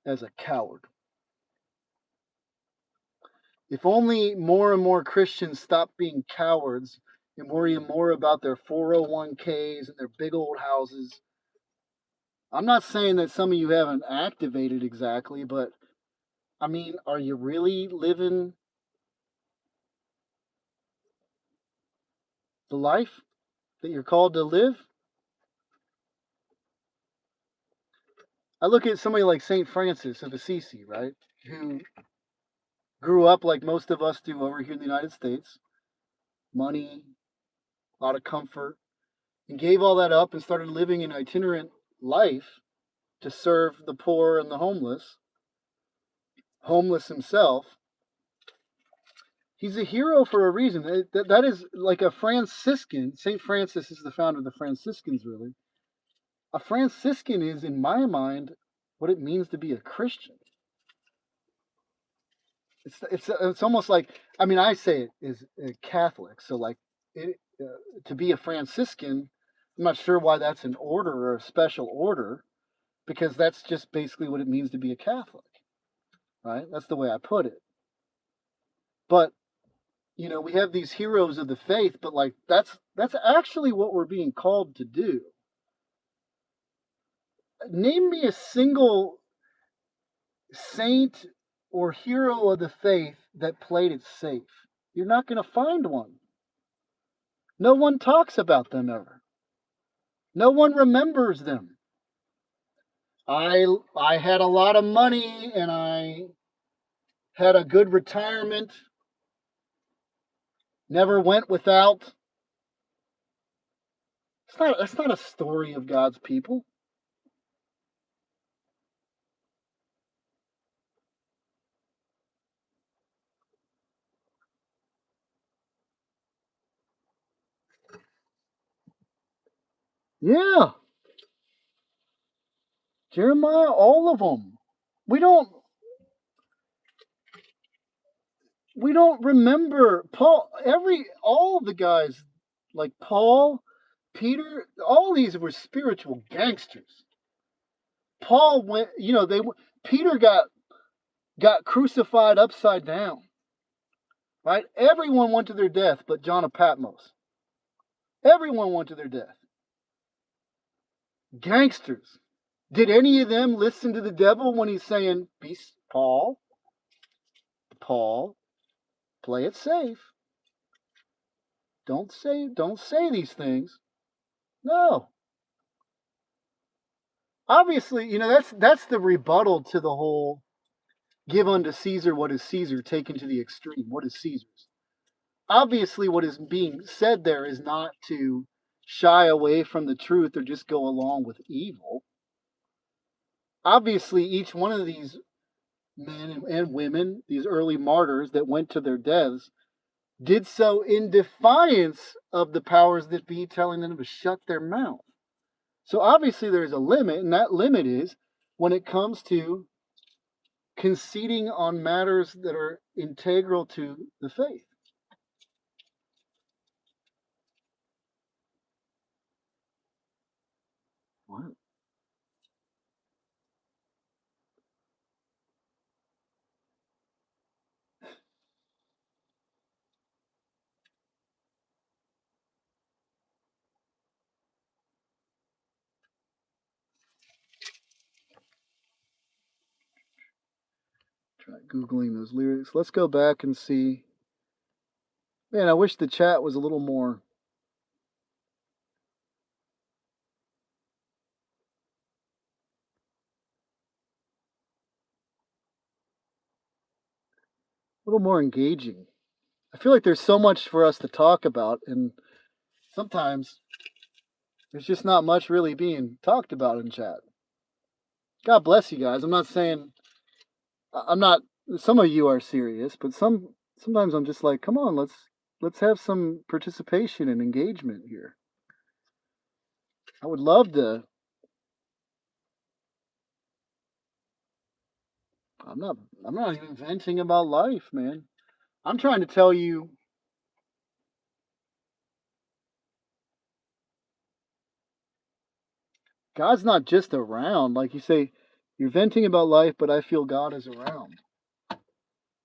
as a coward. If only more and more Christians stop being cowards and worry more about their 401ks and their big old houses. I'm not saying that some of you haven't activated exactly, but I mean, are you really living the life that you're called to live? I look at somebody like St. Francis of Assisi, right? Who grew up like most of us do over here in the United States. Money, a lot of comfort, and gave all that up and started living an itinerant life to serve the poor and the homeless himself. He's a hero for a reason. That is like a Franciscan. St. Francis is the founder of the Franciscans, really. A Franciscan is, in my mind, what it means to be a Christian. It's almost like, I mean, I say it is a Catholic. So like to be a Franciscan, I'm not sure why that's an order or a special order, because that's just basically what it means to be a Catholic, right? That's the way I put it. But we have these heroes of the faith, but like that's actually what we're being called to do. Name me a single saint or hero of the faith that played it safe. You're not going to find one. No one talks about them ever. No one remembers them. I had a lot of money and I had a good retirement. Never went without. That's not a story of God's people. Yeah, Jeremiah, all of them. We don't we don't remember Paul. All the guys like Paul, Peter, all these were spiritual gangsters. Paul went, Peter got crucified upside down. Right? Everyone went to their death but John of Patmos. Everyone went to their death. Gangsters. Did any of them listen to the devil when he's saying, "Peace, Paul"? Paul, play it safe. Don't say these things. No. Obviously, that's the rebuttal to the whole give unto Caesar what is Caesar taken to the extreme. What is Caesar's? Obviously, what is being said there is not to shy away from the truth or just go along with evil. Obviously, each one of these men and women, these early martyrs that went to their deaths, did so in defiance of the powers that be telling them to shut their mouth. So obviously there's a limit, and that limit is when it comes to conceding on matters that are integral to the faith. What? Try Googling those lyrics. Let's go back and see. Man, I wish the chat was a little more. A little more engaging. I feel like there's so much for us to talk about, and sometimes there's just not much really being talked about in chat. God bless you guys. I'm not saying I'm not. Some of you are serious, but sometimes I'm just like, come on, let's have some participation and engagement here. I would love to. I'm not. I'm not even venting about life, man. I'm trying to tell you. God's not just around. Like you say, you're venting about life, but I feel God is around.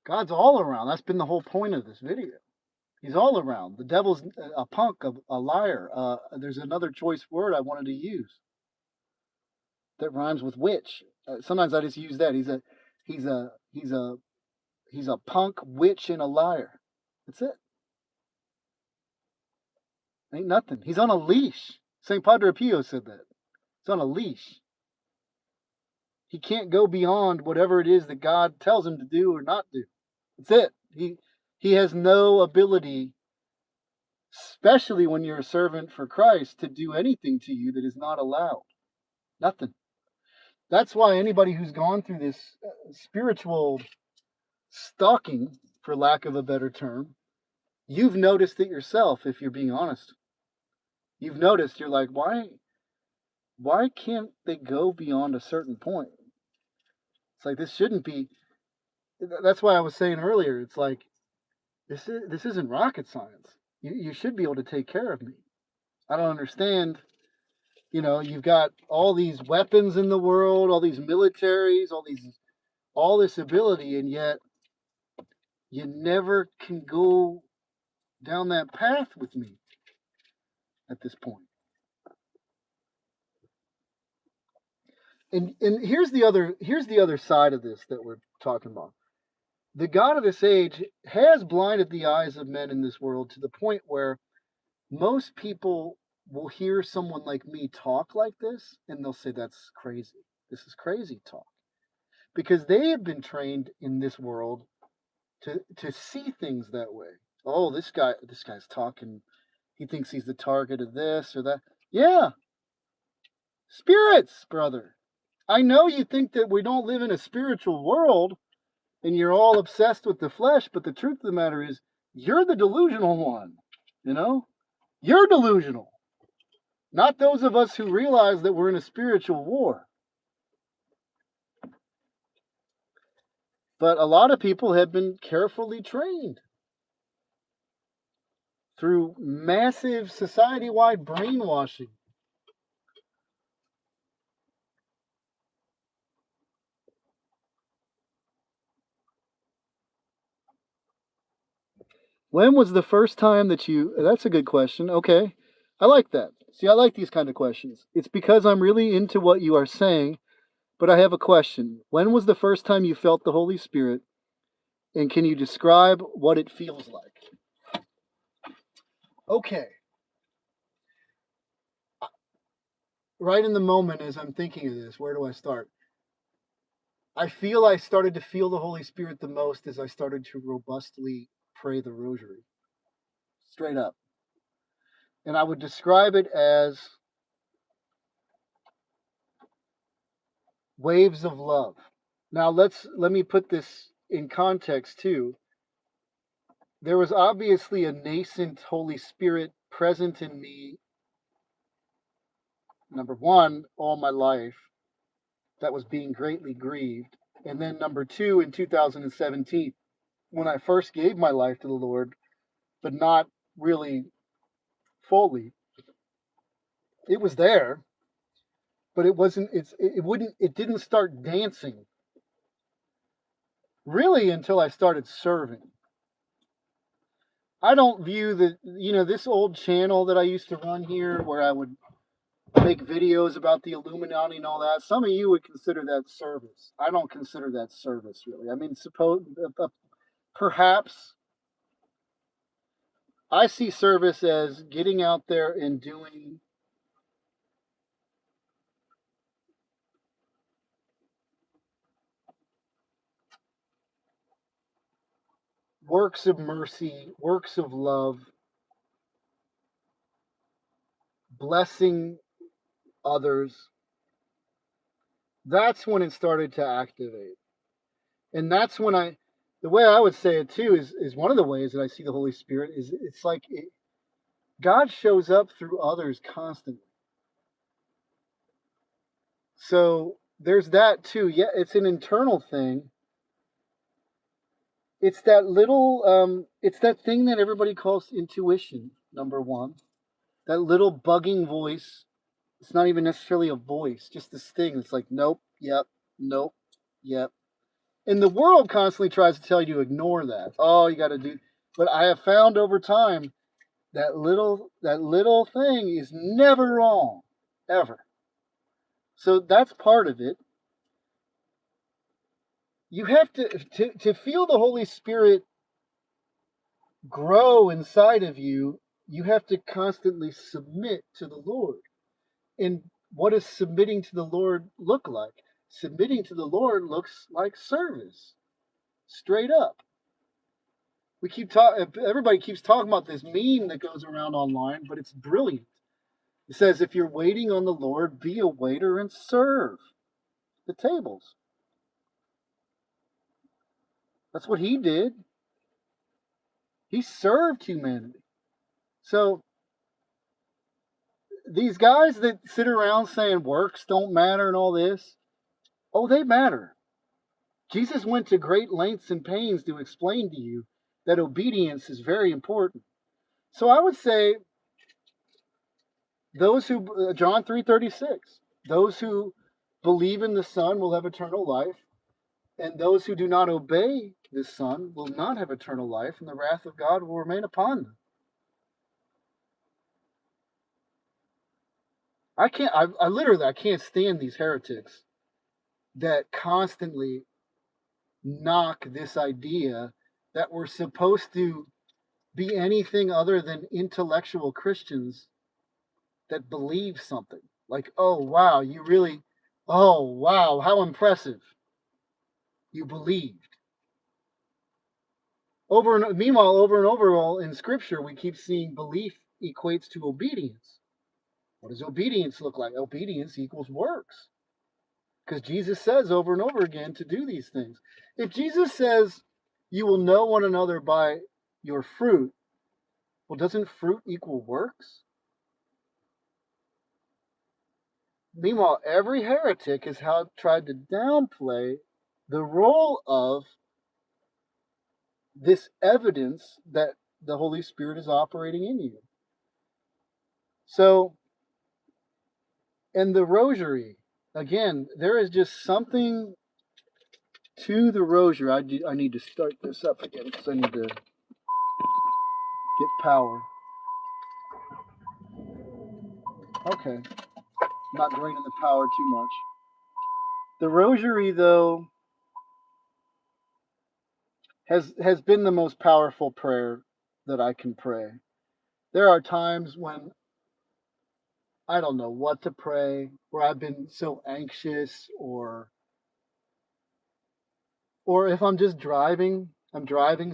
God's all around. That's been the whole point of this video. He's all around. The devil's a punk, a liar. There's another choice word I wanted to use that rhymes with witch. Sometimes I just use that. He's a punk, witch, and a liar. That's it. Ain't nothing. He's on a leash. St. Padre Pio said that. He's on a leash. He can't go beyond whatever it is that God tells him to do or not do. That's it. He has no ability, especially when you're a servant for Christ, to do anything to you that is not allowed. Nothing. That's why anybody who's gone through this spiritual stalking, for lack of a better term, you've noticed it yourself. If you're being honest, you've noticed. You're like, why can't they go beyond a certain point? It's like this shouldn't be. That's why I was saying earlier. It's like this isn't rocket science. You should be able to take care of me. I don't understand. You've got all these weapons in the world, all these militaries, all this ability, and yet you never can go down that path with me at this point. And here's the other side of this that we're talking about. The God of this age has blinded the eyes of men in this world to the point where most people will hear someone like me talk like this and they'll say that's crazy. This is crazy talk. Because they have been trained in this world to see things that way. Oh, this guy's talking. He thinks he's the target of this or that. Yeah. Spirits, brother. I know you think that we don't live in a spiritual world and you're all obsessed with the flesh, but the truth of the matter is you're the delusional one. You're delusional. Not those of us who realize that we're in a spiritual war. But a lot of people have been carefully trained through massive society-wide brainwashing. When was the first time that that's a good question. Okay. I like that. See, I like these kind of questions. It's because I'm really into what you are saying, but I have a question. When was the first time you felt the Holy Spirit? And can you describe what it feels like? Okay. Right in the moment as I'm thinking of this, where do I start? I started to feel the Holy Spirit the most as I started to robustly pray the rosary. Straight up. And I would describe it as waves of love. Now let me put this in context too. There was obviously a nascent Holy Spirit present in me, number one, all my life, that was being greatly grieved. And then number two, in 2017, when I first gave my life to the Lord, but not really fully, it was there, but it didn't start dancing really until I started serving. I don't view this old channel that I used to run here where I would make videos about the Illuminati and all that. Some of you would consider that service. I don't consider that service really. I mean, perhaps I see service as getting out there and doing works of mercy, works of love, blessing others. That's when it started to activate. And that's when the way I would say it too is one of the ways that I see the Holy Spirit is it's like God shows up through others constantly. So there's that too. Yeah, it's an internal thing. It's that it's that thing that everybody calls intuition, number one. That little bugging voice. It's not even necessarily a voice, just this thing. It's like, nope, yep, nope, yep. And the world constantly tries to tell you to ignore that. Oh, you got to do. But I have found over time that little thing is never wrong, ever. So that's part of it. You have to feel the Holy Spirit grow inside of you. You have to constantly submit to the Lord. And what does submitting to the Lord look like? Submitting to the Lord looks like service, straight up. We keep talking. Everybody keeps talking about this meme that goes around online, but it's brilliant. It says, "If you're waiting on the Lord, be a waiter and serve the tables." That's what he did. He served humanity. So these guys that sit around saying works don't matter and all this, oh, they matter. Jesus went to great lengths and pains to explain to you that obedience is very important. So I would say those who John 3:36, those who believe in the Son will have eternal life, and those who do not obey the Son will not have eternal life, and the wrath of God will remain upon them. I can't stand these heretics that constantly knock this idea that we're supposed to be anything other than intellectual Christians that believe something. Like, oh wow, oh wow, how impressive. You believed. Over and over all in scripture, we keep seeing belief equates to obedience. What does obedience look like? Obedience equals works. Because Jesus says over and over again to do these things. If Jesus says you will know one another by your fruit, well, doesn't fruit equal works? Meanwhile, every heretic has tried to downplay the role of this evidence that the Holy Spirit is operating in you. So, and the rosary, again, there is just something to the rosary. I need to start this up again because I need to get power. Okay, not draining the power too much. The rosary, though, has been the most powerful prayer that I can pray. There are times when I don't know what to pray, where I've been so anxious, or if I'm driving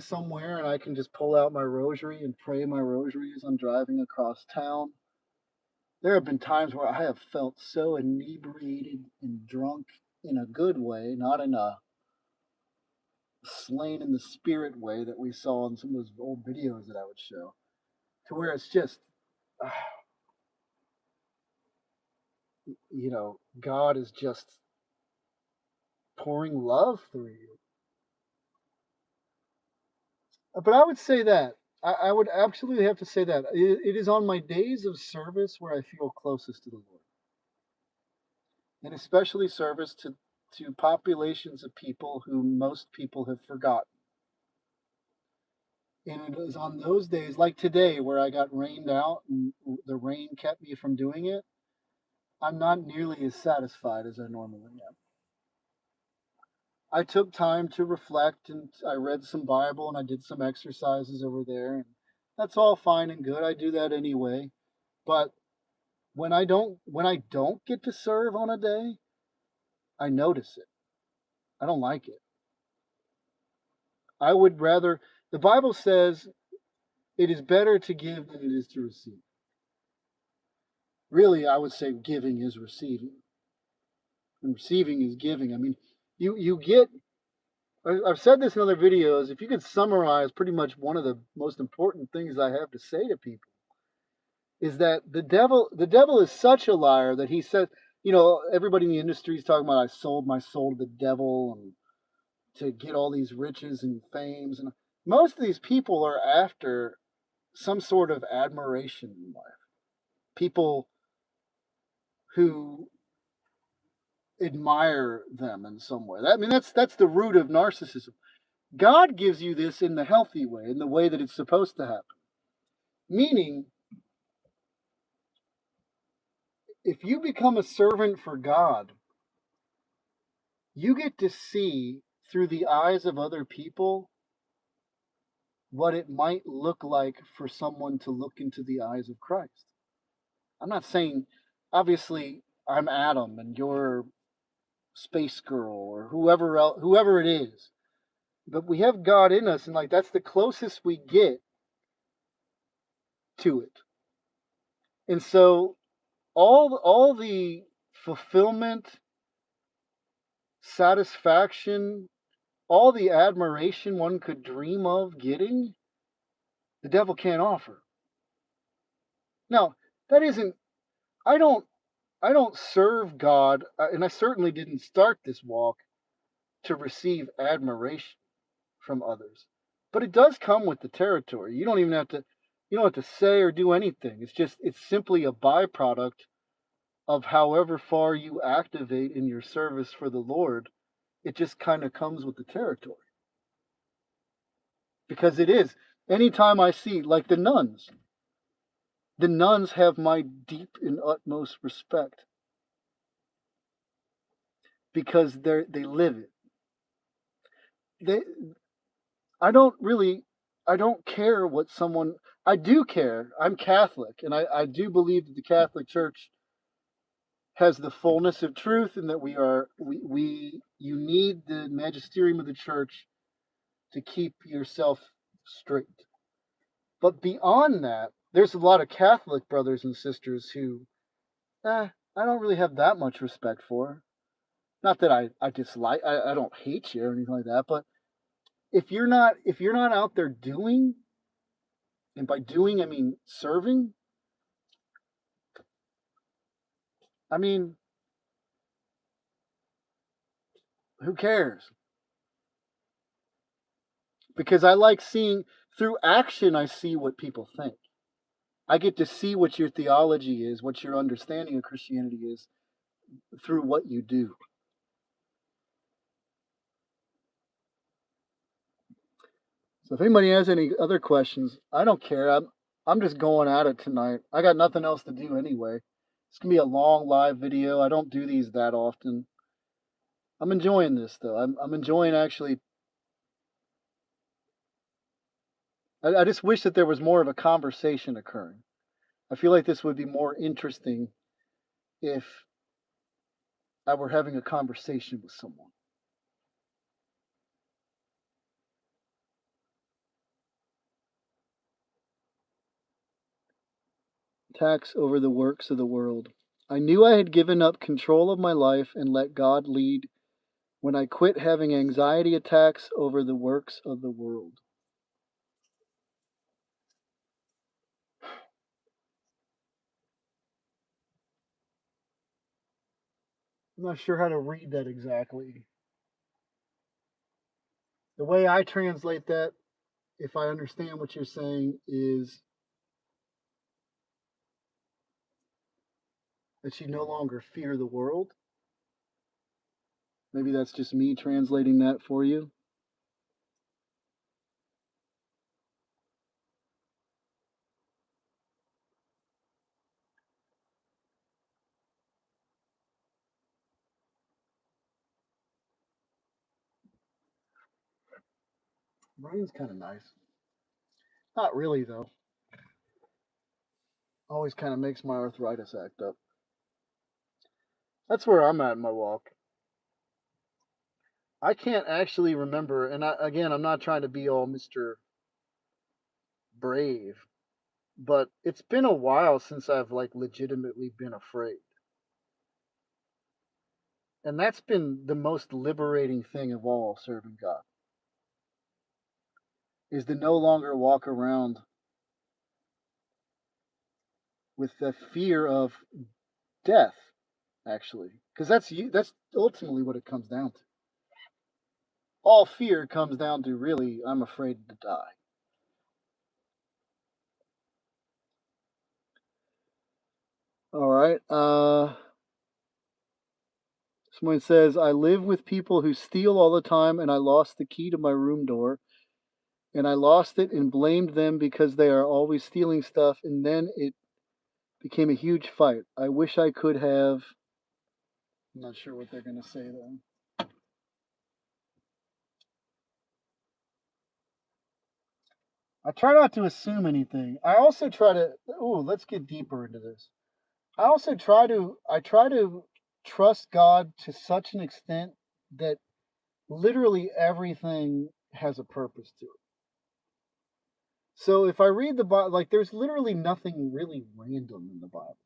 somewhere and I can just pull out my rosary and pray my rosary as I'm driving across town. There have been times where I have felt so inebriated and drunk in a good way, not in a slain in the spirit way that we saw in some of those old videos that I would show, to where it's just, uh, God is just pouring love through you. But I would say that I would absolutely have to say that it is on my days of service where I feel closest to the Lord, and especially service to populations of people who most people have forgotten. And it is on those days, like today, where I got rained out and the rain kept me from doing it. I'm not nearly as satisfied as I normally am. I took time to reflect and I read some Bible and I did some exercises over there. And that's all fine and good. I do that anyway. But when I don't get to serve on a day, I notice it. I don't like it. I would rather, the Bible says it is better to give than it is to receive. Really, I would say giving is receiving, and receiving is giving. I mean, you get. I've said this in other videos. If you could summarize pretty much one of the most important things I have to say to people is that the devil is such a liar that he says, everybody in the industry is talking about I sold my soul to the devil and to get all these riches and fames, and most of these people are after some sort of admiration in life. People who admire them in some way. I mean, that's the root of narcissism. God gives you this in the healthy way, in the way that it's supposed to happen. Meaning, if you become a servant for God, you get to see through the eyes of other people what it might look like for someone to look into the eyes of Christ. I'm not saying, obviously, I'm Adam and you're Space Girl or whoever it is, but we have God in us, and like that's the closest we get to it. And so all the fulfillment, satisfaction, all the admiration one could dream of getting, the devil can't offer. Now, that isn't I don't serve God, and I certainly didn't start this walk to receive admiration from others. But it does come with the territory. You don't have to say or do anything. It's simply a byproduct of however far you activate in your service for the Lord. It just kind of comes with the territory. Because it is. Anytime I see, like the nuns have my deep and utmost respect because they live it. They, I don't really, I don't care what someone, I do care. I'm Catholic, and I do believe that the Catholic Church has the fullness of truth, and that you need the magisterium of the church to keep yourself straight. But beyond that, there's a lot of Catholic brothers and sisters who I don't really have that much respect for. Not that I dislike, I don't hate you or anything like that, but if you're not out there doing, and by doing I mean serving, I mean, who cares? Because I like seeing through action, I see what people think. I get to see what your theology is, what your understanding of Christianity is through what you do. So if anybody has any other questions, I don't care. I'm just going at it tonight. I got nothing else to do anyway. It's gonna be a long live video. I don't do these that often. I'm enjoying this though. I'm enjoying actually I just wish that there was more of a conversation occurring. I feel like this would be more interesting if I were having a conversation with someone. Attacks over the works of the world. I knew I had given up control of my life and let God lead when I quit having anxiety attacks over the works of the world. I'm not sure how to read that exactly. The way I translate that, if I understand what you're saying, is that you no longer fear the world. Maybe that's just me translating that for you. Rain's kind of nice. Not really, though. Always kind of makes my arthritis act up. That's where I'm at in my walk. I can't actually remember, and again, I'm not trying to be all Mr. Brave, but it's been a while since I've like legitimately been afraid. And that's been the most liberating thing of all serving God, is to no longer walk around with the fear of death, actually. Because that's ultimately what it comes down to. All fear comes down to really, I'm afraid to die. All right. Someone says, I live with people who steal all the time, and I lost the key to my room door, and I lost it and blamed them because they are always stealing stuff, and then it became a huge fight. I wish I could have. I'm not sure what they're going to say then. I try not to assume anything. I also try to. Oh, let's get deeper into this. I try to trust God to such an extent that literally everything has a purpose to it. So if I read the Bible, like there's literally nothing really random in the Bible.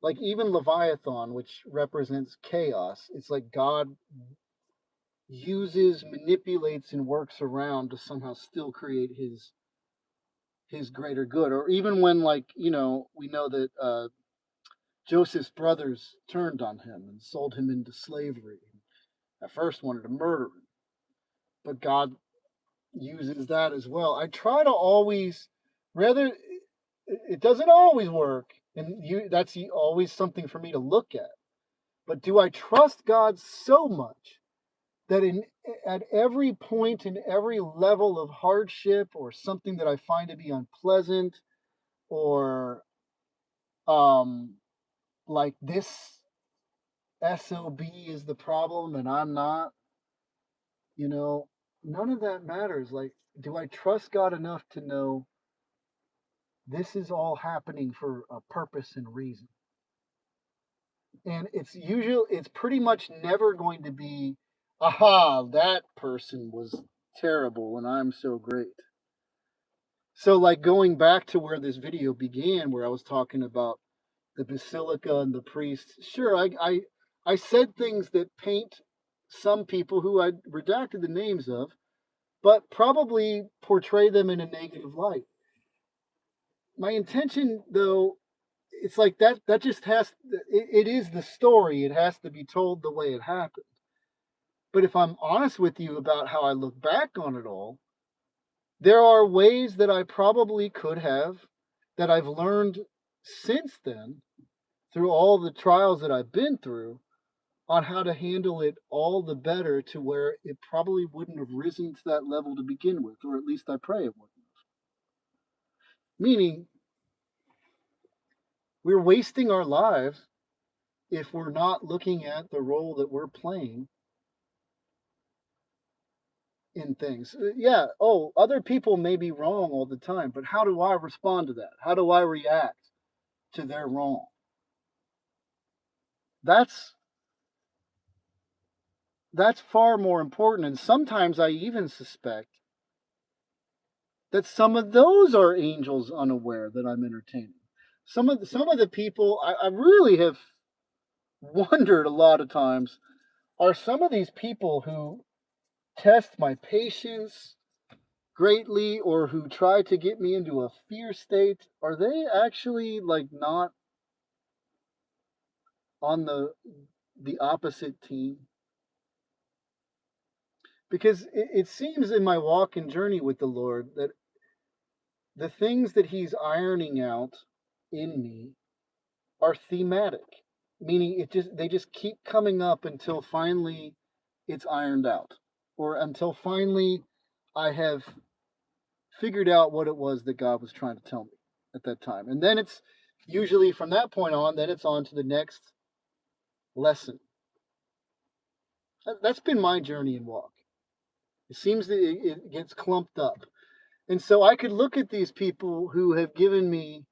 Like even Leviathan, which represents chaos, it's like God uses, manipulates, and works around to somehow still create his greater good. Or even when we know that Joseph's brothers turned on him and sold him into slavery. At first wanted to murder him, but God uses that as well. I try to always, rather, it doesn't always work, and that's always something for me to look at. But do I trust God so much that at every point, in every level of hardship or something that I find to be unpleasant, or um like this SOB is the problem and I'm not, you know, none of that matters. Like, do I trust God enough to know this is all happening for a purpose and reason? And it's pretty much never going to be, aha, that person was terrible and I'm so great. So, like, going back to where this video began, where I was talking about the basilica and the priests, sure, I said things that paint some people who I redacted the names of, but probably portray them in a negative light. My intention, though, it's like that just it is the story. It has to be told the way it happened. But if I'm honest with you about how I look back on it all, there are ways that I probably could have, that I've learned since then through all the trials that I've been through, on how to handle it all the better to where it probably wouldn't have risen to that level to begin with, or at least I pray it wouldn't. Meaning, we're wasting our lives if we're not looking at the role that we're playing in things. Yeah, oh, other people may be wrong all the time, but how do I respond to that? How do I react to their wrong? That's that's far more important. And sometimes I even suspect that some of those are angels unaware that I'm entertaining. Some of the people I really have wondered a lot of times are some of these people who test my patience greatly or who try to get me into a fear state, are they actually like not on the opposite team? Because it seems in my walk and journey with the Lord that the things that He's ironing out in me are thematic, meaning they just keep coming up until finally it's ironed out, or until finally I have figured out what it was that God was trying to tell me at that time. And then it's usually from that point on, then it's on to the next lesson. That's been my journey and walk. It seems that it gets clumped up. And so I could look at these people who have given me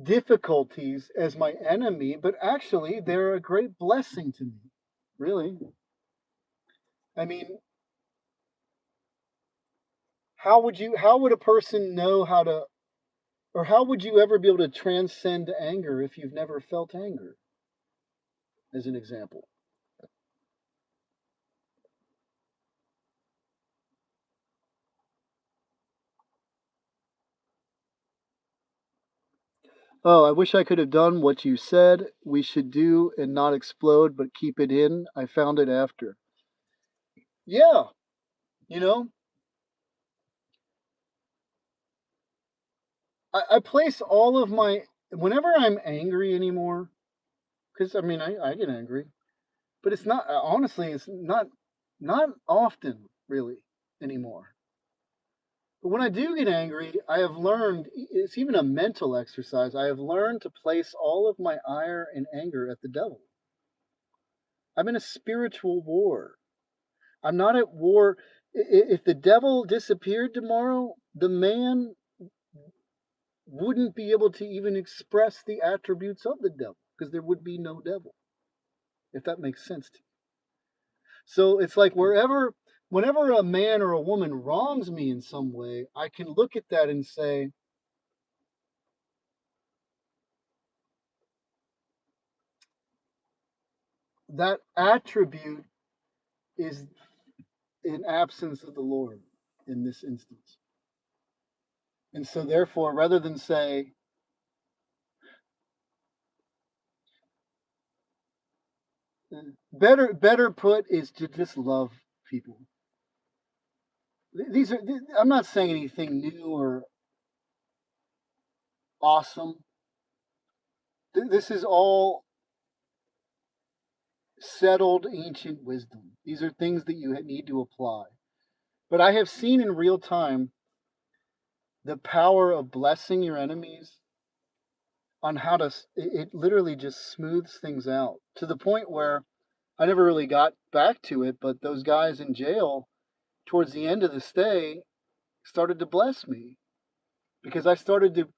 difficulties as my enemy, but actually they're a great blessing to me. Really. I mean, how would a person know how to, or how would you ever be able to transcend anger if you've never felt anger, as an example? Oh, I wish I could have done what you said we should do and not explode, but keep it in. I found it after. Yeah, you know, I place all of my, whenever I'm angry anymore, because I mean, I get angry, but it's not, honestly, it's not often really anymore. But when I do get angry, I have learned, it's even a mental exercise. I have learned to place all of my ire and anger at the devil. I'm in a spiritual war. I'm not at war. If the devil disappeared tomorrow, the man wouldn't be able to even express the attributes of the devil because there would be no devil, if that makes sense to you. So it's like whenever a man or a woman wrongs me in some way, I can look at that and say, that attribute is in absence of the Lord in this instance. And so therefore, rather than say, better put is to just love people. These are, I'm not saying anything new or awesome. This is all settled ancient wisdom. These are things that you need to apply. But I have seen in real time the power of blessing your enemies on how to, it literally just smooths things out to the point where I never really got back to it, but those guys in jail towards the end of the stay started to bless me because I started to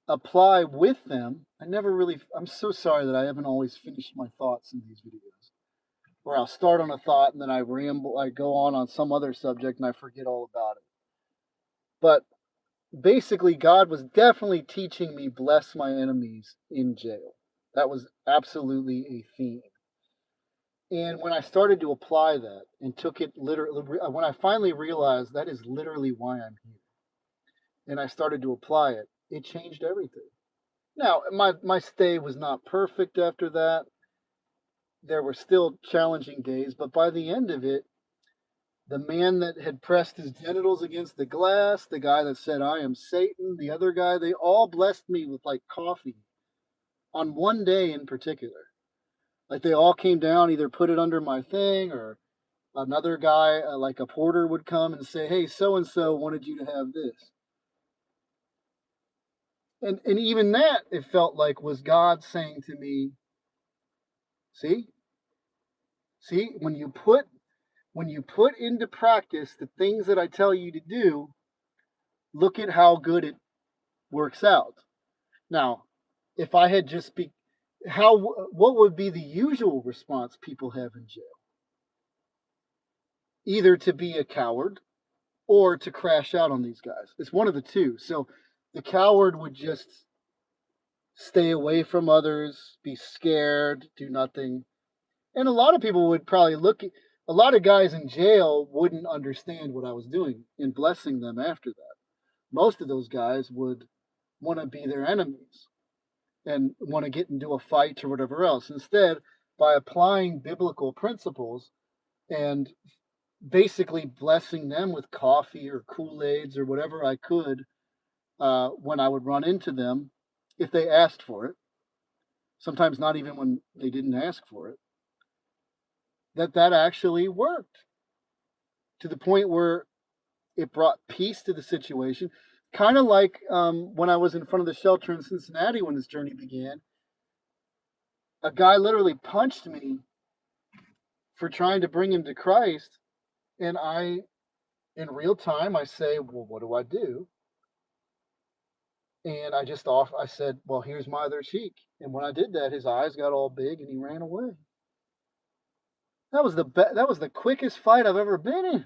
apply with them. I'm so sorry that I haven't always finished my thoughts in these videos. Where I'll start on a thought and then I ramble, I go on some other subject and I forget all about it. But basically, God was definitely teaching me bless my enemies in jail. That was absolutely a theme. And when I started to apply that and took it literally, when I finally realized that is literally why I'm here, and I started to apply it, it changed everything. Now, my stay was not perfect after that. There were still challenging days, but by the end of it, the man that had pressed his genitals against the glass, the guy that said, I am Satan, the other guy, they all blessed me with like coffee on one day in particular. Like they all came down, either put it under my thing or another guy, like a porter, would come and say, hey, so and so wanted you to have this. And even that, it felt like was God saying to me, see, See, when you put into practice the things that I tell you to do, look at how good it works out. Now, if I had just be how what would be the usual response people have in jail? Either to be a coward or to crash out on these guys. It's one of the two. So the coward would just stay away from others, be scared, do nothing. And a lot of people would probably a lot of guys in jail wouldn't understand what I was doing in blessing them after that. Most of those guys would want to be their enemies and want to get into a fight or whatever else. Instead, by applying biblical principles and basically blessing them with coffee or Kool-Aids or whatever I could when I would run into them if they asked for it, sometimes not even when they didn't ask for it, that actually worked to the point where it brought peace to the situation. Kind of like when I was in front of the shelter in Cincinnati when this journey began. A guy literally punched me for trying to bring him to Christ. And in real time, I say, well, what do I do? And I said, well, here's my other cheek. And when I did that, his eyes got all big and he ran away. That was the quickest fight I've ever been in.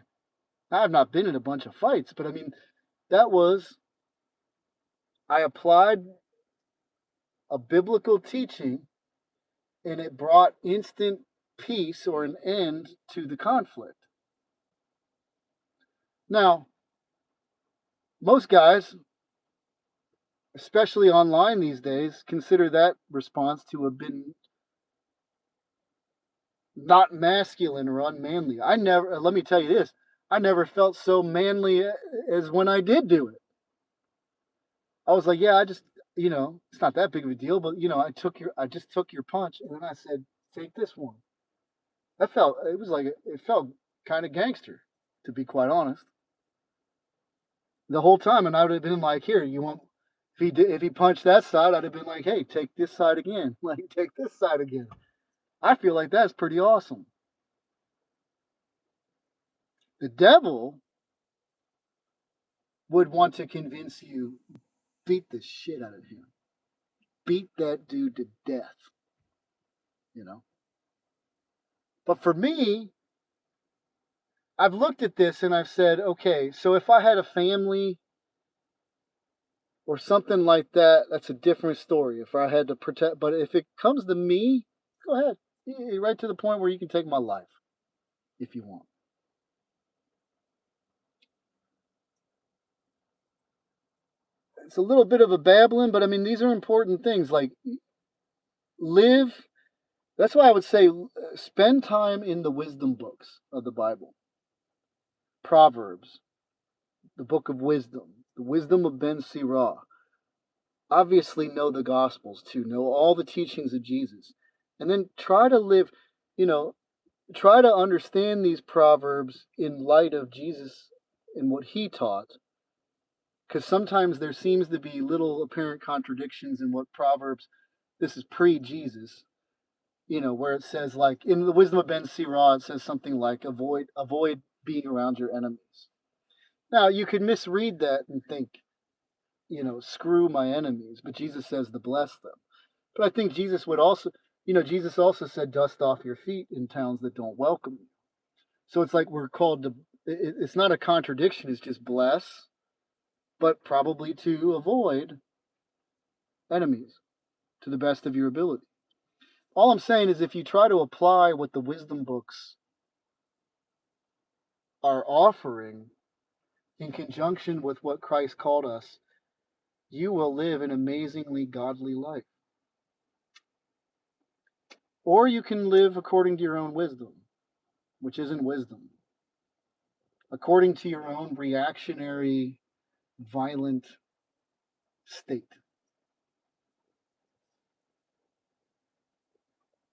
I've not been in a bunch of fights, but I mean, that was, I applied a biblical teaching and it brought instant peace or an end to the conflict. Now, most guys, especially online these days, consider that response to have been not masculine or unmanly. Let me tell you this, I never felt so manly as when I did do it. I was like, yeah, it's not that big of a deal, but I just took your punch and then I said, take this one. It felt kind of gangster, to be quite honest, the whole time. And I would have been like, here, you want, if he punched that side, I'd have been like, hey, take this side again. Like, take this side again. I feel like that's pretty awesome. The devil would want to convince you, beat the shit out of him. Beat that dude to death, you know? But for me, I've looked at this and I've said, okay, so if I had a family or something like that, that's a different story. If I had to protect, but if it comes to me, go ahead. Right to the point where you can take my life if you want. It's a little bit of a babbling, but I mean, these are important things. Like, live. That's why I would say spend time in the wisdom books of the Bible. Proverbs, the book of wisdom, the wisdom of Ben Sirah. Obviously, know the Gospels too, know all the teachings of Jesus. And then try to live, you know, try to understand these Proverbs in light of Jesus and what he taught. Because sometimes there seems to be little apparent contradictions in what Proverbs, this is pre Jesus, where it says, like in the wisdom of Ben Sirah, it says something like avoid being around your enemies. Now you could misread that and think, screw my enemies, but Jesus says to bless them. But I think Jesus also said, dust off your feet in towns that don't welcome you. So it's like we're called to, it's not a contradiction, it's just bless, but probably to avoid enemies to the best of your ability. All I'm saying is if you try to apply what the wisdom books are offering in conjunction with what Christ called us, you will live an amazingly godly life. Or you can live according to your own wisdom, which isn't wisdom, according to your own reactionary, violent state.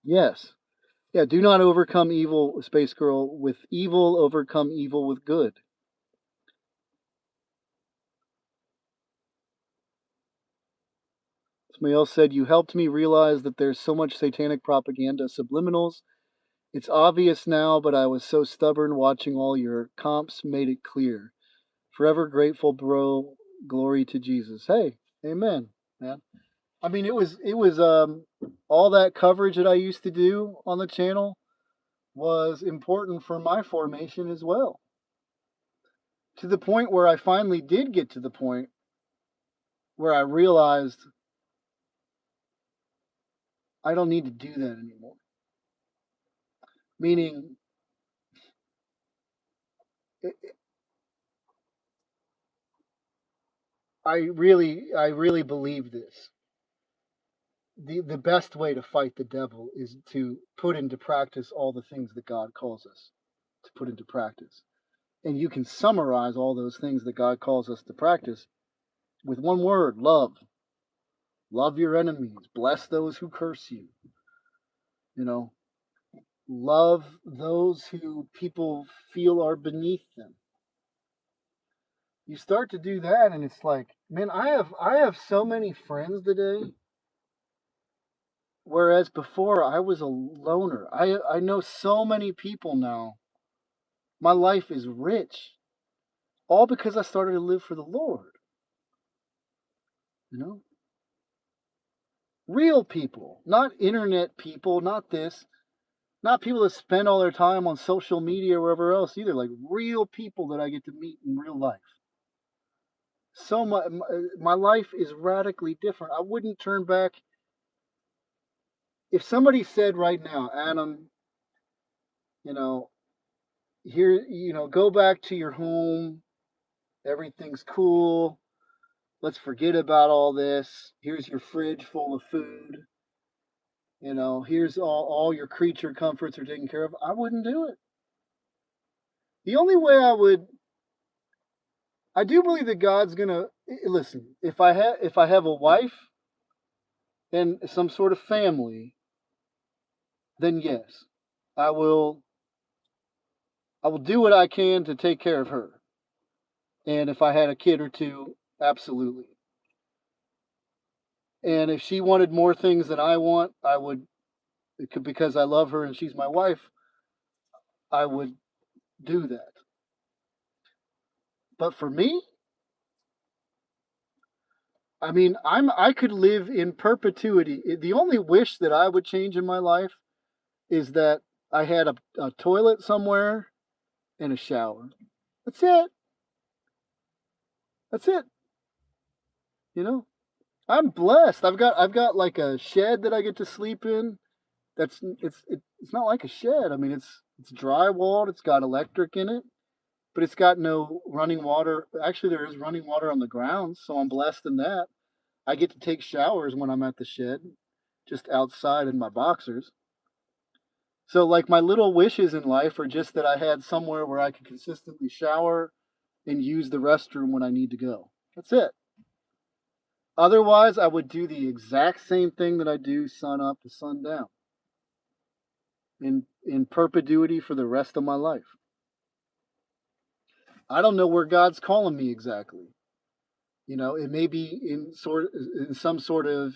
Yes. Yeah, do not overcome evil, Space Girl, with evil, overcome evil with good. Somebody else said, you helped me realize that there's so much satanic propaganda, subliminals, It's obvious now, but I was so stubborn watching all your comps made it clear. Forever grateful, bro. Glory to Jesus. Hey, amen, man. I mean, it was all that coverage that I used to do on the channel was important for my formation as well. To the point where I finally did get to the point where I realized I don't need to do that anymore. Meaning, it, I really believe this. The best way to fight the devil is to put into practice all the things that God calls us to put into practice. And you can summarize all those things that God calls us to practice with one word: love. Love your enemies, bless those who curse you. You know, love those who people feel are beneath them. You start to do that and it's like, man, I have so many friends today, whereas before I was a loner. I know so many people now. My life is rich, all because I started to live for the Lord. You know, real people, not internet people, not this, not people that spend all their time on social media or wherever else either. Like real people that I get to meet in real life. So my life is radically different. I wouldn't turn back if somebody said right now, Adam, you know, here, go back to your home. Everything's cool. Let's forget about all this. Here's your fridge full of food. Here's all your creature comforts are taken care of. I wouldn't do it. The only way I do believe that God's gonna listen. If I have a wife and some sort of family, then yes, I will I will do what I can to take care of her. And if I had a kid or two, absolutely. And if she wanted more things than I want, I would, because I love her and she's my wife, I would do that. But for me, I mean, I could live in perpetuity. The only wish that I would change in my life is that I had a toilet somewhere and a shower. That's it. That's it. You know, I'm blessed. I've got like a shed that I get to sleep in. It's not like a shed. I mean, it's drywalled. It's got electric in it, but it's got no running water. Actually, there is running water on the ground, so I'm blessed in that. I get to take showers when I'm at the shed, just outside in my boxers. So, like, my little wishes in life are just that I had somewhere where I could consistently shower and use the restroom when I need to go. That's it. Otherwise, I would do the exact same thing that I do sun up to sundown in perpetuity for the rest of my life. I don't know where God's calling me exactly. It may be in some sort of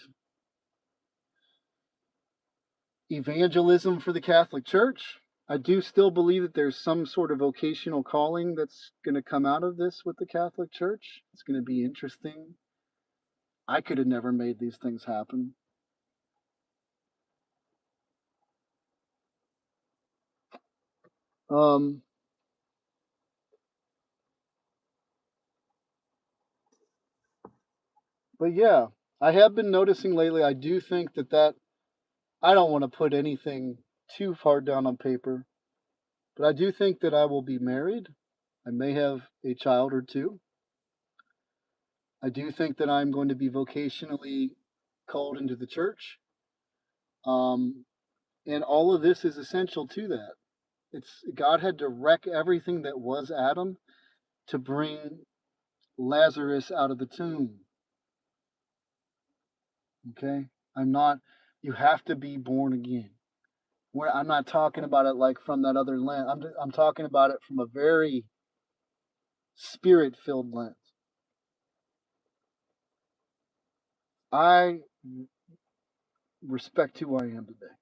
evangelism for the Catholic Church. I do still believe that there's some sort of vocational calling that's going to come out of this with the Catholic Church. It's going to be interesting. I could have never made these things happen. Um, but yeah, I have been noticing lately. I do think that I don't want to put anything too far down on paper, but I do think that I will be married. I may have a child or two. I do think that I'm going to be vocationally called into the church. Um, and all of this is essential to that. It's God had to wreck everything that was Adam to bring Lazarus out of the tomb. Okay? I'm not You have to be born again. I'm not talking about it like from that other lens. I'm talking about it from a very spirit-filled lens. I respect who I am today.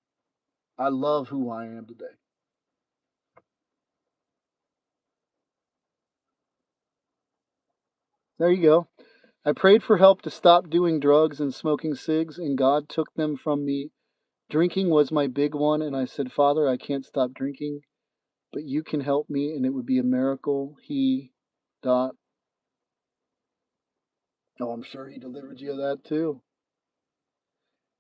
I love who I am today. There you go. I prayed for help to stop doing drugs and smoking cigs, and God took them from me. Drinking was my big one, and I said, Father, I can't stop drinking, but you can help me, and it would be a miracle. He dot. Oh, I'm sure he delivered you of that too.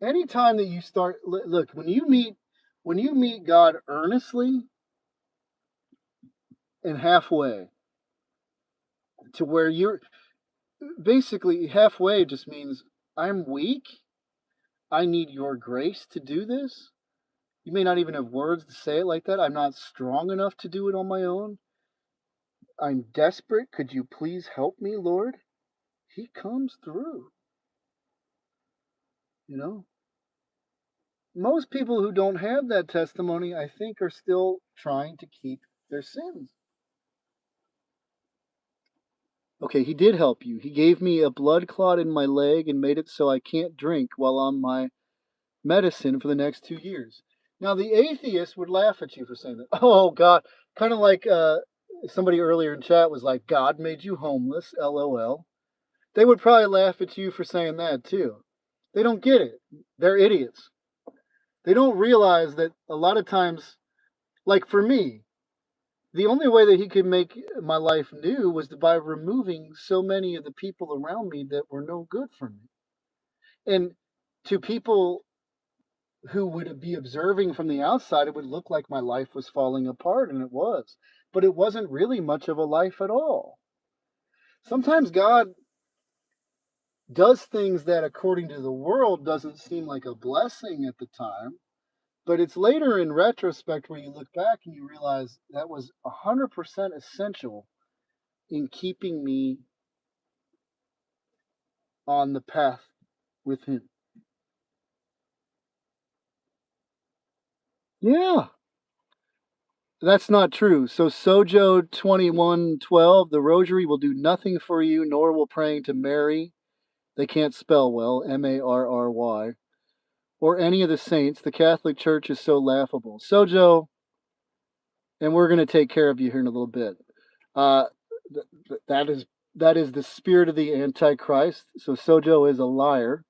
Anytime that you start, look, when you meet God earnestly and halfway, to where you're basically halfway just means I'm weak. I need your grace to do this. You may not even have words to say it like that. I'm not strong enough to do it on my own. I'm desperate. Could you please help me, Lord? He comes through. You know, most people who don't have that testimony, I think, are still trying to keep their sins. Okay, he did help you. He gave me a blood clot in my leg and made it so I can't drink while on my medicine for the next 2 years. Now, the atheist would laugh at you for saying that. Oh, God. Kind of like somebody earlier in chat was like, God made you homeless, LOL. They would probably laugh at you for saying that too. They don't get it. They're idiots. They don't realize that a lot of times, like for me, the only way that he could make my life new was by removing so many of the people around me that were no good for me. And to people who would be observing from the outside, it would look like my life was falling apart, and it was. But it wasn't really much of a life at all. Sometimes God does things that, according to the world, doesn't seem like a blessing at the time. But it's later in retrospect where you look back and you realize that was 100% essential in keeping me on the path with Him. Yeah, that's not true. So Sojo 21:12, the rosary will do nothing for you, nor will praying to Mary. They can't spell well, Marry, or any of the saints. The Catholic Church is so laughable. Sojo, and we're going to take care of you here in a little bit. Uh, that is the spirit of the Antichrist. So Sojo is a liar.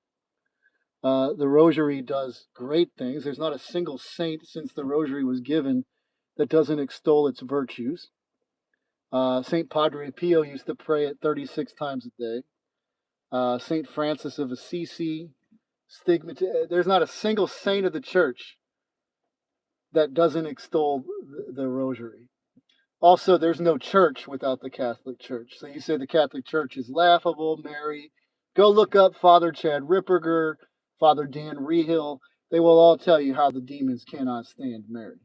The Rosary does great things. There's not a single saint since the Rosary was given that doesn't extol its virtues. Saint Padre Pio used to pray it 36 times a day. Saint Francis of Assisi, there's not a single saint of the Church that doesn't extol the Rosary. Also, there's no church without the Catholic Church. So you say the Catholic Church is laughable, Mary. Go look up Father Chad Ripperger, Father Dan Rehill. They will all tell you how the demons cannot stand Mary.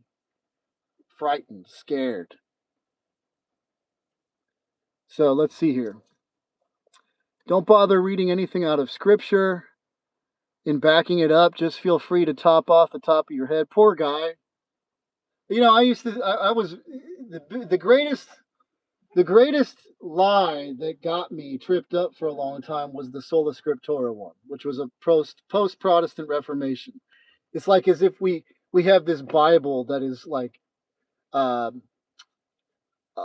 Frightened, scared. So let's see here. Don't bother reading anything out of Scripture. In backing it up, just feel free to top off the top of your head. Poor guy. You know, I was the greatest lie that got me tripped up for a long time was the Sola Scriptura one, which was a post Protestant Reformation. It's like as if we have this Bible that is like um, uh,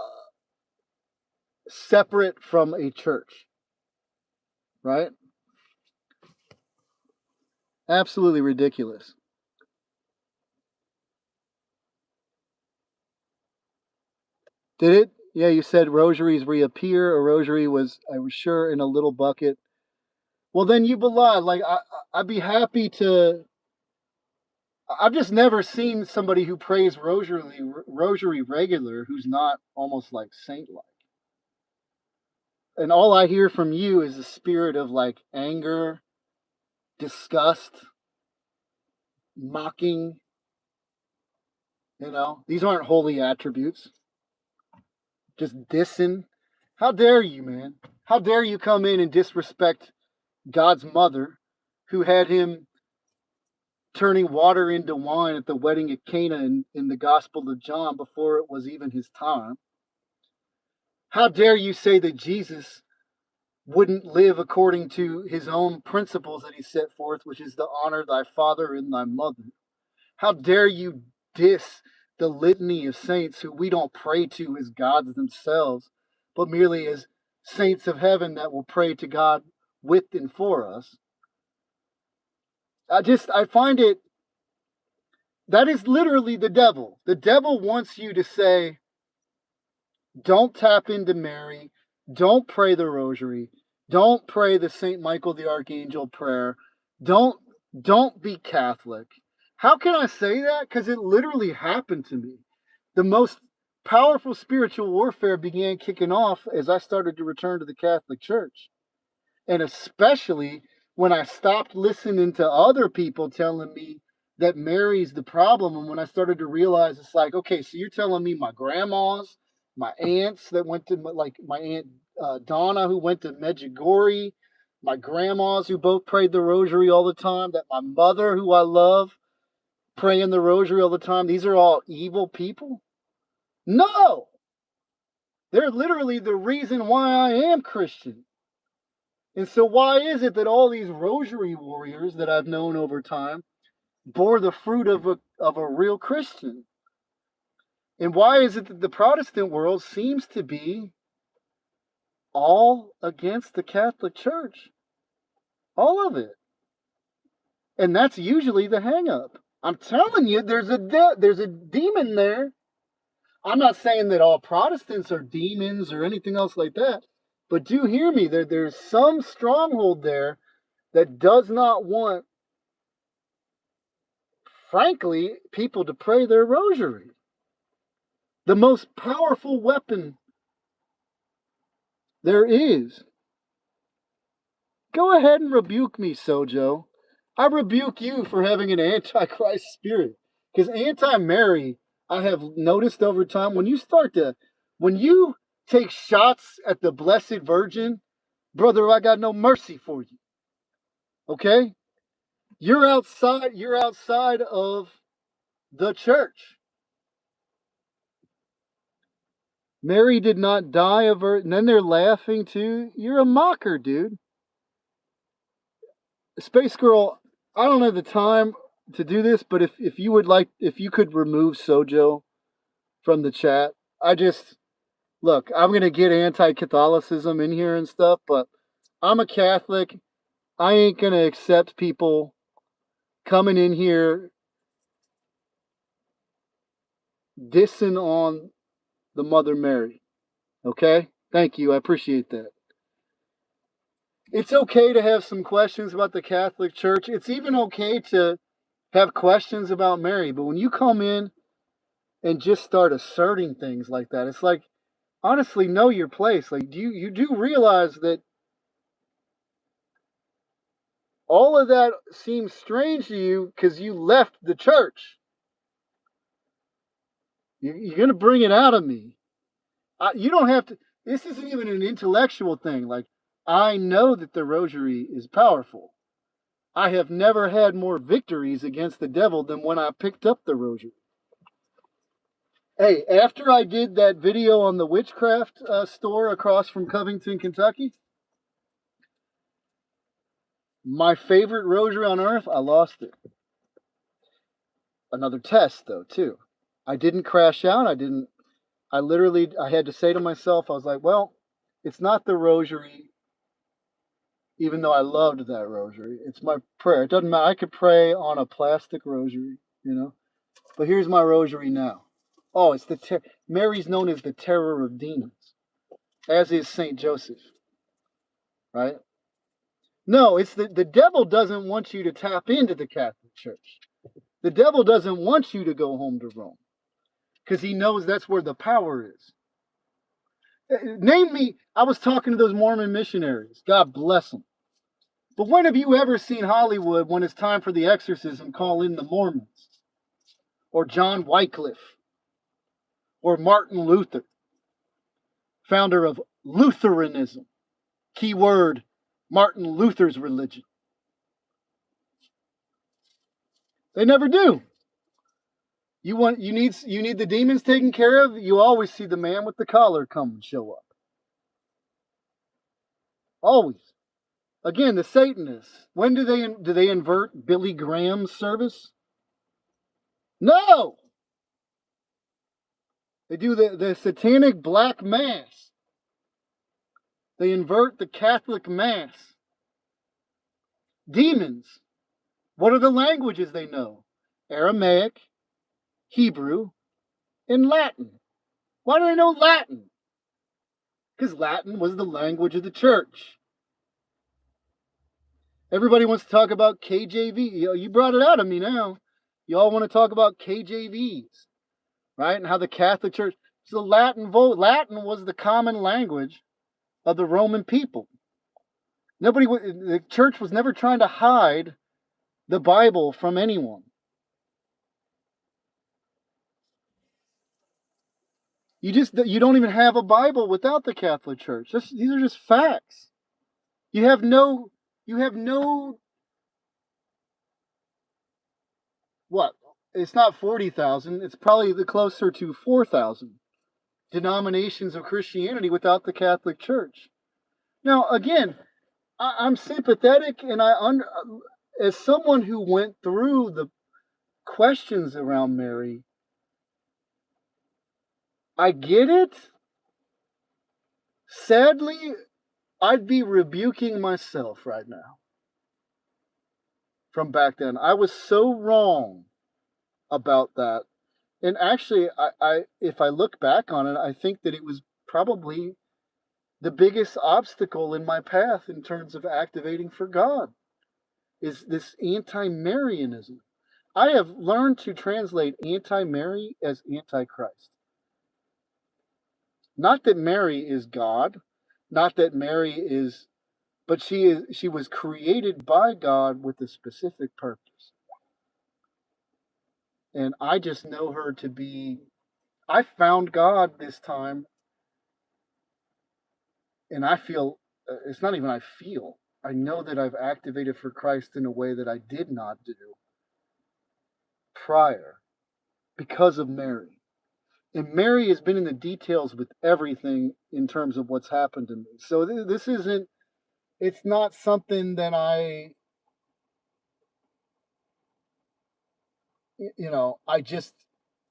separate from a church, right? Absolutely ridiculous. Did it? Yeah, you said rosaries reappear. A rosary was, I was sure, in a little bucket. Well, then you belie. Like I'd be happy to. I've just never seen somebody who prays rosary regular who's not almost like saint-like. And all I hear from you is a spirit of like anger, disgust, mocking. You know, these aren't holy attributes. Just dissing. How dare you, man? How dare you come in and disrespect God's mother, who had him turning water into wine at the wedding at Cana in the Gospel of John before it was even his time? How dare you say that Jesus wouldn't live according to his own principles that he set forth, which is to honor thy father and thy mother? How dare you diss the litany of saints who we don't pray to as gods themselves, but merely as saints of heaven that will pray to God with and for us. I find it, that is literally the devil. The devil wants you to say, don't tap into Mary, don't pray the rosary, don't pray the St. Michael the Archangel prayer, don't don't be Catholic. How can I say that? Because it literally happened to me. The most powerful spiritual warfare began kicking off as I started to return to the Catholic Church. And especially when I stopped listening to other people telling me that Mary's the problem. And when I started to realize it's like, okay, so you're telling me my grandmas, my aunts that went to, like my aunt Donna, who went to Medjugorje, my grandmas who both prayed the rosary all the time, that my mother, who I love, praying the rosary all the time, these are all evil people? No! They're literally the reason why I am Christian. And so why is it that all these rosary warriors that I've known over time bore the fruit of a real Christian? And why is it that the Protestant world seems to be all against the Catholic Church? All of it. And that's usually the hang up. I'm telling you, there's a demon there. I'm not saying that all Protestants are demons or anything else like that, but do hear me. There's some stronghold there that does not want, frankly, people to pray their rosary. The most powerful weapon there is. Go ahead and rebuke me, Sojo. I rebuke you for having an antichrist spirit. Because anti-Mary, I have noticed over time, when you take shots at the Blessed Virgin, brother, I got no mercy for you. Okay? You're outside of the church. Mary did not die of her, and then they're laughing too. You're a mocker, dude. Space Girl, I don't have the time to do this, but if you would like, if you could remove Sojo from the chat, look, I'm going to get anti-Catholicism in here and stuff, but I'm a Catholic. I ain't going to accept people coming in here dissing on the Mother Mary. Okay? Thank you. I appreciate that. It's okay to have some questions about the Catholic Church. It's even okay to have questions about Mary. But when you come in and just start asserting things like that, it's like, honestly, know your place. Like, you do realize that all of that seems strange to you because you left the church. You're going to bring it out of me. You don't have to. This isn't even an intellectual thing. Like, I know that the rosary is powerful. I have never had more victories against the devil than when I picked up the rosary. Hey, after I did that video on the witchcraft store across from Covington, Kentucky, my favorite rosary on earth, I lost it. Another test, though, too. I didn't crash out. I had to say to myself, I was like, well, it's not the rosary, even though I loved that rosary. It's my prayer. It doesn't matter. I could pray on a plastic rosary, you know. But here's my rosary now. Oh, it's Mary's known as the terror of demons, as is Saint Joseph, right? No, it's the devil doesn't want you to tap into the Catholic Church. The devil doesn't want you to go home to Rome because he knows that's where the power is. Name me, I was talking to those Mormon missionaries. God bless them. But when have you ever seen Hollywood, when it's time for the exorcism, call in the Mormons? Or John Wycliffe? Or Martin Luther, founder of Lutheranism? Keyword, Martin Luther's religion. They never do. You need the demons taken care of, you always see the man with the collar come and show up. Always. Again, the Satanists. When do they invert Billy Graham's service? No! They do the satanic black mass. They invert the Catholic Mass. Demons. What are the languages they know? Aramaic, Hebrew, and Latin. Why do they know Latin? Because Latin was the language of the church. Everybody wants to talk about KJV. You brought it out of me now. You all want to talk about KJVs, right? And how the Catholic Church. So Latin was the common language of the Roman people. The church was never trying to hide the Bible from anyone. You don't even have a Bible without the Catholic Church. These are just facts. You have no what? It's not 40,000. It's probably the closer to 4,000 denominations of Christianity without the Catholic Church. Now, again, I'm sympathetic, and as someone who went through the questions around Mary, I get it. Sadly, I'd be rebuking myself right now from back then. I was so wrong about that. And actually, if I look back on it, I think that it was probably the biggest obstacle in my path in terms of activating for God is this anti-Marianism. I have learned to translate anti-Mary as anti-Christ. Not that Mary is God, not that Mary is, but she was created by God with a specific purpose. And I just know her to be, I found God this time, and I feel, it's not even I feel, I know that I've activated for Christ in a way that I did not do prior because of Mary. And Mary has been in the details with everything in terms of what's happened to me. So this isn't, it's not something that I just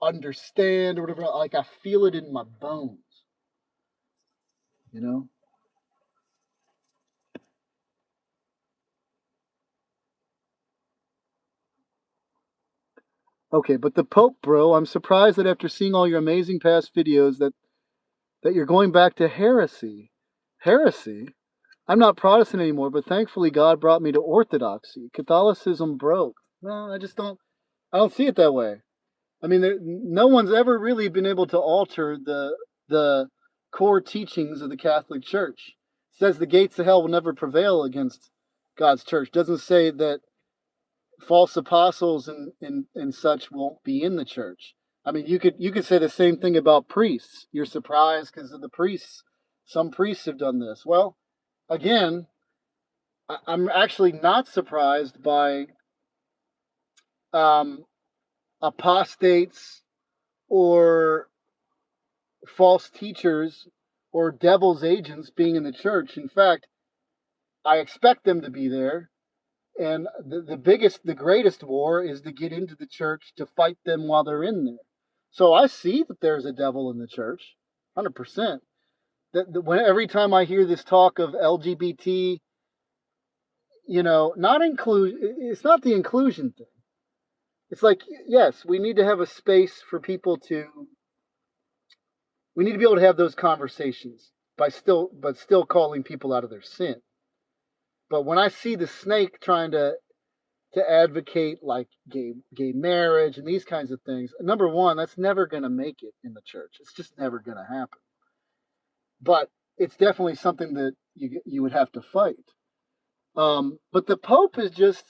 understand or whatever. Like I feel it in my bones, you know? Okay, but the Pope, bro, I'm surprised that after seeing all your amazing past videos that you're going back to heresy. Heresy? I'm not Protestant anymore, but thankfully God brought me to Orthodoxy. Catholicism broke. No, I don't see it that way. I mean, no one's ever really been able to alter the core teachings of the Catholic Church. It says the gates of hell will never prevail against God's church. It doesn't say that false apostles and such won't be in the church. I mean, you could say the same thing about priests. You're surprised because of the priests. Some priests have done this. Well, again, I'm actually not surprised by um, apostates or false teachers or devil's agents being in the church. In fact, I expect them to be there. And the greatest war is to get into the church to fight them while they're in there. So I see that there's a devil in the church, 100%. Every time I hear this talk of LGBT, not include, it's not the inclusion thing. It's like, yes, we need to have a space for people we need to be able to have those conversations but still calling people out of their sin. But when I see the snake trying to advocate like gay marriage and these kinds of things, number one, that's never going to make it in the church. It's just never going to happen. But it's definitely something that you would have to fight. But the Pope's just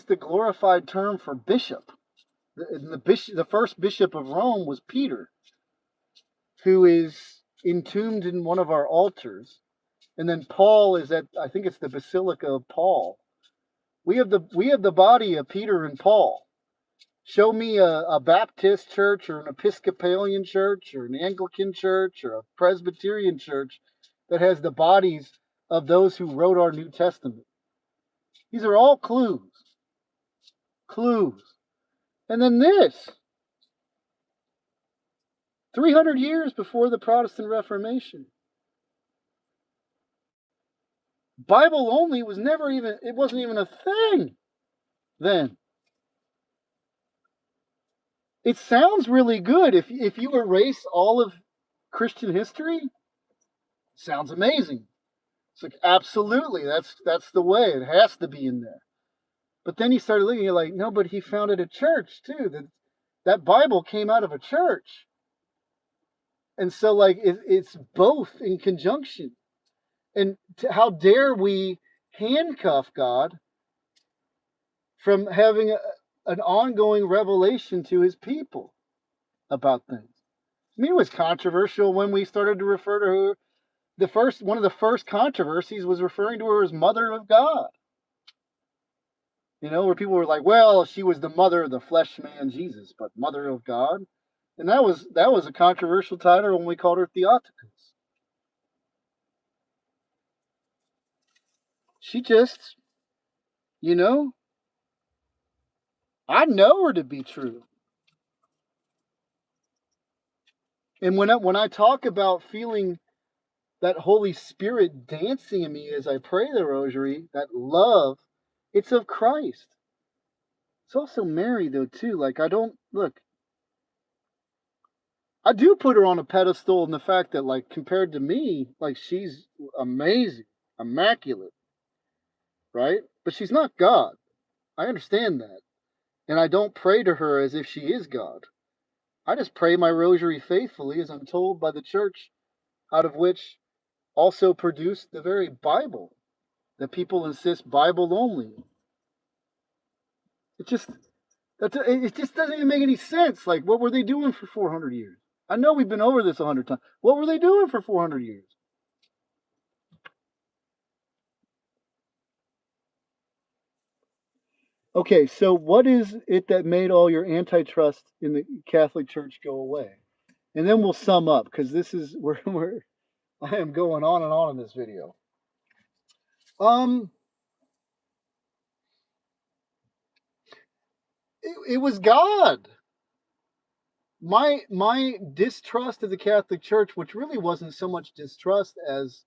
a glorified term for bishop. The first bishop of Rome was Peter, who is entombed in one of our altars. And then Paul is at, I think it's the Basilica of Paul. We have the body of Peter and Paul. Show me a Baptist church or an Episcopalian church or an Anglican church or a Presbyterian church that has the bodies of those who wrote our New Testament. These are all clues. Clues. And then this, 300 years before the Protestant Reformation. Bible only was never even, it wasn't even a thing then. It sounds really good. If you erase all of Christian history, sounds amazing. It's like, absolutely, that's the way. It has to be in there. But then you started looking at like, no, but he founded a church too. That Bible came out of a church. And so like it's both in conjunction. And how dare we handcuff God from having an ongoing revelation to his people about things? I mean, it was controversial when we started to refer to her. One of the first controversies was referring to her as Mother of God. Where people were like, well, she was the mother of the flesh man Jesus, but Mother of God. And that was a controversial title when we called her Theotokos. She just, I know her to be true. And when I talk about feeling that Holy Spirit dancing in me as I pray the rosary, that love, it's of Christ. It's also Mary though too. Like I do put her on a pedestal in the fact that like compared to me, like she's amazing, immaculate, right? But she's not God. I understand that. And I don't pray to her as if she is God. I just pray my rosary faithfully as I'm told by the church, out of which also produced the very Bible that people insist Bible only. It just doesn't even make any sense. Like, what were they doing for 400 years? I know we've been over this 100 times. What were they doing for 400 years? Okay, so what is it that made all your antitrust in the Catholic Church go away? And then we'll sum up because this is where I am going on and on in this video. It was God. My distrust of the Catholic Church, which really wasn't so much distrust as,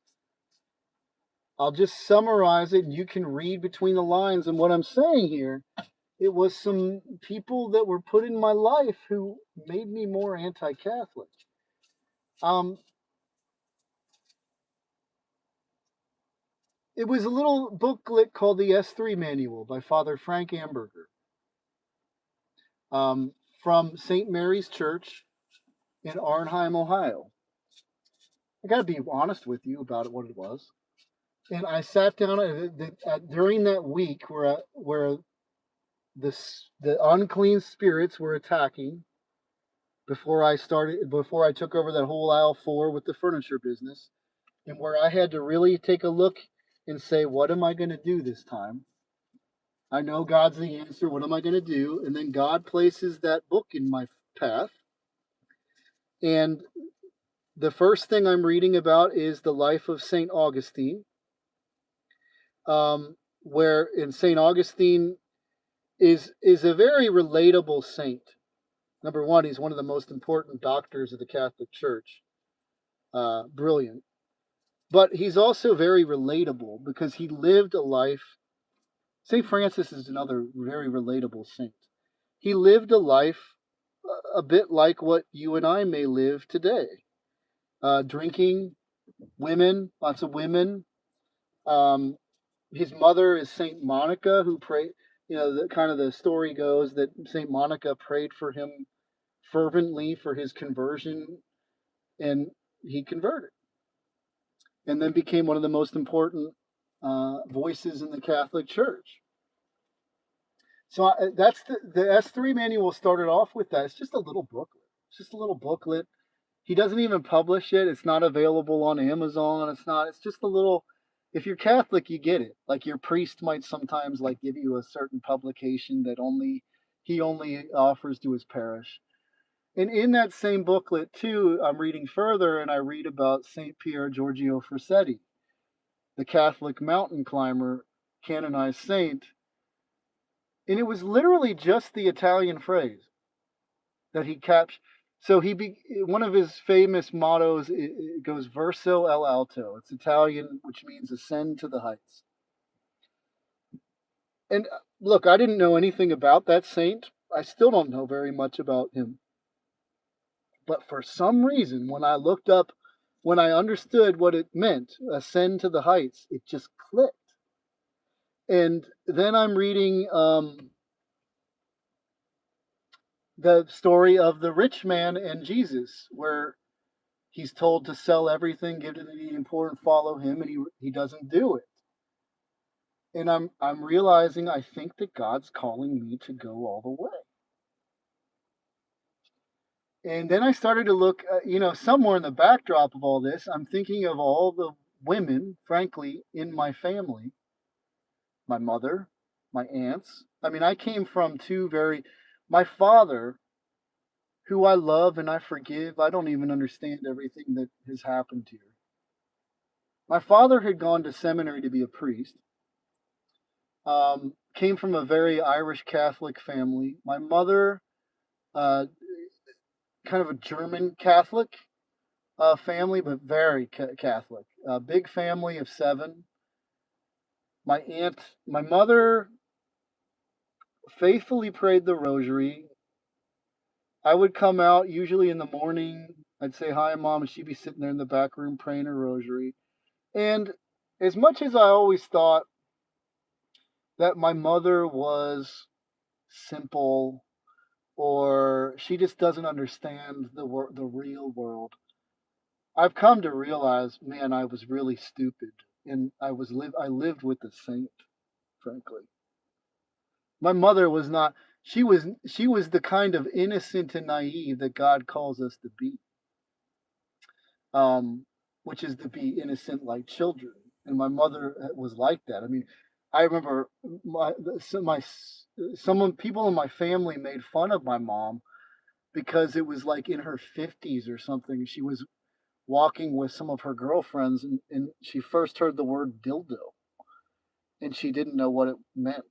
I'll just summarize it and you can read between the lines and what I'm saying here. It was some people that were put in my life who made me more anti-Catholic. It was a little booklet called the S3 Manual by Father Frank Amberger, from St. Mary's Church in Arnheim, Ohio. I got to be honest with you about what it was. And I sat down during that week where the unclean spirits were attacking before I took over that whole aisle 4 with the furniture business, and where I had to really take a look and say, what am I going to do this time? I know God's the answer. What am I going to do? And then God places that book in my path. And the first thing I'm reading about is the life of St. Augustine, where in St. Augustine is a very relatable saint. Number one, he's one of the most important doctors of the Catholic Church. Brilliant. But he's also very relatable because he lived a life. St. Francis is another very relatable saint. He lived a life a bit like what you and I may live today. Drinking, women, lots of women. His mother is Saint Monica, who prayed. The story goes that Saint Monica prayed for him fervently for his conversion, and he converted, and then became one of the most important voices in the Catholic Church. So that's the S3 manual started off with that. It's just a little booklet. It's just a little booklet. He doesn't even publish it. It's not available on Amazon. It's just a little, if you're Catholic, you get it. Like your priest might sometimes like give you a certain publication that he only offers to his parish. And in that same booklet too, I'm reading further and I read about St. Pier Giorgio Frasetti, the Catholic mountain climber, canonized saint. And it was literally just the Italian phrase that he captured. So one of his famous mottos it goes "Verso el alto." It's Italian, which means "ascend to the heights." And look, I didn't know anything about that saint. I still don't know very much about him. But for some reason, when I understood what it meant, "ascend to the heights," it just clicked. And then I'm reading the story of the rich man and Jesus, where he's told to sell everything, give to the needy and poor, and follow him, and he doesn't do it. And I'm realizing I think that God's calling me to go all the way. And then I started to look, somewhere in the backdrop of all this, I'm thinking of all the women, frankly, in my family, my mother, my aunts. I mean, I came from my father, who I love and I forgive. I don't even understand everything that has happened here. My father had gone to seminary to be a priest. Came from a very Irish Catholic family. My mother, uh, kind of a German Catholic family, but very Catholic. A big family of 7. My mother faithfully prayed the rosary. I would come out usually in the morning. I'd say hi, mom, and she'd be sitting there in the back room praying her rosary. And as much as I always thought that my mother was simple or she just doesn't understand the real world, I've come to realize, man, I was really stupid, and I lived with a saint, frankly. My mother was not. She was the kind of innocent and naive that God calls us to be, um, which is to be innocent like children. And my mother was like that. I mean, I remember some people in my family made fun of my mom because it was like in her 50s or something. She was walking with some of her girlfriends, and she first heard the word dildo, and she didn't know what it meant.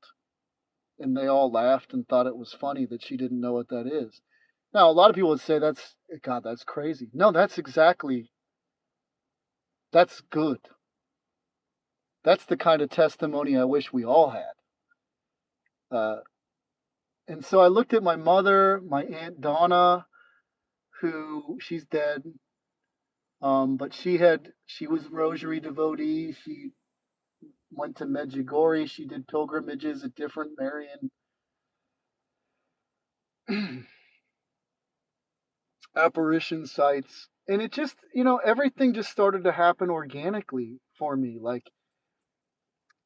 And they all laughed and thought it was funny that she didn't know what that is. Now, a lot of people would say that's crazy. No, that's good. That's the kind of testimony I wish we all had. Uh, and so I looked at my mother, my Aunt Donna, who she's dead, but she was rosary devotee. She went to Medjugorje. She did pilgrimages at different Marian apparition sites. And it just, everything just started to happen organically for me. Like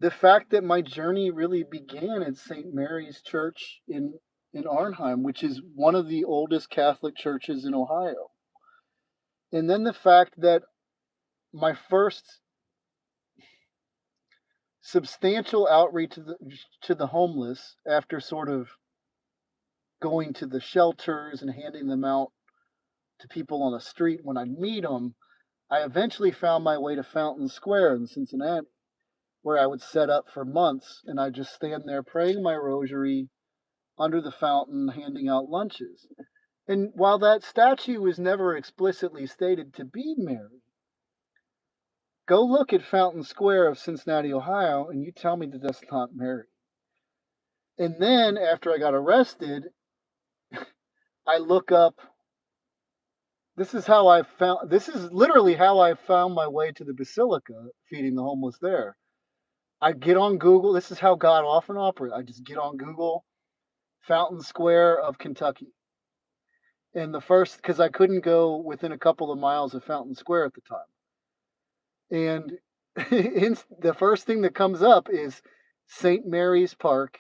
the fact that my journey really began at St. Mary's Church in Arnhem, which is one of the oldest Catholic churches in Ohio. And then the fact that my first substantial outreach to the homeless, after sort of going to the shelters and handing them out to people on the street when I meet them, I eventually found my way to Fountain Square in Cincinnati, where I would set up for months and I'd just stand there praying my rosary under the fountain, handing out lunches. And while that statue was never explicitly stated to be Mary, go look at Fountain Square of Cincinnati, Ohio, and you tell me that that's not Mary. And then after I got arrested, I look up. This is literally how I found my way to the Basilica, feeding the homeless there. I get on Google. This is how God often operates. I just get on Google, Fountain Square of Kentucky. And because I couldn't go within a couple of miles of Fountain Square at the time. And the first thing that comes up is St. Mary's Park,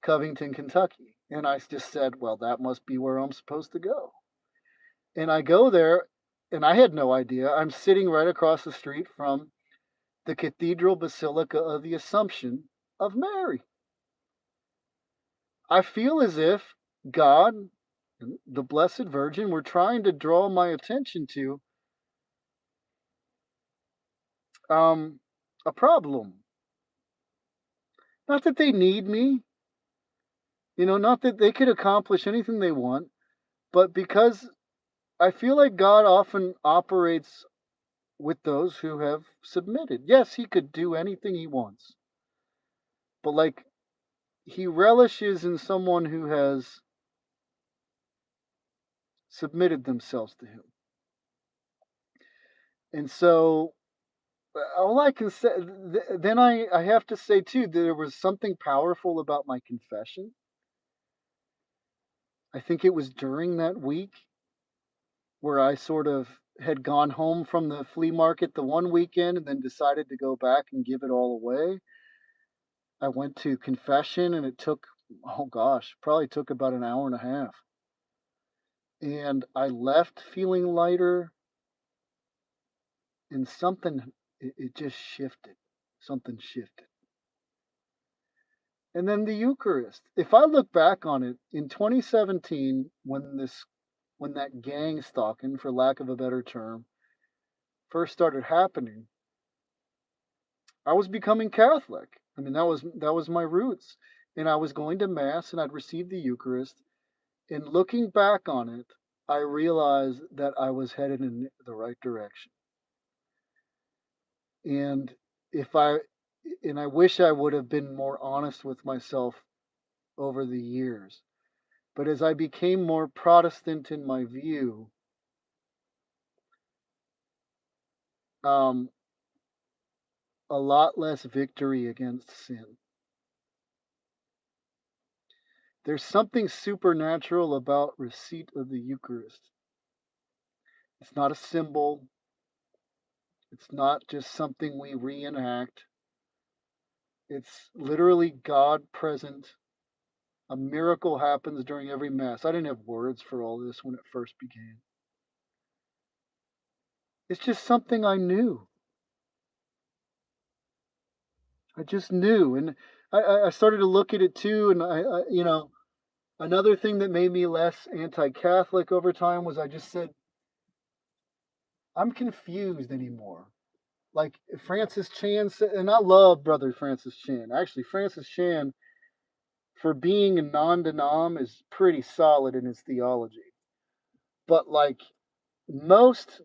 Covington, Kentucky. And I just said, well, that must be where I'm supposed to go. And I go there, and I had no idea. I'm sitting right across the street from the Cathedral Basilica of the Assumption of Mary. I feel as if God, the Blessed Virgin, were trying to draw my attention to a problem. Not that they need me, not that they could accomplish anything they want, but because I feel like God often operates with those who have submitted. Yes, he could do anything he wants, but like he relishes in someone who has submitted themselves to him. And so all I can say, then I have to say too, there was something powerful about my confession. I think it was during that week where I sort of had gone home from the flea market the one weekend and then decided to go back and give it all away. I went to confession and it took, oh gosh, probably took about an hour and a half. And I left feeling lighter and something, it just shifted. Something shifted. And then the Eucharist. If I look back on it in 2017, when that gang stalking, for lack of a better term, first started happening, I was becoming Catholic. I mean, that was my roots. And I was going to mass and I'd receive the Eucharist. And looking back on it, I realized that I was headed in the right direction. And if I and I wish I would have been more honest with myself over the years. But as I became more Protestant in my view, um, a lot less victory against sin. There's something supernatural about receipt of the Eucharist. It's not a symbol, it's not just something we reenact. It's literally God present. A miracle happens during every Mass. I didn't have words for all this when it first began. It's just something I knew. I just knew. And I started to look at it too. And another thing that made me less anti Catholic over time was I just said, I'm confused anymore. Like Francis Chan said, and I love Brother Francis Chan. Actually, Francis Chan, for being a non denom, is pretty solid in his theology. But like most,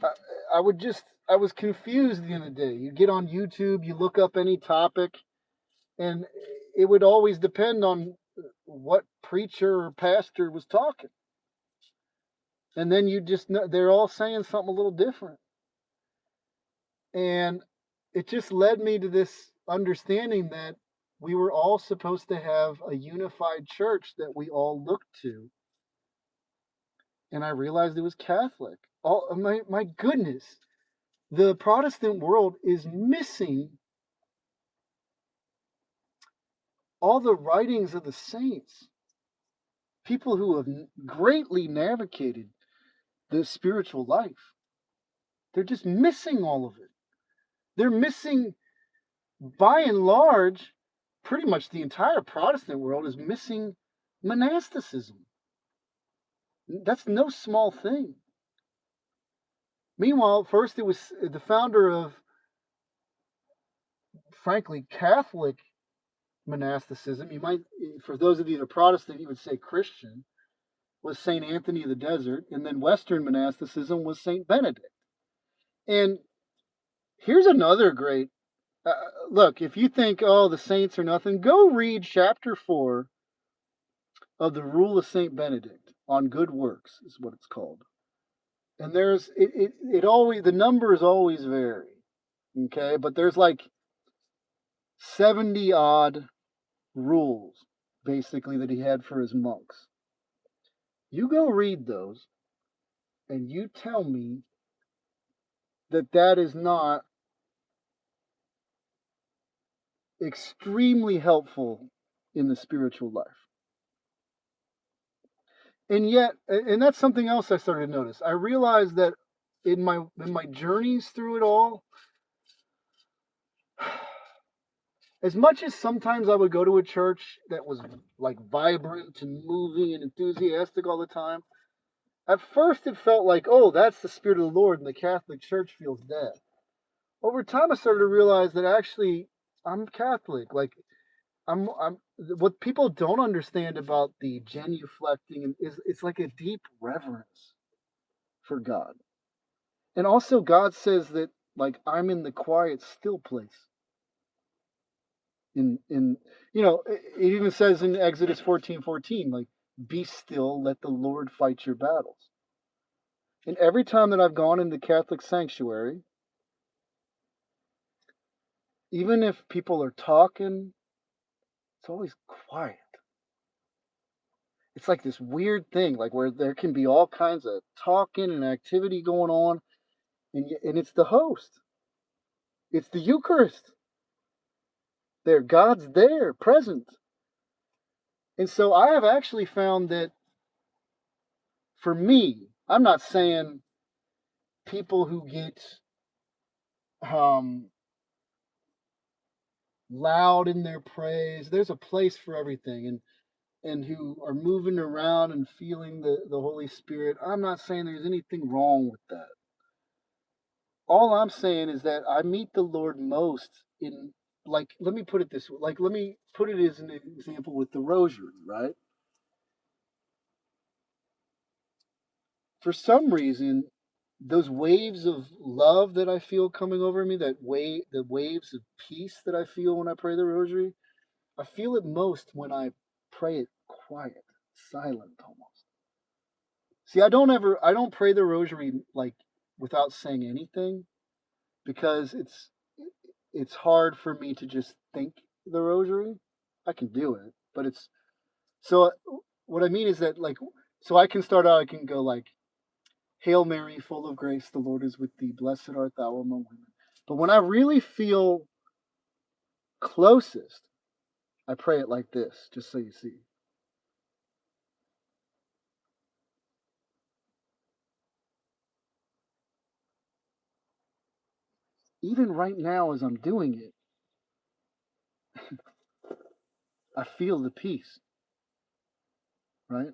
I, I was confused the other day. You get on YouTube, you look up any topic, and it would always depend on what preacher or pastor was talking. And then you just know they're all saying something a little different. And it just led me to this understanding that we were all supposed to have a unified church that we all looked to. And I realized it was Catholic. My goodness, the Protestant world is missing all the writings of the saints, people who have greatly navigated the spiritual life. They're just missing all of it. They're missing, by and large, pretty much the entire Protestant world is missing monasticism. That's no small thing. Meanwhile, first it was the founder of, frankly, Catholic monasticism. You might, for those of you that are Protestant, you would say Christian, was St. Anthony of the Desert, and then Western monasticism was St. Benedict. And here's another great look. If you think, oh, the saints are nothing, go read chapter 4 of the Rule of St. Benedict on good works, is what it's called. And it always, the numbers always vary, okay? But there's like 70 odd rules, basically, that he had for his monks. You go read those, and you tell me that that is not extremely helpful in the spiritual life. And yet, and that's something else I started to notice. I realized that in my journeys through it all, as much as sometimes I would go to a church that was like vibrant and moving and enthusiastic all the time, at first it felt like, oh, that's the Spirit of the Lord, and the Catholic Church feels dead. Over time, I started to realize that actually I'm Catholic. Like I'm what people don't understand about the genuflecting is it's like a deep reverence. for God. And also God says that like I'm in the quiet still place. In it even says in Exodus 14:14, like, be still, let the Lord fight your battles. And every time that I've gone in the Catholic sanctuary, even if people are talking, it's always quiet. It's like this weird thing, like where there can be all kinds of talking and activity going on, and it's the host. It's the Eucharist. There, God's there, present. And so I have actually found that for me, I'm not saying people who get um, loud in their praise. There's a place for everything, and who are moving around and feeling the Holy Spirit. I'm not saying there's anything wrong with that. All I'm saying is that I meet the Lord most in, like, let me put it this way. Like, let me put it as an example with the rosary, right? For some reason, those waves of love that I feel coming over me, the waves of peace that I feel when I pray the rosary, I feel it most when I pray it quiet, silent almost. See, I don't pray the rosary like without saying anything because it's hard for me to just think the rosary. I can do it, but it's so what I mean is that like so I can start out I can go like Hail Mary, full of grace, the Lord is with thee, blessed art thou among women. But when I really feel closest, I pray it like this, just so you see. Even right now as I'm doing it, I feel the peace, right?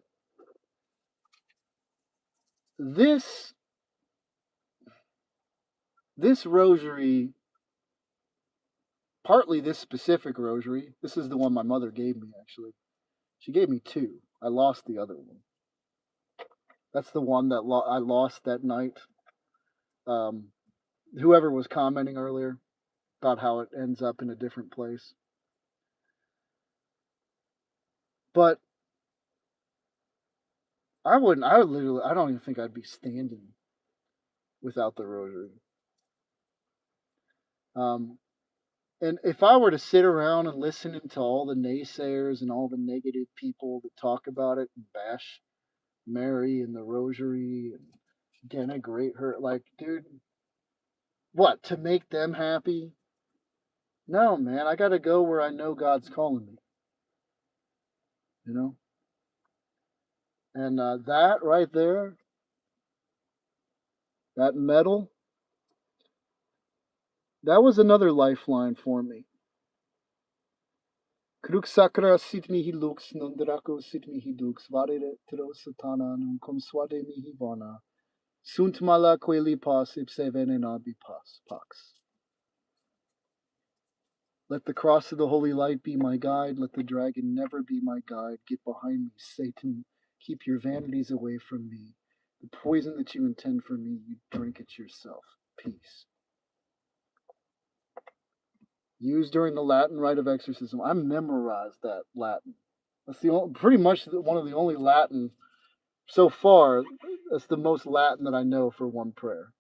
This this rosary, partly this specific rosary, this is the one my mother gave me actually. She gave me two. I lost the other one. That's the one that I lost that night. Um, Whoever was commenting earlier about how it ends up in a different place. But I would literally, I don't even think I'd be standing without the rosary. Um, and if I were to sit around and listen to all the naysayers and all the negative people that talk about it and bash Mary and the rosary and denigrate her, like, dude, what, to make them happy? No, man, I got to go where I know God's calling me, you know? And that right there, that medal, that was another lifeline for me. Kruk sakra sit mihi lux non draco sit mihi dux varere tro satana non cum swade mihi vana sunt mala queli pas ipse venena bipas pax. Let the cross of the holy light be my guide. Let the dragon never be my guide. Get behind me, Satan. Keep your vanities away from me. The poison that you intend for me, you drink it yourself. Peace. Used during the Latin rite of exorcism. I memorized that Latin. That's pretty much one of the only Latin so far. That's the most Latin that I know for one prayer.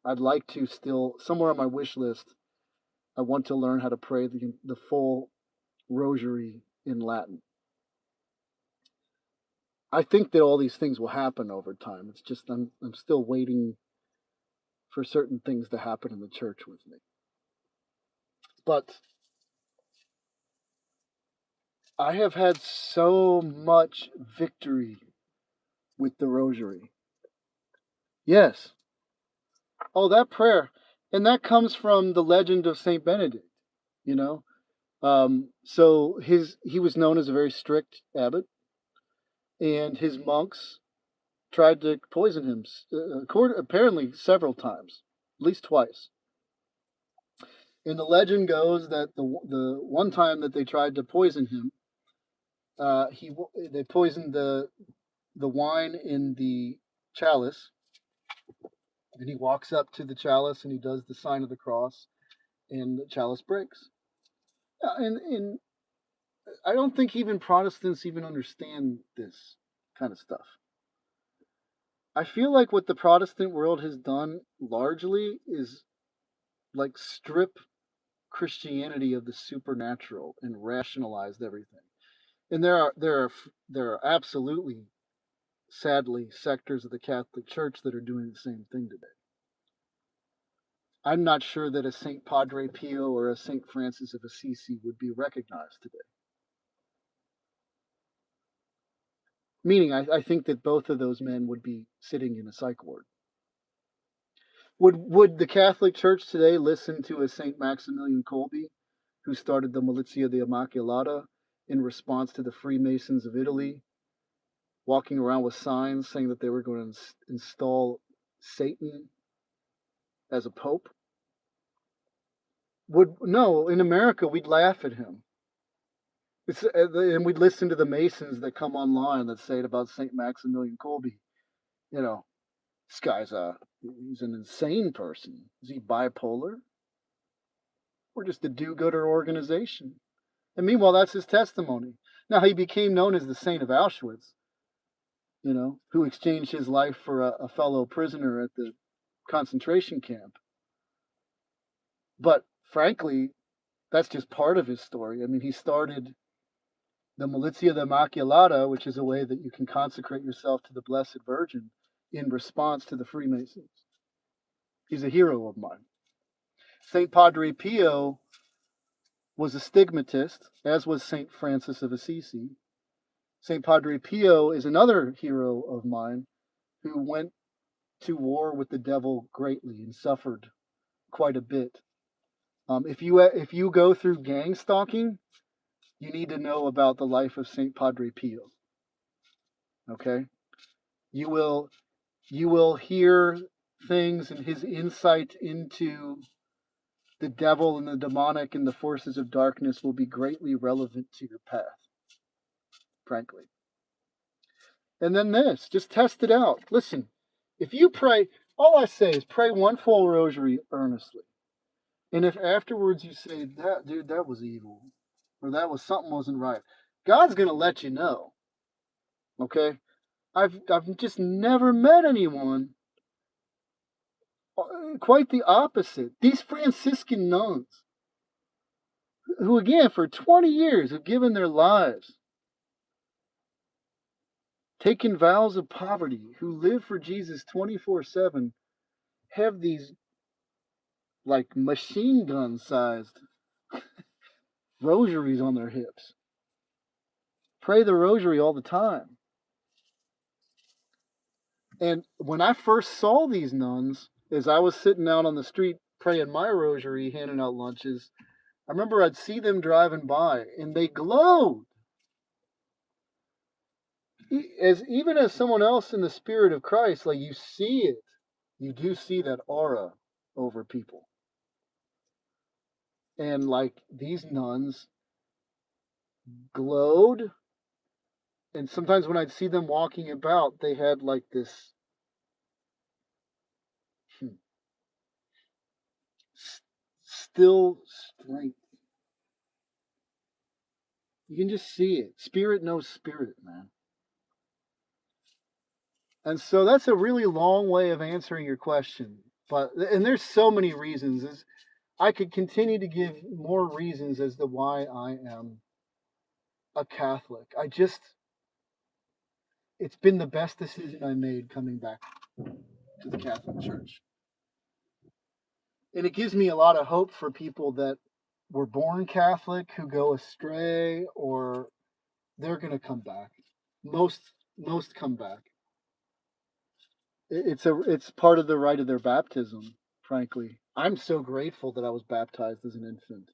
I'd like to still somewhere on my wish list. I want to learn how to pray the full rosary in Latin. I think that all these things will happen over time. It's just I'm still waiting for certain things to happen in the church with me. But I have had so much victory with the rosary. Yes. Oh, that prayer. And that comes from the legend of Saint Benedict, you know. So he was known as a very strict abbot, and his monks tried to poison him, apparently several times, at least twice. And the legend goes that the one time that they tried to poison him, they poisoned the wine in the chalice, And he walks up to the chalice and he does the sign of the cross, and the chalice breaks. And I don't think even Protestants even understand this kind of stuff. I feel like what the Protestant world has done largely is like strip Christianity of the supernatural and rationalized everything. And there are absolutely, sadly, sectors of the Catholic Church that are doing the same thing today. I'm not sure that a Saint Padre Pio or a Saint Francis of Assisi would be recognized today. Meaning, I think that both of those men would be sitting in a psych ward. Would the Catholic Church today listen to a Saint Maximilian Kolbe, who started the Milizia de Immaculata in response to the Freemasons of Italy, walking around with signs saying that they were going to install Satan as a pope? No, in America we'd laugh at him. And we'd listen to the Masons that come online that say it about Saint Maximilian Kolbe. You know, this guy's he's an insane person. Is he bipolar? We're just a do-gooder organization. And meanwhile, that's his testimony. Now, he became known as the Saint of Auschwitz, who exchanged his life for a fellow prisoner at the concentration camp. But frankly, that's just part of his story. I mean, he started the Milizia de Immaculata, which is a way that you can consecrate yourself to the Blessed Virgin in response to the Freemasons. He's a hero of mine. St. Padre Pio was a stigmatist, as was St. Francis of Assisi. St. Padre Pio is another hero of mine who went to war with the devil greatly and suffered quite a bit. If you go through gang stalking, you need to know about the life of St. Padre Pio. Okay? You will hear things, and his insight into the devil and the demonic and the forces of darkness will be greatly relevant to your path, frankly. And then this, just test it out. Listen, if you pray, all I say is pray one full rosary earnestly. And if afterwards you say, that was evil, or something wasn't right, God's going to let you know. Okay? I've just never met anyone quite the opposite. These Franciscan nuns, who again for 20 years have given their lives, taken vows of poverty, who live for Jesus 24/7, have these like machine gun sized rosaries on their hips. Pray the rosary all the time. And when I first saw these nuns, as I was sitting out on the street praying my rosary, handing out lunches, I remember I'd see them driving by and they glowed. Even as someone else in the spirit of Christ, like you see it, you do see that aura over people. And like these nuns glowed, and sometimes when I'd see them walking about, they had like this still strength. You can just see it. Spirit knows spirit, man. And so that's a really long way of answering your question. And there's so many reasons. I could continue to give more reasons as to why I am a Catholic. It's been the best decision I made coming back to the Catholic Church. And it gives me a lot of hope for people that were born Catholic who go astray, or they're going to come back. Most come back. It's part of the rite of their baptism, frankly. I'm so grateful that I was baptized as an infant.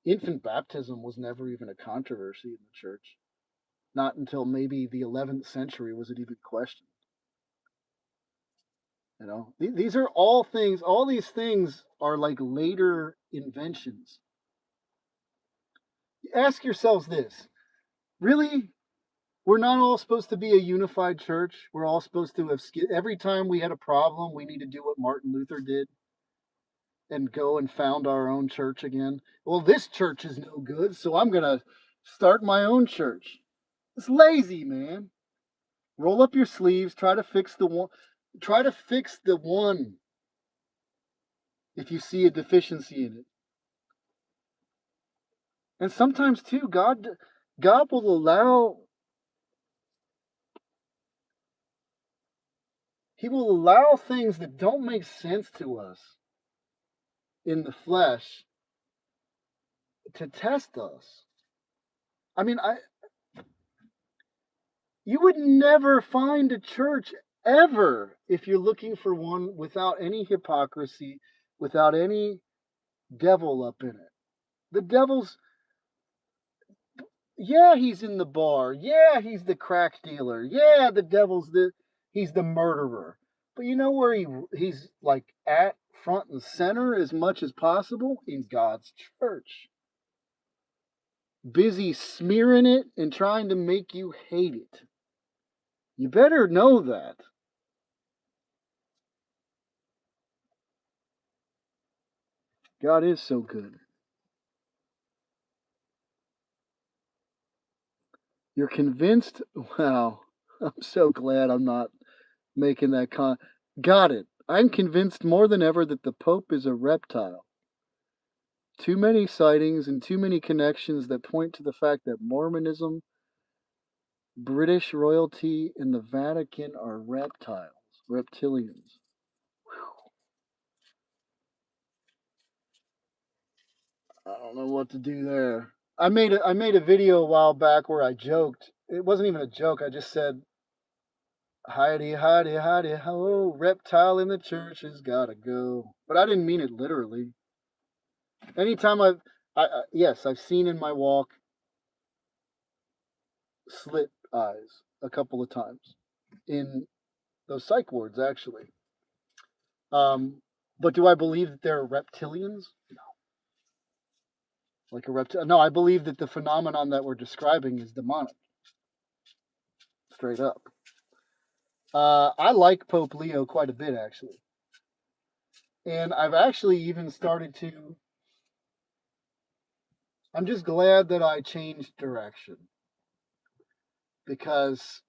Infant baptism was never even a controversy in the church. Not until maybe the 11th century was it even questioned. These are all these things are like later inventions. Ask yourselves this: really? We're not all supposed to be a unified church. We're all supposed to have every time we had a problem, we need to do what Martin Luther did and go and found our own church again. Well, this church is no good, so I'm going to start my own church. It's lazy, man. Roll up your sleeves, try to fix the one if you see a deficiency in it. And sometimes too, God will allow things that don't make sense to us in the flesh to test us. I mean, you would never find a church ever if you're looking for one without any hypocrisy, without any devil up in it. The devil's, yeah, he's in the bar. Yeah, he's the crack dealer. Yeah, he's the murderer. But you know where he's like at front and center as much as possible? In God's church. Busy smearing it and trying to make you hate it. You better know that. God is so good. You're convinced? Wow. I'm so glad I'm not making that Got it. I'm convinced more than ever that the Pope is a reptile. Too many sightings and too many connections that point to the fact that Mormonism, British royalty, and the Vatican are reptilians. I don't know what to do there. I made a video a while back where I joked. It wasn't even a joke. I just said, "Heidi, Heidi, Heidi, ho, reptile in the church has gotta go." But I didn't mean it literally. Anytime yes, I've seen in my walk slit eyes a couple of times in those psych wards, actually. Um, but do I believe that they're reptilians? Like a reptile? No, I believe that the phenomenon that we're describing is demonic, straight up. I like Pope Leo quite a bit, actually. And I've actually even started to. I'm just glad that I changed direction because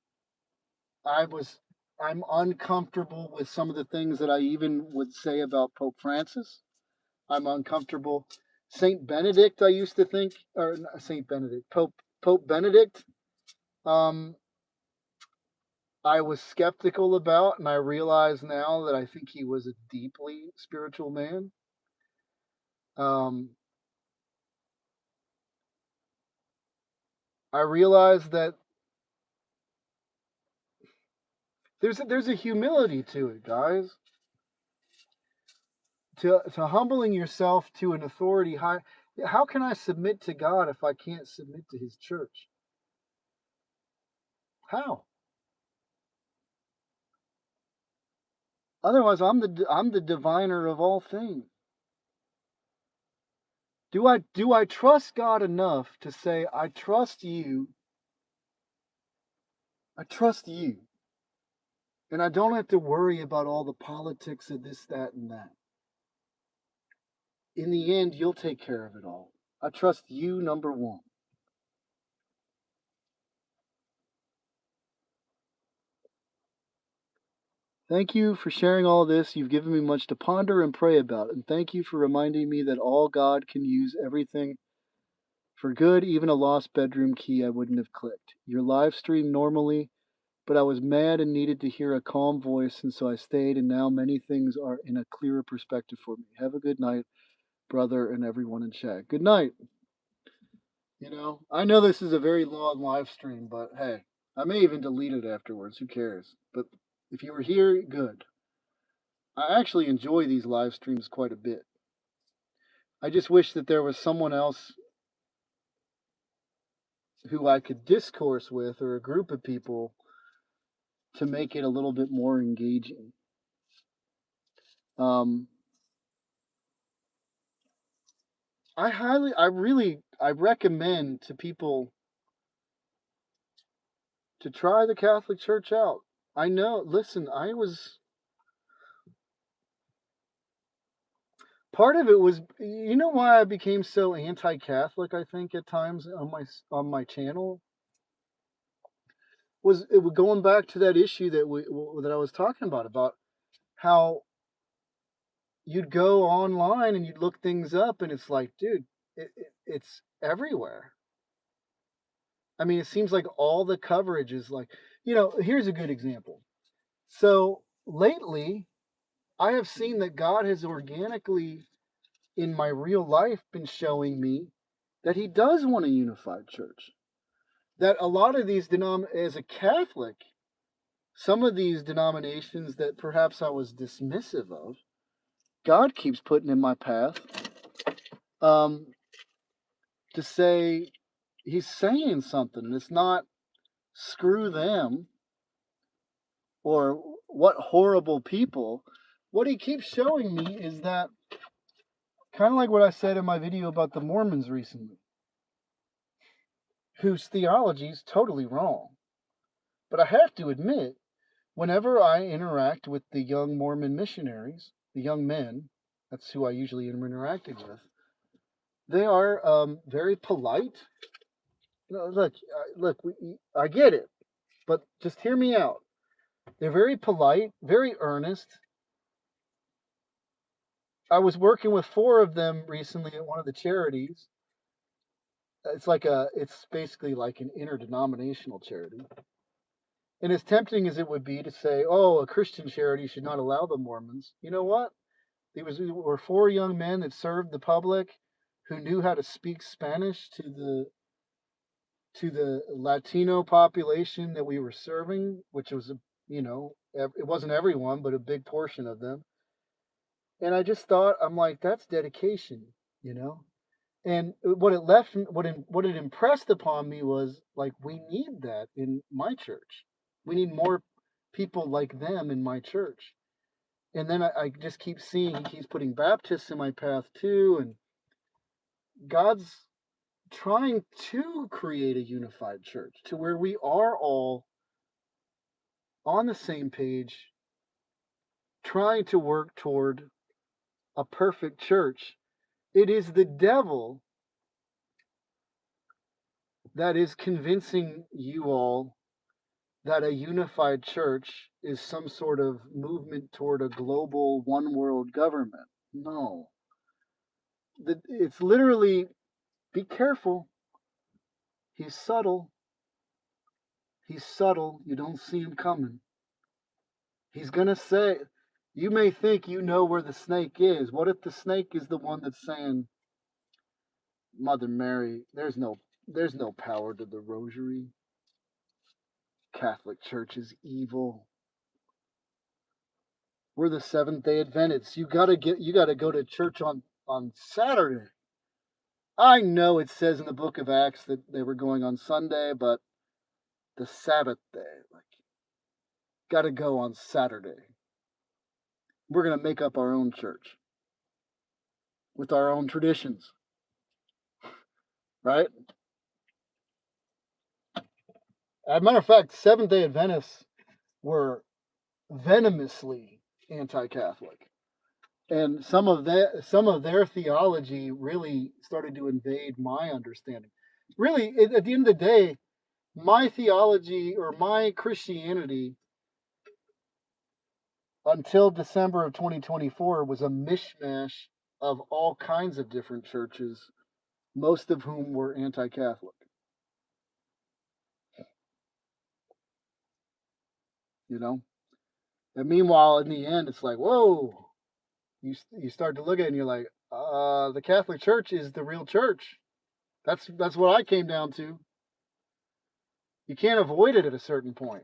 I was. I'm uncomfortable with some of the things that I even would say about Pope Francis. I'm uncomfortable. Saint Benedict, I used to think, or not Saint Benedict, Pope Benedict. Um, I was skeptical about, and I realize now that I think he was a deeply spiritual man. Um, I realize that there's a humility to it, guys. To humbling yourself to an authority high. How can I submit to God if I can't submit to His church? How? Otherwise, I'm the diviner of all things. Do I trust God enough to say I trust you? I trust you, and I don't have to worry about all the politics of this, that, and that. In the end, you'll take care of it all. I trust you, number one. Thank you for sharing all this. You've given me much to ponder and pray about, and thank you for reminding me that all God can use everything for good, even a lost bedroom key I wouldn't have clicked. Your live stream normally, but I was mad and needed to hear a calm voice, and so I stayed, and now many things are in a clearer perspective for me. Have a good night, brother, and everyone in chat. Good night. I know this is a very long live stream, but hey, I may even delete it afterwards. Who cares? But if you were here, good. I actually enjoy these live streams quite a bit. I just wish that there was someone else who I could discourse with or a group of people to make it a little bit more engaging. Um, I recommend to people to try the Catholic Church out. I know, listen, part of it was, you know why I became so anti-Catholic, I think at times on my channel, was it was going back to that issue that I was talking about how you'd go online and you'd look things up and it's like, dude, it's everywhere. I mean, it seems like all the coverage is like, here's a good example. So lately, I have seen that God has organically, in my real life, been showing me that He does want a unified church. That a lot of these as a Catholic, some of these denominations that perhaps I was dismissive of, God keeps putting in my path um, to say He's saying something. It's not screw them or what horrible people. What He keeps showing me is that, kind of like what I said in my video about the Mormons recently, whose theology is totally wrong. But I have to admit, whenever I interact with the young Mormon missionaries, the young men, that's who I usually am interacting with, they are very polite. Look, I get it, but just hear me out. They're very polite, very earnest. I was working with 4 of them recently at one of the charities. It's basically like an interdenominational charity. And as tempting as it would be to say, oh, a Christian charity should not allow the Mormons, you know what? There were 4 young men that served the public who knew how to speak Spanish to the Latino population that we were serving, which was, it wasn't everyone, but a big portion of them. And I just thought, I'm like, that's dedication, you know? And what it impressed upon me was like, we need that in my church. We need more people like them in my church. And then I just keep seeing He keeps putting Baptists in my path too. And God's trying to create a unified church to where we are all on the same page, trying to work toward a perfect church. It is the devil that is convincing you all that a unified church is some sort of movement toward a global one world government. No. It's literally, be careful. He's subtle. He's subtle. You don't see him coming. He's going to say, you may think you know where the snake is. What if the snake is the one that's saying, Mother Mary, there's no power to the rosary. Catholic Church is evil. We're the Seventh-day Adventists. You gotta go to church on Saturday. I know it says in the book of Acts that they were going on Sunday, but the Sabbath day, gotta go on Saturday. We're gonna make up our own church with our own traditions, right? As a matter of fact, Seventh-day Adventists were venomously anti-Catholic, and some of their theology really started to invade my understanding. Really, at the end of the day, my theology or my Christianity until December of 2024 was a mishmash of all kinds of different churches, most of whom were anti-Catholic. You know, and meanwhile, in the end, it's like, whoa! You start to look at it and you're like, the Catholic Church is the real church. That's what I came down to. You can't avoid it at a certain point.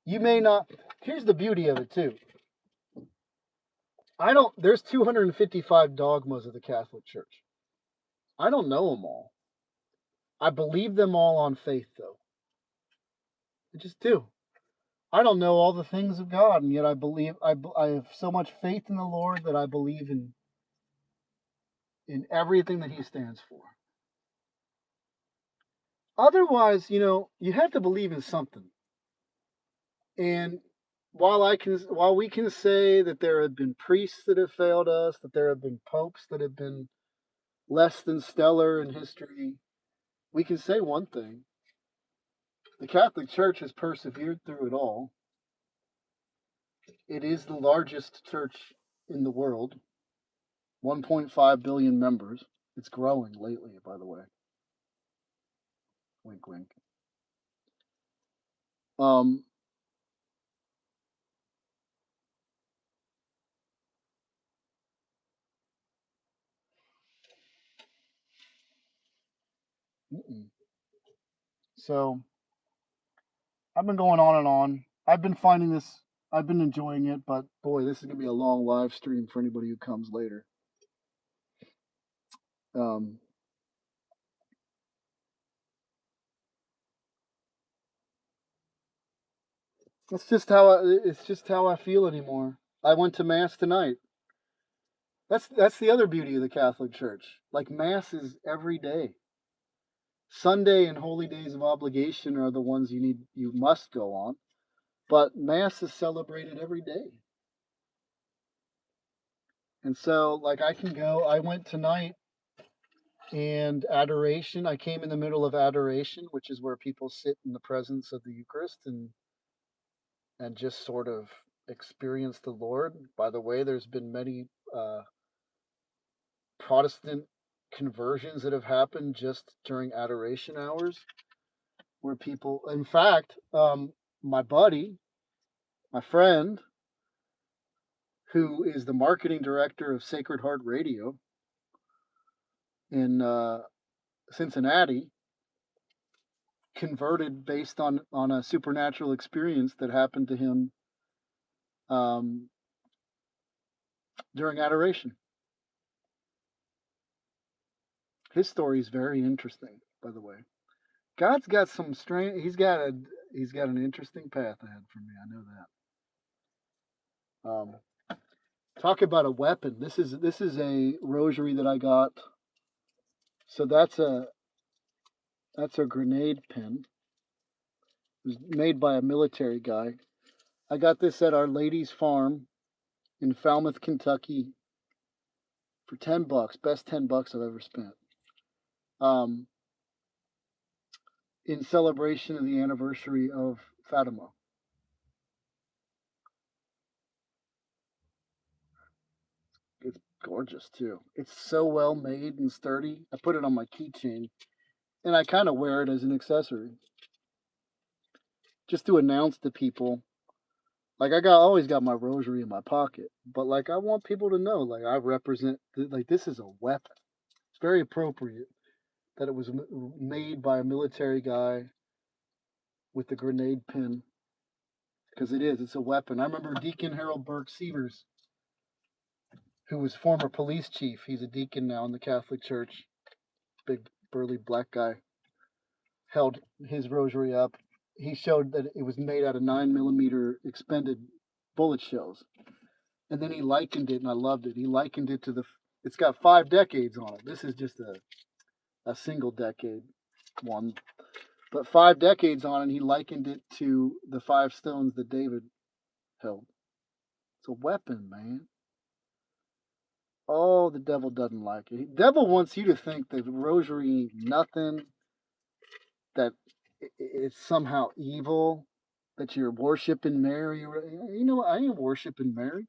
You may not. Here's the beauty of it too. There's 255 dogmas of the Catholic Church. I don't know them all. I believe them all on faith, though. I just do. I don't know all the things of God, and yet I have so much faith in the Lord that I believe in everything that He stands for. Otherwise, you have to believe in something. And while we can say that there have been priests that have failed us, that there have been popes that have been less than stellar in history, we can say one thing. The Catholic Church has persevered through it all. It is the largest church in the world, 1.5 billion members. It's growing lately, by the way. Wink, wink. Um, so I've been going on and on. I've been finding this. I've been enjoying it, but boy, this is gonna be a long live stream for anybody who comes later. Um, it's just how I feel anymore. I went to mass tonight. That's the other beauty of the Catholic Church. Like mass is every day. Sunday and holy days of obligation are the ones you must go on, but mass is celebrated every day. And so like I can go. I went tonight and adoration. I came in the middle of adoration, which is where people sit in the presence of the Eucharist and just sort of experience the Lord. By the way, there's been many Protestant conversions that have happened just during adoration hours, where people, in fact, my buddy, my friend, who is the marketing director of Sacred Heart Radio in Cincinnati, converted based on a supernatural experience that happened to him um, during adoration. His story is very interesting, by the way. God's got some strange. He's got an interesting path ahead for me. I know that. Talk about a weapon. This is a rosary that I got. So that's a grenade pin. It was made by a military guy. I got this at Our Lady's Farm in Falmouth, Kentucky, for $10. Best $10 I've ever spent. Um, in celebration of the anniversary of Fatima. It's gorgeous too. It's so well made and sturdy. I put it on my keychain, and I kind of wear it as an accessory, just to announce to people. Like always got my rosary in my pocket, but like I want people to know, like I represent, like this is a weapon. It's very appropriate that it was made by a military guy with the grenade pin, because it is. It's a weapon. I remember Deacon Harold Burke Severs, who was former police chief. He's a deacon now in the Catholic Church. Big burly black guy. Held his rosary up. He showed that it was made out of 9mm expended bullet shells, and then he likened it, and I loved it. He likened it to the. It's got 5 decades on it. This is just a single decade one, but 5 decades on it. He likened it to the 5 stones that David held. It's a weapon, man. Oh, the devil doesn't like it. The devil wants you to think that the rosary ain't nothing, that it's somehow evil, that you're worshiping Mary. You know what? I ain't worshiping Mary.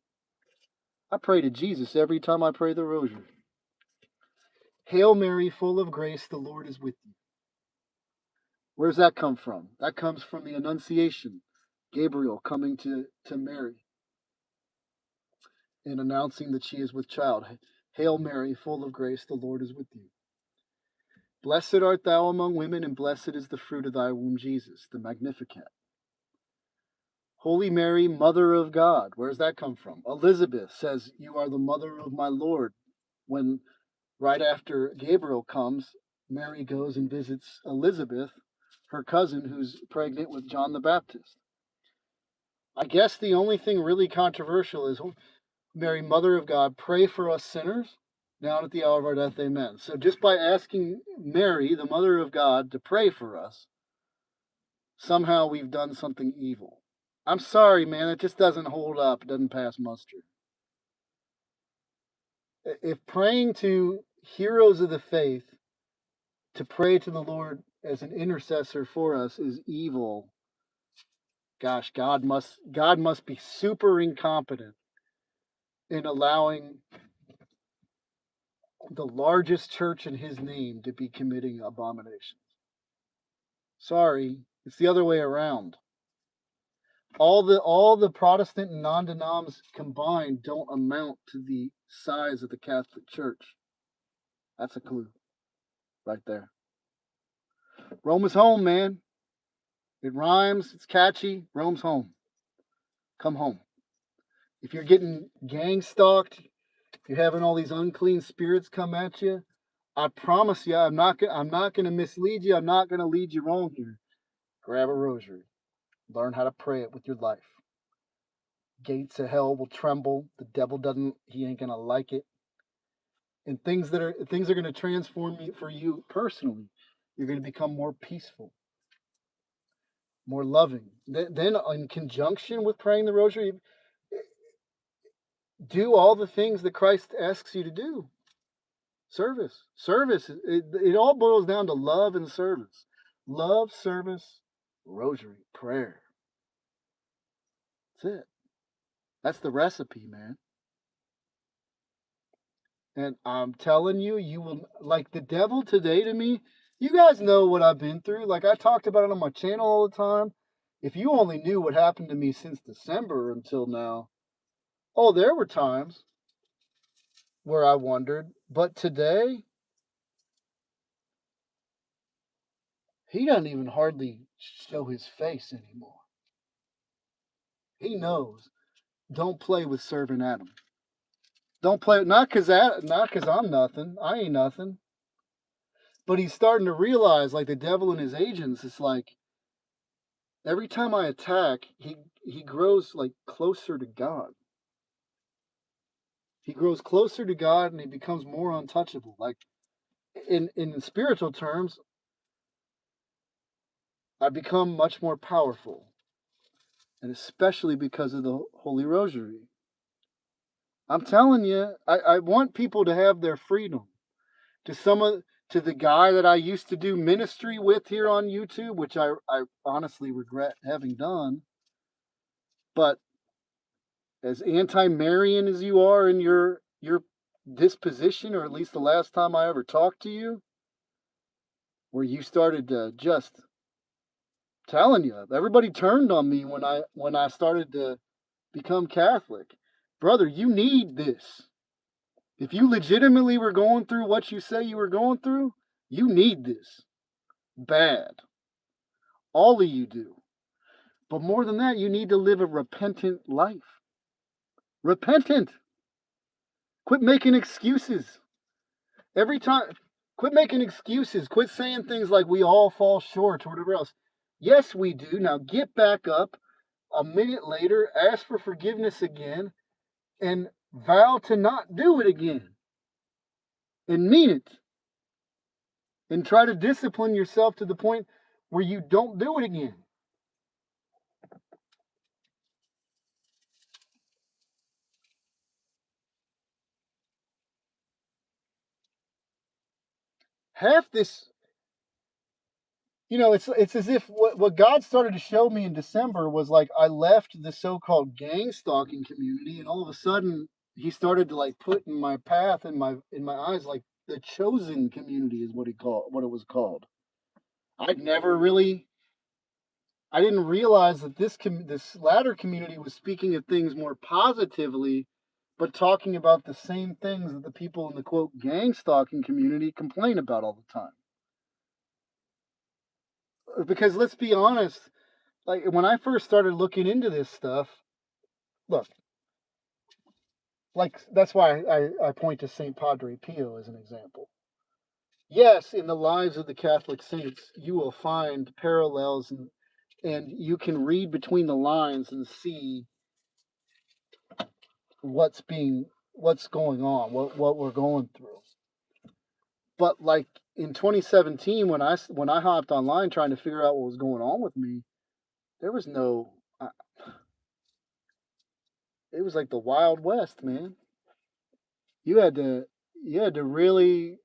I pray to Jesus every time I pray the rosary. Hail Mary, full of grace, the Lord is with you. Where's that come from? That comes from the Annunciation, Gabriel coming to Mary and announcing that she is with child. Hail Mary, full of grace, the Lord is with you. Blessed art thou among women, and blessed is the fruit of thy womb, Jesus, the Magnificat. Holy Mary, Mother of God. Where's that come from? Elizabeth says, you are the mother of my Lord. When right after Gabriel comes, Mary goes and visits Elizabeth, her cousin, who's pregnant with John the Baptist. I guess the only thing really controversial is Mary, Mother of God, pray for us sinners. down at the hour of our death, amen. So just by asking Mary, the Mother of God, to pray for us, somehow we've done something evil. I'm sorry, man, it just doesn't hold up. It doesn't pass muster. If praying to heroes of the faith, to pray to the Lord as an intercessor for us is evil, gosh, God must be super incompetent in allowing the largest church in his name to be committing abominations. Sorry, it's the other way around. All the Protestant and non-denoms combined don't amount to the size of the Catholic Church. That's a clue right there. Rome is home, man. It rhymes, it's catchy. Rome's home. Come home. If you're getting gang stalked, you're having all these unclean spirits come at you, I promise you, I'm not going to mislead you. I'm not going to lead you wrong here. Grab a rosary. Learn how to pray it with your life. Gates of hell will tremble. The devil he ain't going to like it. And things are going to transform you for you personally. You're going to become more peaceful, more loving. Then in conjunction with praying the rosary, do all the things that Christ asks you to do. Service. It all boils down to love and service. Love, service, rosary, prayer. That's it. That's the recipe, man. And I'm telling you, you will, like the devil today to me, you guys know what I've been through. Like I talked about it on my channel all the time. If you only knew what happened to me since December until now, oh, there were times where I wondered. But today, he doesn't even hardly show his face anymore. He knows. Don't play with serving Adam. Don't play, not cause I'm nothing. I ain't nothing. But he's starting to realize, like the devil and his agents, it's like every time I attack, he grows like closer to God. He grows closer to God and he becomes more untouchable. Like in spiritual terms, I become much more powerful. And especially because of the Holy Rosary. I'm telling you, I want people to have their freedom. To the guy that I used to do ministry with here on YouTube, which I honestly regret having done. But as anti-Marian as you are in your disposition, or at least the last time I ever talked to you, where you started to just telling you, everybody turned on me when I started to become Catholic. Brother, you need this. If you legitimately were going through what you say you were going through, you need this. Bad. All of you do. But more than that, you need to live a repentant life. Repentant. Quit making excuses. Every time, quit making excuses. Quit saying things like we all fall short or whatever else. Yes, we do. Now get back up a minute later, ask for forgiveness again, and vow to not do it again. And mean it. And try to discipline yourself to the point where you don't do it again. Half this, it's as if what God started to show me in December was like I left the so-called gang stalking community, and all of a sudden he started to like put in my path in my eyes like the chosen community is what it was called. I'd never really I didn't realize that this latter community was speaking of things more positively, but talking about the same things that the people in the quote gang stalking community complain about all the time. Because let's be honest, like when I first started looking into this stuff, look, like that's why I point to Saint Padre Pio as an example. Yes, in the lives of the Catholic saints, you will find parallels and you can read between the lines and see what's being what's going on, what we're going through. But like in 2017, when I hopped online trying to figure out what was going on with me, there was no. It was like the Wild West, man. You had to you had to really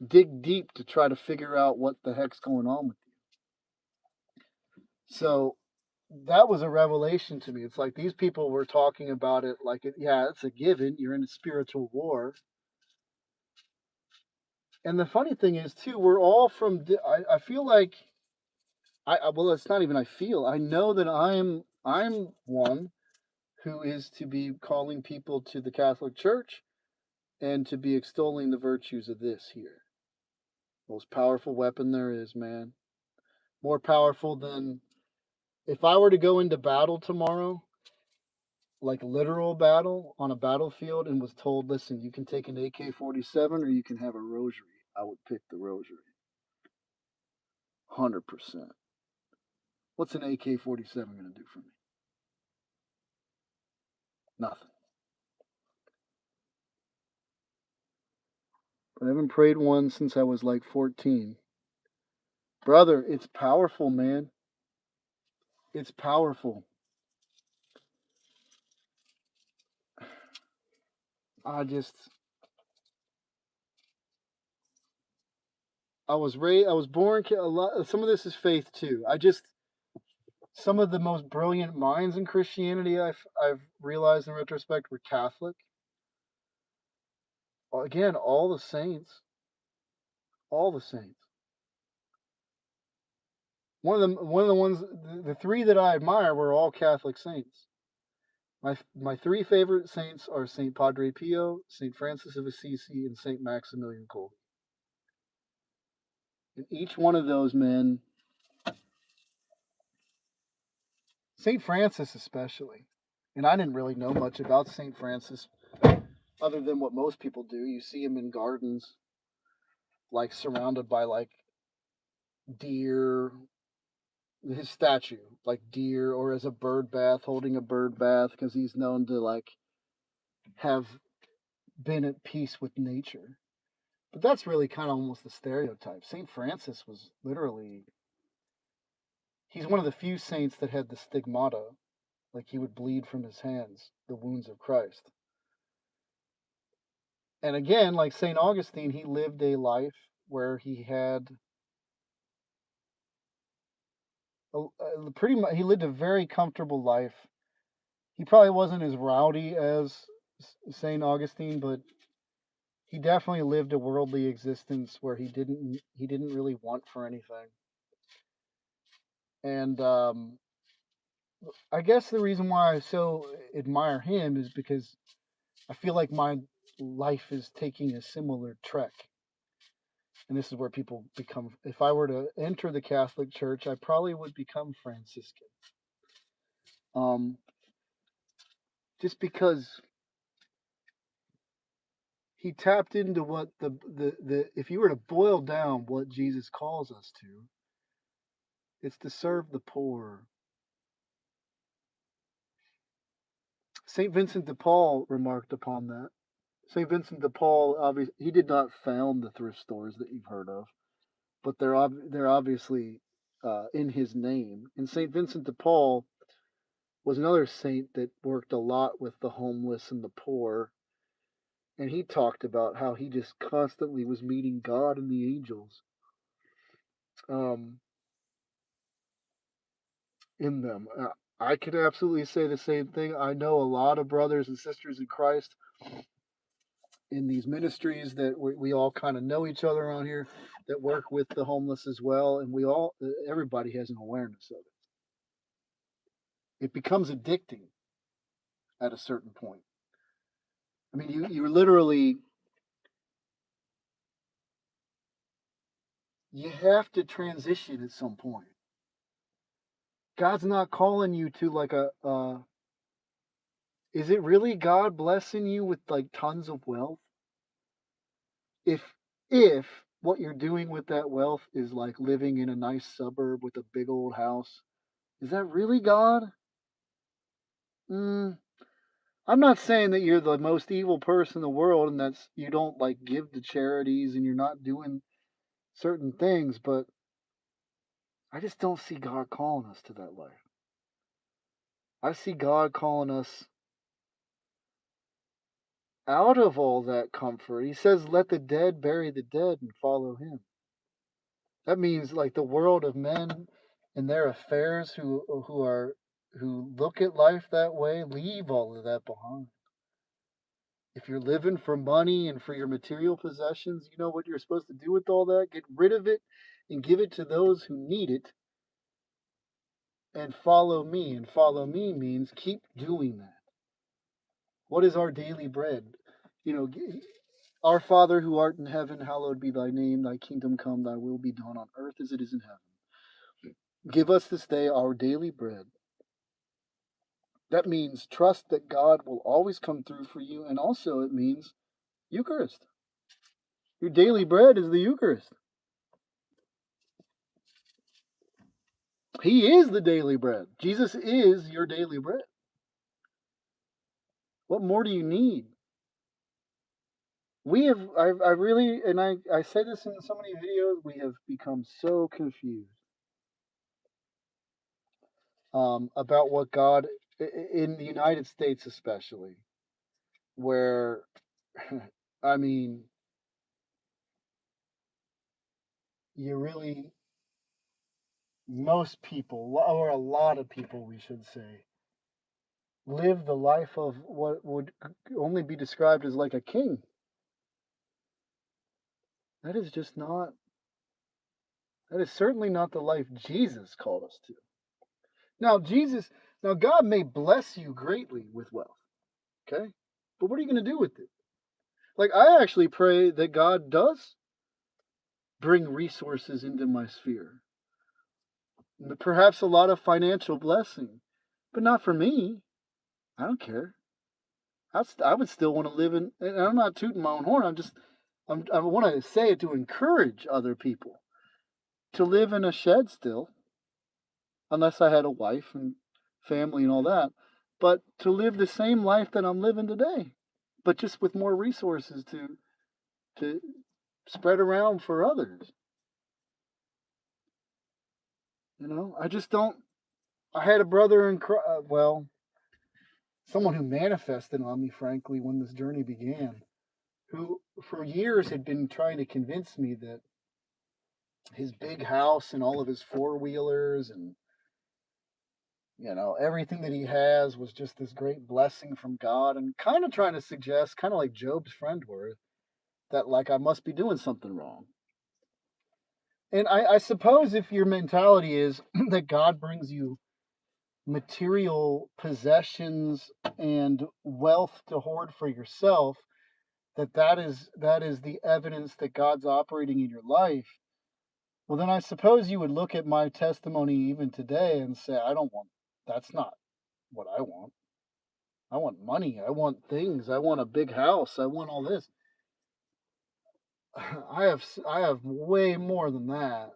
dig deep to try to figure out what the heck's going on with you. So that was a revelation to me. It's like these people were talking about it like, yeah, it's a given. You're in a spiritual war. And the funny thing is, too, we're all from. I feel like well, it's not even. I feel. I know that I'm one who is to be calling people to the Catholic Church and to be extolling the virtues of this here. Most powerful weapon there is, man. More powerful than if I were to go into battle tomorrow, like literal battle on a battlefield, and was told, listen, you can take an AK-47 or you can have a rosary. I would pick the rosary. 100%. What's an AK-47 going to do for me? Nothing. I haven't prayed one since I was like 14. Brother, it's powerful, man. It's powerful. I just, I was raised, I was born, a lot, some of this is faith too. Some of the most brilliant minds in Christianity I've realized in retrospect were Catholic. Again, all the saints. All the saints. One of the ones, the three that I admire were all Catholic saints. My three favorite saints are Saint Padre Pio, Saint Francis of Assisi, and Saint Maximilian Kolbe. And each one of those men, Saint Francis especially, and I didn't really know much about Saint Francis other than what most people do. You see him in gardens, like surrounded by like deer, his statue, like deer, or as a bird bath, holding a bird bath, because he's known to like have been at peace with nature. But that's really kind of almost the stereotype. St. Francis was literally, he's one of the few saints that had the stigmata, like he would bleed from his hands, the wounds of Christ. And again, like St. Augustine, he lived a life where he had pretty much, he lived a very comfortable life. He probably wasn't as rowdy as St. Augustine, but he definitely lived a worldly existence where he didn't really want for anything. And I guess the reason why I so admire him is because I feel like my life is taking a similar trek. And this is where people become, if I were to enter the Catholic Church, I probably would become Franciscan. Um, just because he tapped into what the if you were to boil down what Jesus calls us to, it's to serve the poor. St. Vincent de Paul remarked upon that. St. Vincent de Paul, obviously, he did not found the thrift stores that you've heard of, but they're obviously in his name. And St. Vincent de Paul was another saint that worked a lot with the homeless and the poor. And he talked about how he just constantly was meeting God and the angels um, in them. I could absolutely say the same thing. I know a lot of brothers and sisters in Christ in these ministries that we all kind of know each other around here that work with the homeless as well. And everybody has an awareness of it. It becomes addicting at a certain point. I mean, you literally, you have to transition at some point. God's not calling you to like is it really God blessing you with like tons of wealth? If if what you're doing with that wealth is like living in a nice suburb with a big old house, is that really God? Mm, I'm not saying that you're the most evil person in the world and that's you don't like give to charities and you're not doing certain things, but I just don't see God calling us to that life. I see God calling us out of all that comfort. He says, let the dead bury the dead and follow him. That means like the world of men and their affairs who look at life that way, leave all of that behind. If you're living for money and for your material possessions, you know what you're supposed to do with all that? Get rid of it and give it to those who need it and follow me. And follow me means keep doing that. What is our daily bread? You know, our Father who art in heaven, hallowed be thy name. Thy kingdom come, thy will be done on earth as it is in heaven. Give us this day our daily bread. That means trust that God will always come through for you. And also it means Eucharist. Your daily bread is the Eucharist. He is the daily bread. Jesus is your daily bread. What more do you need? I really, and I say this in so many videos, we have become so confused about what God, in the United States especially, where, I mean, you really, most people, or a lot of people, we should say, live the life of what would only be described as like a king. That is just not, that is certainly not the life Jesus called us to. Now, now God may bless you greatly with wealth, okay? But what are you going to do with it? Like, I actually pray that God does bring resources into my sphere. Perhaps a lot of financial blessing, but not for me. I don't care. I would still want to live in, and I'm not tooting my own horn. I want to say it to encourage other people to live in a shed still, unless I had a wife and family and all that. But to live the same life that I'm living today, but just with more resources to spread around for others. You know, I just don't. I had a brother in well, someone who manifested on me, frankly, when this journey began, who for years had been trying to convince me that his big house and all of his four wheelers and everything that he has was just this great blessing from God, and kind of trying to suggest, kind of like Job's friend were, that like I must be doing something wrong. And I suppose if your mentality is that God brings you material possessions and wealth to hoard for yourself, that is the evidence that God's operating in your life. Well, then I suppose you would look at my testimony even today and say, that's not what I want. I want money. I want things. I want a big house. I want all this. I have way more than that.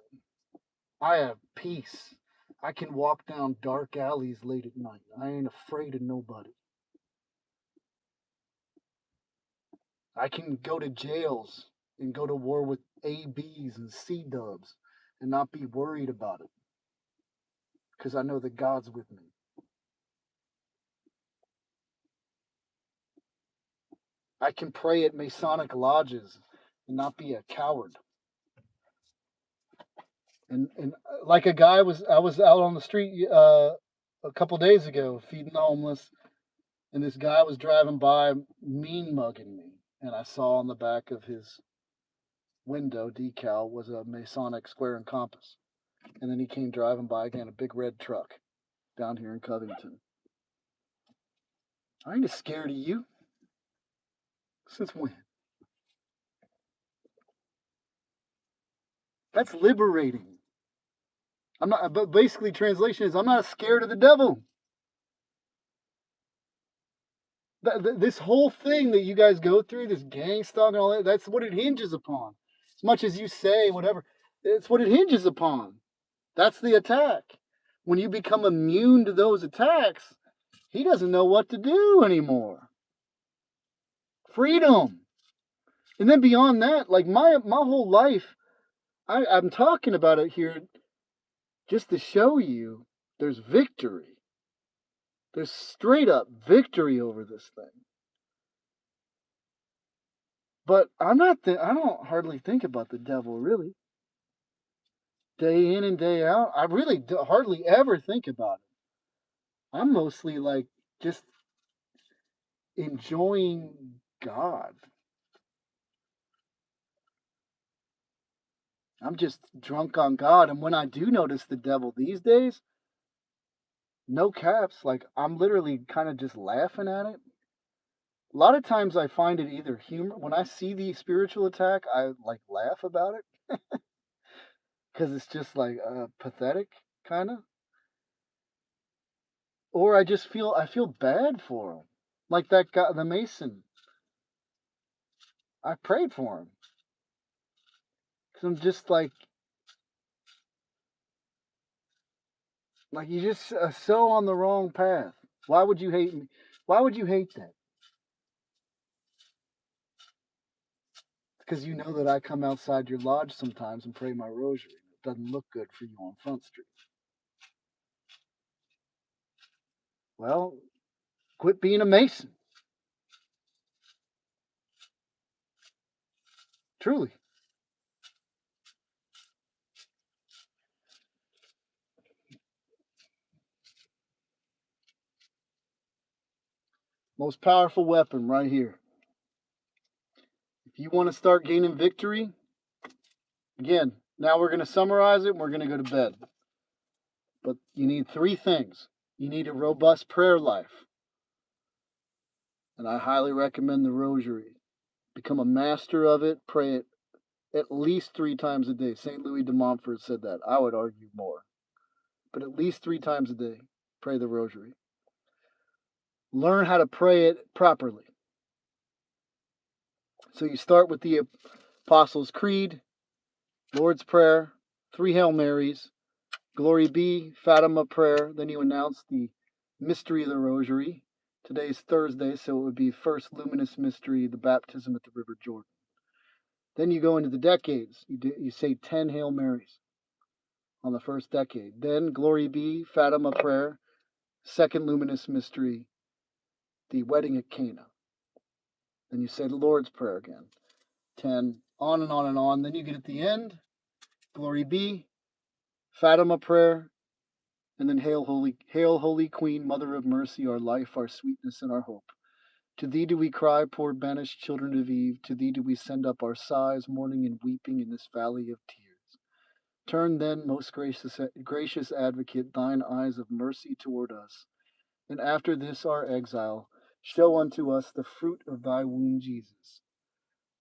I have peace. I can walk down dark alleys late at night. I ain't afraid of nobody. I can go to jails and go to war with ABs and C dubs and not be worried about it because I know that God's with me. I can pray at Masonic lodges and not be a coward. And like I was out on the street a couple days ago feeding the homeless, and this guy was driving by mean mugging me, and I saw on the back of his window decal was a Masonic square and compass, and then he came driving by again, a big red truck down here in Covington. I ain't scared of you. Since when? That's liberating. I'm not. But basically, translation is I'm not scared of the devil. This whole thing that you guys go through, this gang stalking and all that, that's what it hinges upon. As much as you say whatever, it's what it hinges upon. That's the attack. When you become immune to those attacks, He doesn't know what to do anymore. Freedom. And then beyond that, like my whole life, I'm talking about it here just to show you there's victory. There's straight up victory over this thing. But I don't hardly think about the devil really. Day in and day out, I really hardly ever think about it. I'm mostly like just enjoying God. I'm just drunk on God. And when I do notice the devil these days, no caps, like I'm literally kind of just laughing at it. A lot of times I find it either humor when I see the spiritual attack, I like laugh about it because it's just like pathetic kind of, or I feel bad for him. Like that guy, the Mason. I prayed for him because I'm just like you just so on the wrong path. Why would you hate me? Why would you hate that? Because you know that I come outside your lodge sometimes and pray my rosary. It doesn't look good for you on Front Street. Well, quit being a Mason. Truly. Most powerful weapon right here. If you want to start gaining victory, again, now we're going to summarize it and we're going to go to bed. But you need three things. You need a robust prayer life. And I highly recommend the rosary. Become a master of it. Pray it at least 3 times a day. St. Louis de Montfort said that. I would argue more. But at least 3 times a day, pray the rosary. Learn how to pray it properly. So you start with the Apostles' Creed, Lord's Prayer, 3 Hail Marys, Glory Be, Fatima Prayer. Then you announce the mystery of the Rosary. Today's Thursday, so it would be first luminous mystery, the baptism at the River Jordan. Then you go into the decades. You say 10 Hail Marys on the first decade. Then Glory Be, Fatima Prayer, second luminous mystery, the wedding at Cana. Then you say the Lord's Prayer again. 10, on and on and on. Then you get at the end, Glory Be, Fatima Prayer, and then Hail Holy Queen, Mother of Mercy, our life, our sweetness, and our hope. To thee do we cry, poor banished children of Eve. To thee do we send up our sighs, mourning and weeping in this valley of tears. Turn then, most gracious advocate, thine eyes of mercy toward us, and after this our exile, show unto us the fruit of thy womb, Jesus.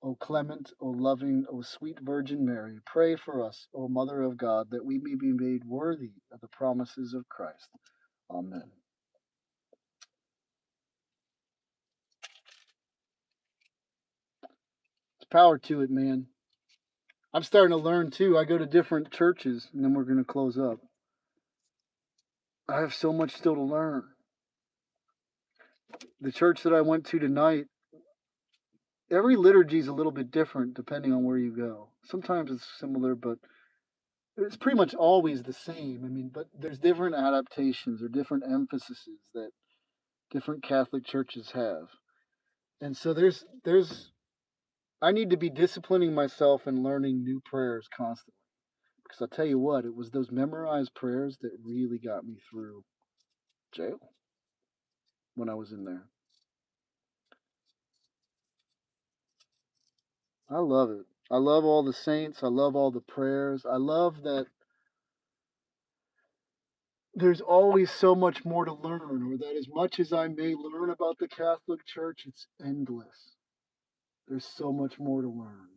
O clement, O loving, O sweet Virgin Mary, pray for us, O Mother of God, that we may be made worthy of the promises of Christ. Amen. There's power to it, man. I'm starting to learn too. I go to different churches, and then we're going to close up. I have so much still to learn. The church that I went to tonight, every liturgy is a little bit different depending on where you go. Sometimes it's similar, but it's pretty much always the same. I mean, but there's different adaptations or different emphases that different Catholic churches have. And so there's I need to be disciplining myself and learning new prayers constantly. Because I'll tell you what, it was those memorized prayers that really got me through jail when I was in there. I love it. I love all the saints. I love all the prayers. I love that there's always so much more to learn, or that as much as I may learn about the Catholic Church, it's endless. There's so much more to learn.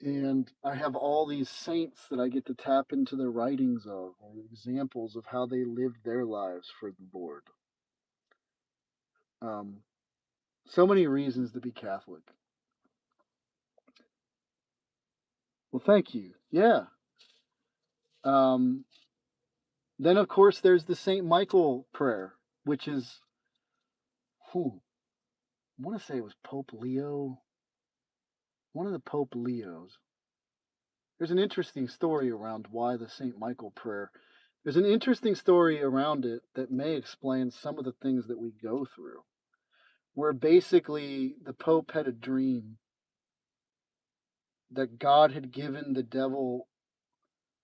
And I have all these saints that I get to tap into the writings of, or examples of how they lived their lives for the Lord. Um, so many reasons to be Catholic. Well, thank you. Yeah. Um, then, of course, there's the St. Michael prayer. which is, who, I want to say it was Pope Leo, one of the Pope Leos. There's an interesting story around why the St. Michael prayer. There's an interesting story around it that may explain some of the things that we go through, where basically the Pope had a dream that God had given the devil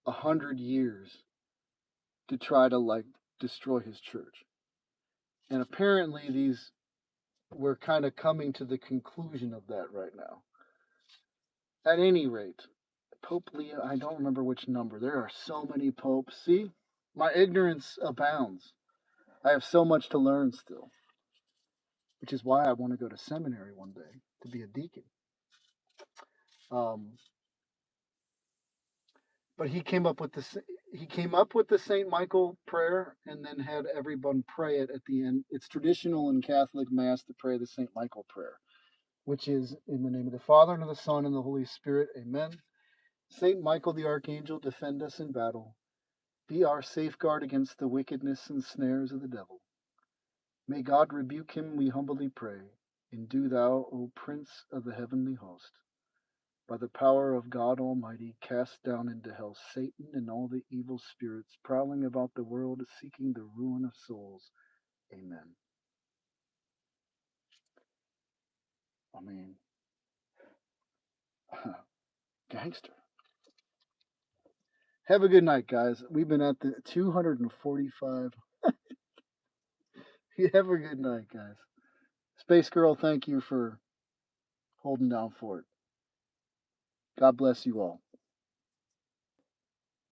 100 years to try to like destroy his church. And apparently these we're kind of coming to the conclusion of that right now. At any rate, Pope Leo, I don't remember which number. There are so many popes. See, my ignorance abounds. I have so much to learn still, which is why I want to go to seminary one day to be a deacon. Um, but he came up with the Saint Michael prayer, and then had everyone pray it at the end. It's traditional in Catholic Mass to pray the Saint Michael prayer, which is in the name of the Father and of the Son and the Holy Spirit. Amen. Saint Michael the Archangel, defend us in battle. Be our safeguard against the wickedness and snares of the devil. May God rebuke him, we humbly pray. And do thou, O Prince of the heavenly host, by the power of God Almighty, cast down into hell Satan and all the evil spirits prowling about the world seeking the ruin of souls. Amen. I mean, gangster. Have a good night, guys. We've been at the 245. Have a good night, guys. Space Girl, thank you for holding down for it. God bless you all.